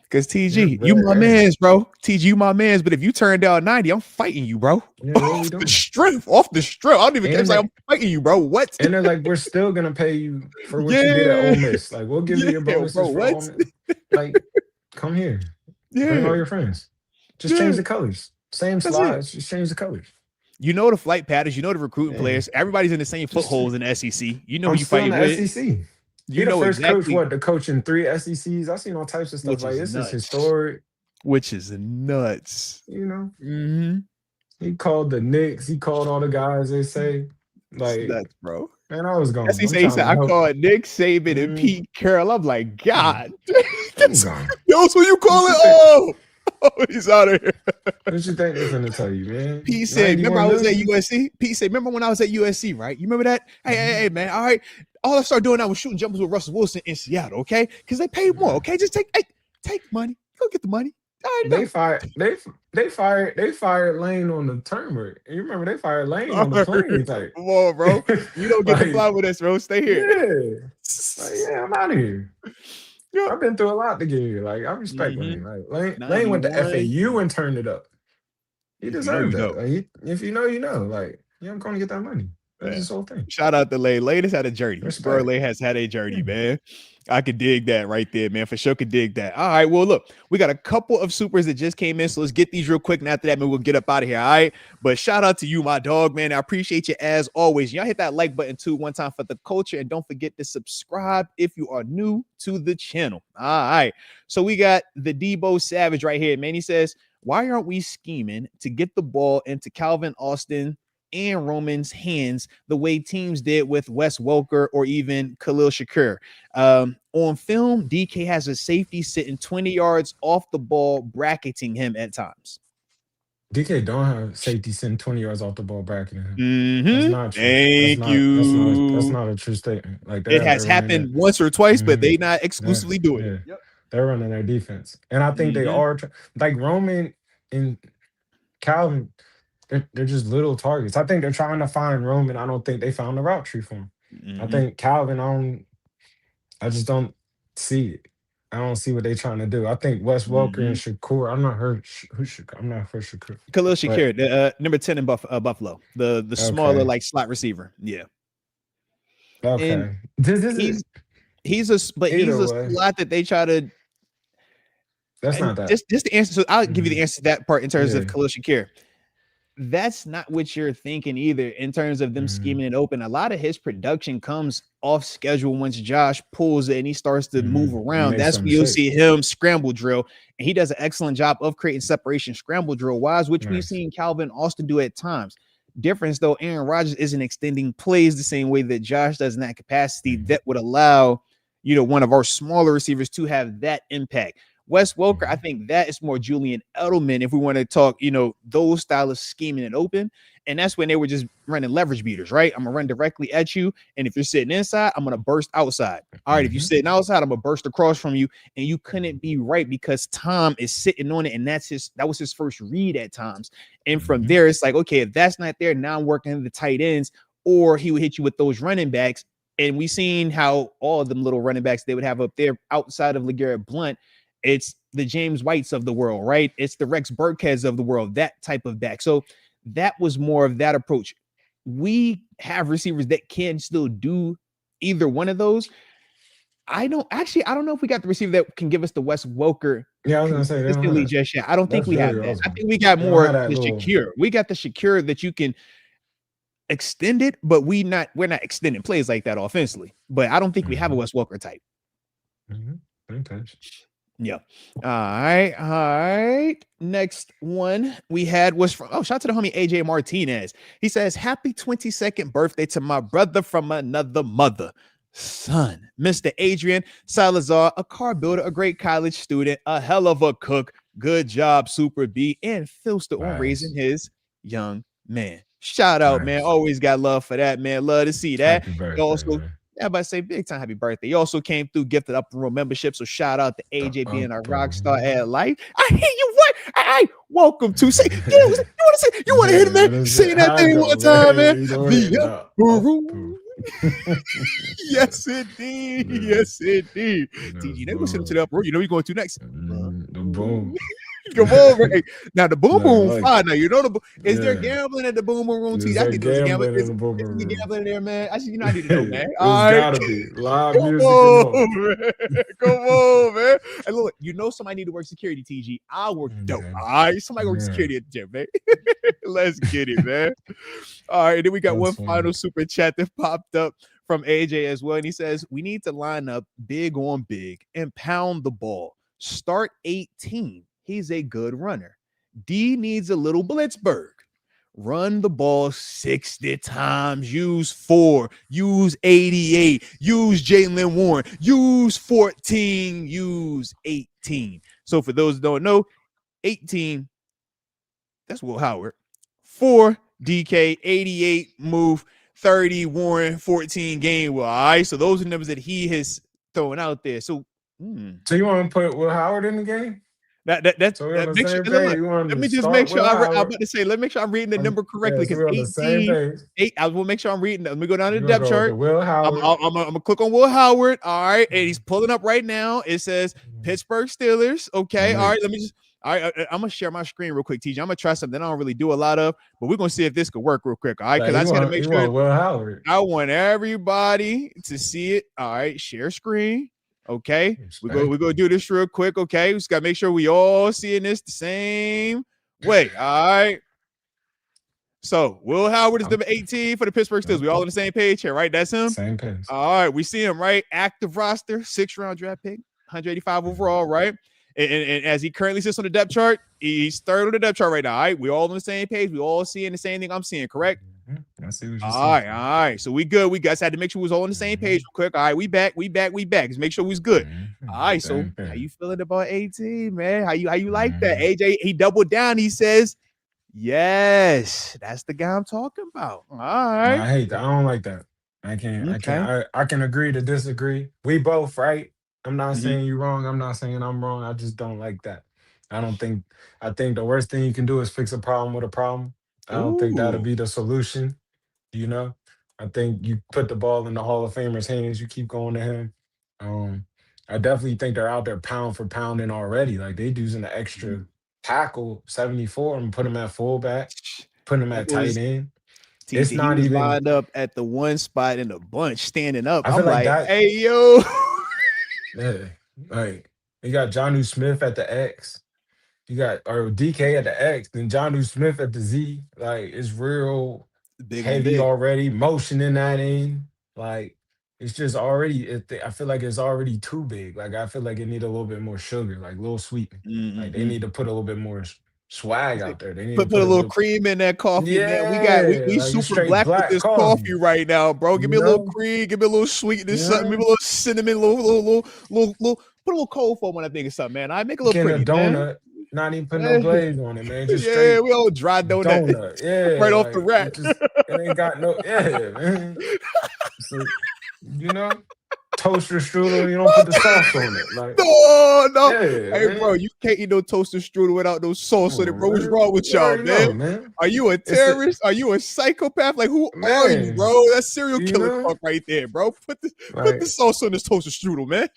Because You're TG, you rare my air. man's, bro. TG, you my man's. But if you turn down 90, I'm fighting you, bro. Yeah, what are we Off doing? the strength. I don't even care. It's like I'm fighting you, bro. What? And they're like, we're still gonna pay you for what you did at Ole Miss. Like, we'll give you your bonuses bro, for what? Ole Miss. Like, come here. Bring all your friends. Just change the colors. Same slides. Just change the colors. You know the flight patterns. You know the recruiting players. Everybody's in the same footholds in the SEC. You know who you fighting with. SEC. You He the know first exactly. coach, to coach in 3 SECs. I've seen all types of stuff. Like, this is historic. Which is nuts. You know? Mm-hmm. He called the Knicks. He called all the guys, they say. Like, nuts, bro. Man, I was gone. He said, I called Nick Saban and Pete Carroll. I'm like, God. I'm gone. Yo, so you call it? Oh, he's out of here. What you think they're going to tell you, man? Pete said, remember I was at USC? Pete said, remember when I was at USC, right? You remember that? Hey, man, all right. All I started doing now was shooting jumpers with Russell Wilson in Seattle, okay? Because they paid more, okay? Just take money. Go get the money. They fired Lane on the turmeric. You remember they fired Lane on the plane. Like, come on, bro. You don't get to fly with us, bro. Stay here. Yeah, I'm out of here. Yep. I've been through a lot to get here. Like, I respect Lane. Like, Lane went to FAU and turned it up. He deserved that. Like, if you know, you know. Like, I'm going to get that money. That's his whole thing. Shout out to Lane. Lane has had a journey. Bro, Lane has had a journey, man. I could dig that right there, man. For sure could dig that. All right. Well, look, we got a couple of supers that just came in. So let's get these real quick. And after that, man, we'll get up out of here. All right. But shout out to you, my dog, man. I appreciate you as always. Y'all hit that like button too one time for the culture. And don't forget to subscribe if you are new to the channel. All right. So we got the Debo Savage right here, man. He says, why aren't we scheming to get the ball into Calvin Austin and Roman's hands the way teams did with Wes Welker or even Khalil Shakur? On film, DK has a safety sitting 20 yards off the ball, bracketing him at times. DK don't have safety sitting 20 yards off the ball, bracketing him. Mm-hmm. That's not true. That's not a true statement. Like, it has happened once or twice, but they not exclusively doing it. Yep. They're running their defense, and I think they are like Roman and Calvin. They're just little targets. I think they're trying to find Roman. I don't think they found the route tree for him. I think Calvin, I just don't see it. I don't see what they're trying to do. I think Wes Welker and Shakur. I'm not for Shakur. Khalil Shakur, the number 10 in Buffalo, the smaller like slot receiver. Yeah. Okay. And he's a slot that they try to. That's not that. Just the answer. So I'll give you the answer to that part in terms of Khalil Shakur. That's not what you're thinking either in terms of them scheming it open. A lot of his production comes off schedule once Josh pulls it and he starts to move around. That's when you'll see him scramble drill. And he does an excellent job of creating separation scramble drill wise, which we've seen Calvin Austin do at times. Difference though, Aaron Rodgers isn't extending plays the same way that Josh does in that capacity that would allow, one of our smaller receivers to have that impact. Wes Welker, I think that is more Julian Edelman if we want to talk, those style of scheming it open. And that's when they were just running leverage beaters, right? I'm going to run directly at you. And if you're sitting inside, I'm going to burst outside. All right, if you're sitting outside, I'm going to burst across from you. And you couldn't be right because Tom is sitting on it. And that was his first read at times. And from there, it's like, okay, if that's not there, now I'm working the tight ends, or he would hit you with those running backs. And we seen how all of them little running backs they would have up there outside of LeGarrette Blount. It's the James Whites of the world, right? It's the Rex Burkheads of the world, that type of back. So that was more of that approach. We have receivers that can still do either one of those. I don't know if we got the receiver that can give us the Wes Welker Yeah, I was gonna say they don't have consistently that. just yet. I don't think That's we have very that. I awesome. think we got They don't more have that the little. Shakir. We got the Shakir that you can extend it, but we're not extending plays like that offensively. But I don't think we have a Wes Welker type. Yeah. All right. Next one we had was from shout out to the homie AJ Martinez. He says, "Happy 22nd birthday to my brother from another mother. Son, Mr. Adrian Salazar, a car builder, a great college student, a hell of a cook. Good job, Super B, and Philster on raising his young man." Shout out, man. Always got love for that, man. Love to see that. Happy birthday, Also, man. everybody say big time happy birthday. He also came through, gifted up room membership. So shout out to AJ being a rock star at life. I hear you. What? I welcome to say. You want to say? You want to hit him, man? Sing that thing one time, man. The room. Yes, indeed. Yes, indeed. TG, they listen to the upper room. You know what you're going to next? The boom. Come on, right? Now the boom boom fine. Now you know is there gambling at the boom boom room? Is I there think there's gambling in the boom is boom room? gambling there, man. I I need to know, man. It's gotta be live music and all. Man. Come on, man. And look, somebody need to work security. TG, I work dope. All right, somebody work security at the gym, man. Let's get it, man. All right, and then we got one final super chat that popped up from AJ as well, and he says we need to line up big on big and pound the ball. Start 18. He's a good runner. D needs a little Blitzberg. Run the ball 60 times. Use 4. Use 88. Use Jalen Warren. Use 14. Use 18. So for those who don't know, 18, that's Will Howard. 4, DK. 88, Move. 30, Warren. 14, Gainwell. All right, so those are numbers that he has thrown out there. So you want to put Will Howard in the game? That's so we're on the make same sure, page. let me just make sure I'm about to say, let me make sure I'm reading the number correctly because 18, I will make sure I'm reading. Let me go down to the depth chart. Will Howard. I'm gonna click on Will Howard. All right, and he's pulling up right now. It says Pittsburgh Steelers. Okay, all right. I'm gonna share my screen real quick, TJ. I'm gonna try something I don't really do a lot of, but we're gonna see if this could work real quick. All right, because I just gotta make sure. Will Howard. I want everybody to see it. All right, share screen. Okay, we're gonna do this real quick. Okay, we just gotta make sure we all seeing this the same way. All right. So Will Howard is number 18 for the Pittsburgh Steelers. We all on the same page here, right? That's him. Same page. All right, we see him, right? Active roster, 6th round draft pick, 185 overall, right? And as he currently sits on the depth chart, he's 3rd on the depth chart right now. All right, we all on the same page. We all seeing the same thing I'm seeing, correct? I see what you're all right. So we good. We guys had to make sure we was all on the same page real quick. All right, we back. Let's make sure we was good. All right. So how you feeling about 18, man? How you like that? AJ, he doubled down. He says, yes, that's the guy I'm talking about. All right. No, I hate that. I don't like that. I can't. I can agree to disagree. We both right. I'm not saying you're wrong. I'm not saying I'm wrong. I just don't like that. I think the worst thing you can do is fix a problem with a problem. I don't think that'll be the solution. I think you put the ball in the Hall of Famer's hands. You keep going to him. I definitely think they're out there pound for pounding already. Like they using the extra tackle 74 and put him at fullback, put him at tight end. It's not even lined up at the one spot in the bunch, standing up. I'm like that, hey yo. Yeah, like you got Jonnu Smith at the X. You got DK at the X, then Jonnu Smith at the Z. Like it's real heavy already, motion in that end. Like it's just already. I feel like it's already too big. Like I feel like it need a little bit more sugar, like a little sweetening. Like they need to put a little bit more swag out there. They need to put a little cream in that coffee. Yeah, man. We like super black with this coffee right now, bro. Give me a little cream, give me a little sweetness, something, give me a little cinnamon, little. Put a little cold foam when I think of something, man. I make a little pretty a donut. Man. Not even put no glaze on it, man. Just straight we all dry donut. Yeah, right off the rack. It ain't got no, man. So, toaster strudel, you don't put the sauce on it. Like no. Yeah, hey, man. Bro, you can't eat no toaster strudel without no sauce on it, bro. What's wrong with y'all, man? Are you a terrorist? Are you a psychopath? Like, who are you, bro? That's serial killer talk right there, bro. Put the sauce on this toaster strudel, man.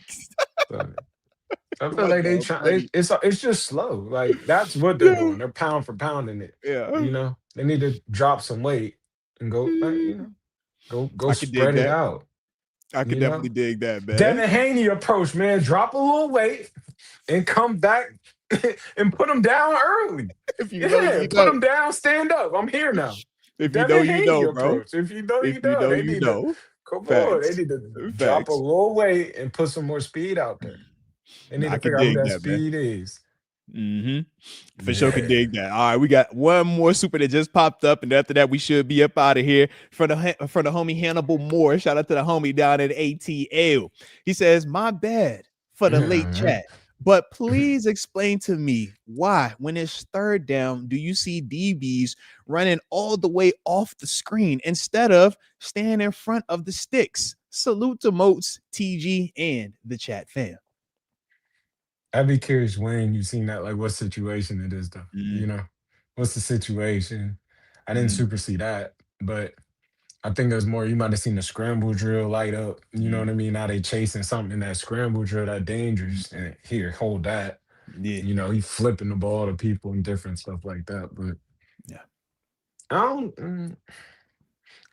I feel like they try. It's just slow. Like that's what they're doing. They're pound for pounding it. Yeah. They need to drop some weight and go. Go spread it out. I could You know, definitely dig that, man. Devin Haney approach, man. Drop a little weight and come back and put him down early. If you know, Yeah, you put know. him down, stand up. I'm here now. If you know, Devin you Haney know, bro. approach. If you know, If you you know. know, They you need to know. come on. They Facts. need to drop a Facts. little weight and put some more speed out there. They need I to could figure out who dig that that, man. speed is. For sure could Yeah. dig that. All right, we got one more super that just popped up, and after that, we should be up out of here. For the homie Hannibal Moore, shout out to the homie down at ATL. He says, "My bad for the late chat, but please explain to me why, when it's third down, do you see DBs running all the way off the screen instead of staying in front of the sticks? Salute to Moats, TG, and the chat fam." I'd be curious when you seen that, like what situation it is though. You know, what's the situation? I didn't super see that, but I think there's more. You might have seen the scramble drill light up. You know what I mean? Now they chasing something in that scramble drill that dangerous. And here, hold that. Yeah. You know, he flipping the ball to people and different stuff like that. But Yeah. I don't.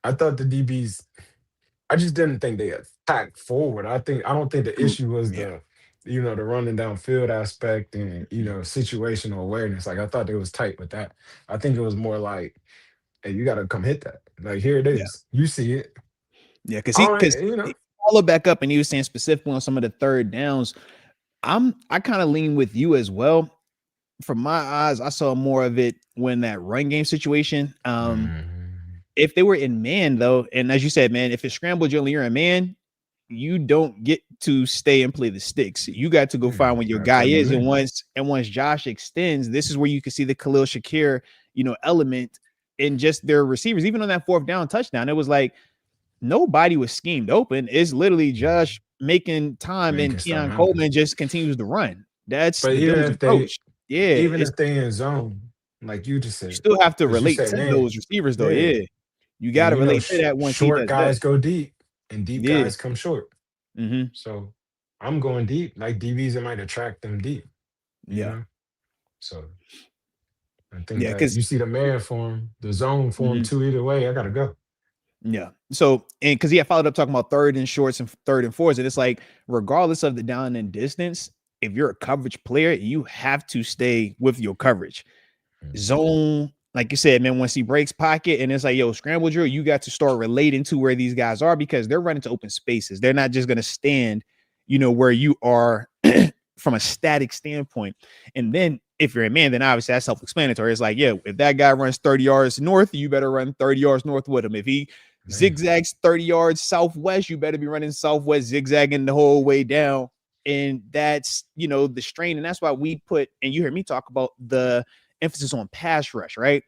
I thought the DBs. I just didn't think they attacked forward. I don't think the issue was Yeah. the running downfield aspect and situational awareness. Like I thought they was tight with that. I think it was more like, hey, you got to come hit that. Like here it is. You see it. Yeah, because All right, he followed back up and he was saying specifically on some of the third downs. I kind of lean with you as well. From my eyes, I saw more of it when that run game situation. If they were in man though, and as you said, man, if it's scrambled, you're in man, you don't get to stay and play the sticks. You got to go find where your guy is. And once Josh extends, this is where you can see the Khalil Shakir, element in just their receivers. Even on that fourth down touchdown, it was like nobody was schemed open. It's literally Josh making time, and Keon Coleman just continues to run. That's the Bills' approach. Yeah, even if they in zone, like you just said, you still have to relate said, to man, those receivers, though. Yeah, you got to relate to that once short he does guys that. go deep and deep guys come short. Mm-hmm. So I'm going deep. Like DBs, it might attract them deep. You know? So I think that you see the man form, the zone form too. Either way, I gotta go. Yeah. So, and because he had followed up talking about third and shorts and third and fours, and it's like, regardless of the down and distance, if you're a coverage player, you have to stay with your coverage. Zone, like you said, man, once he breaks pocket and it's like, yo, scramble drill, you got to start relating to where these guys are because they're running to open spaces. They're not just going to stand, where you are from a static standpoint. And then if you're a man, then obviously that's self-explanatory. It's like, yeah, if that guy runs 30 yards north, you better run 30 yards north with him. If he zigzags 30 yards southwest, you better be running southwest, zigzagging the whole way down. And that's, the strain. And that's why we put, and you hear me talk about the emphasis on pass rush, right?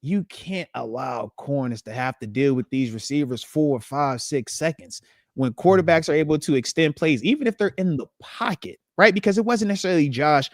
You can't allow corners to have to deal with these receivers 4, 5, 6 seconds when quarterbacks are able to extend plays, even if they're in the pocket, right? Because it wasn't necessarily Josh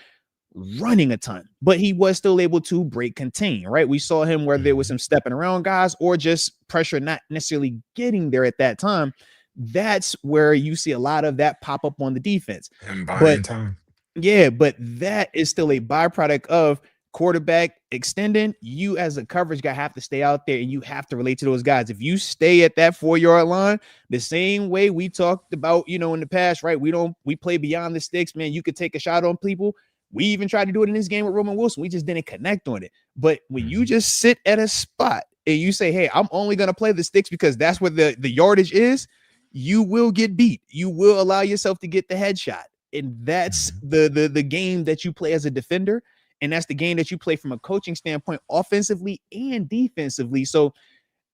running a ton, but he was still able to break contain, right? We saw him where there was some stepping around guys or just pressure not necessarily getting there at that time. That's where you see a lot of that pop up on the defense. And buying time. Yeah, but that is still a byproduct of quarterback extending. You as a coverage guy have to stay out there and you have to relate to those guys. If you stay at that 4-yard line, the same way we talked about, in the past, right? We play beyond the sticks, man. You could take a shot on people. We even tried to do it in this game with Roman Wilson. We just didn't connect on it. But when you just sit at a spot and you say, hey, I'm only going to play the sticks because that's where the yardage is, you will get beat. You will allow yourself to get the headshot. And that's the game that you play as a defender. And that's the game that you play from a coaching standpoint, offensively and defensively. So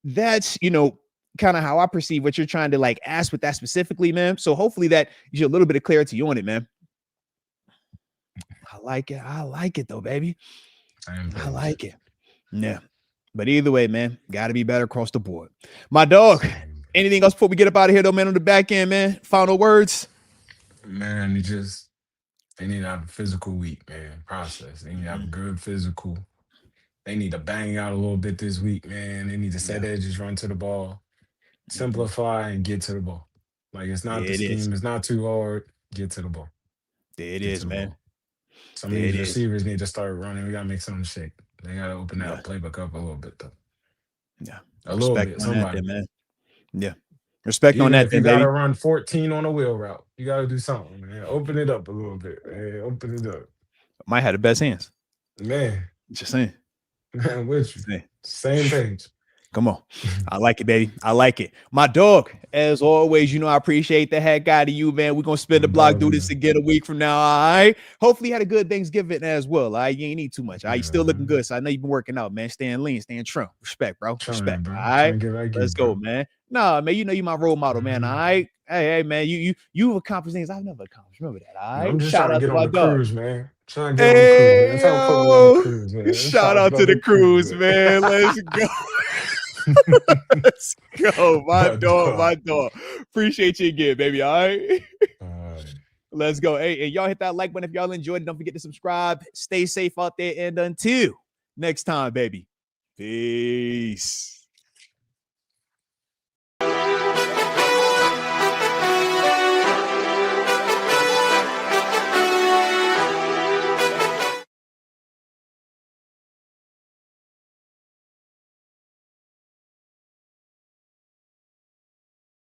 that's, kind of how I perceive what you're trying to ask with that specifically, man. So hopefully that gives you a little bit of clarity on it, man. I like it though, baby. I like it. Yeah. But either way, man, got to be better across the board. My dog, anything else before we get up out of here though, man, on the back end, man? Final words? Man, they need to have a physical week, man. Process. They need to have a good physical. They need to bang out a little bit this week, man. They need to set edges, run to the ball, simplify, and get to the ball. Like it's not the scheme. It's not too hard. Get to the ball. It is, man. Some of these receivers need to start running. We gotta make something shake. They gotta open that playbook up a little bit, though. Yeah, a little bit. Somebody, man. Yeah. Respect on Even that if you thing, gotta baby. run 14 on a wheel route, you gotta do something, man. Open it up a little bit, man. Open it up. Might have the best hands. Man, Just saying. man, with you. Saying. Same page. Come on. I like it, baby. I like it. My dog, as always, you know, I appreciate the heck out of you, man. We're going to spin the block, do this again a week from now, all right? Hopefully you had a good Thanksgiving as well, all right? You ain't need too much, all right? You still looking good, so I know you've been working out, man. Staying lean, staying trim. Respect, bro. Respect, Bro. all right? Let's go, bro. man. Nah, man, you know you my role model, man, all right? Hey, man, you've accomplished things I've never accomplished. Remember that, all right? I'm just Shout trying to out get to on my the dog. cruise, man. Trying to get on the cruise, man. Trying to put me on the cruise, man. Shout out to the cruise, man. Let's go. Let's go. My dog. Appreciate you again, baby. All right. Let's go. Hey, and y'all hit that like button if y'all enjoyed it. Don't forget to subscribe. Stay safe out there. And until next time, baby. Peace.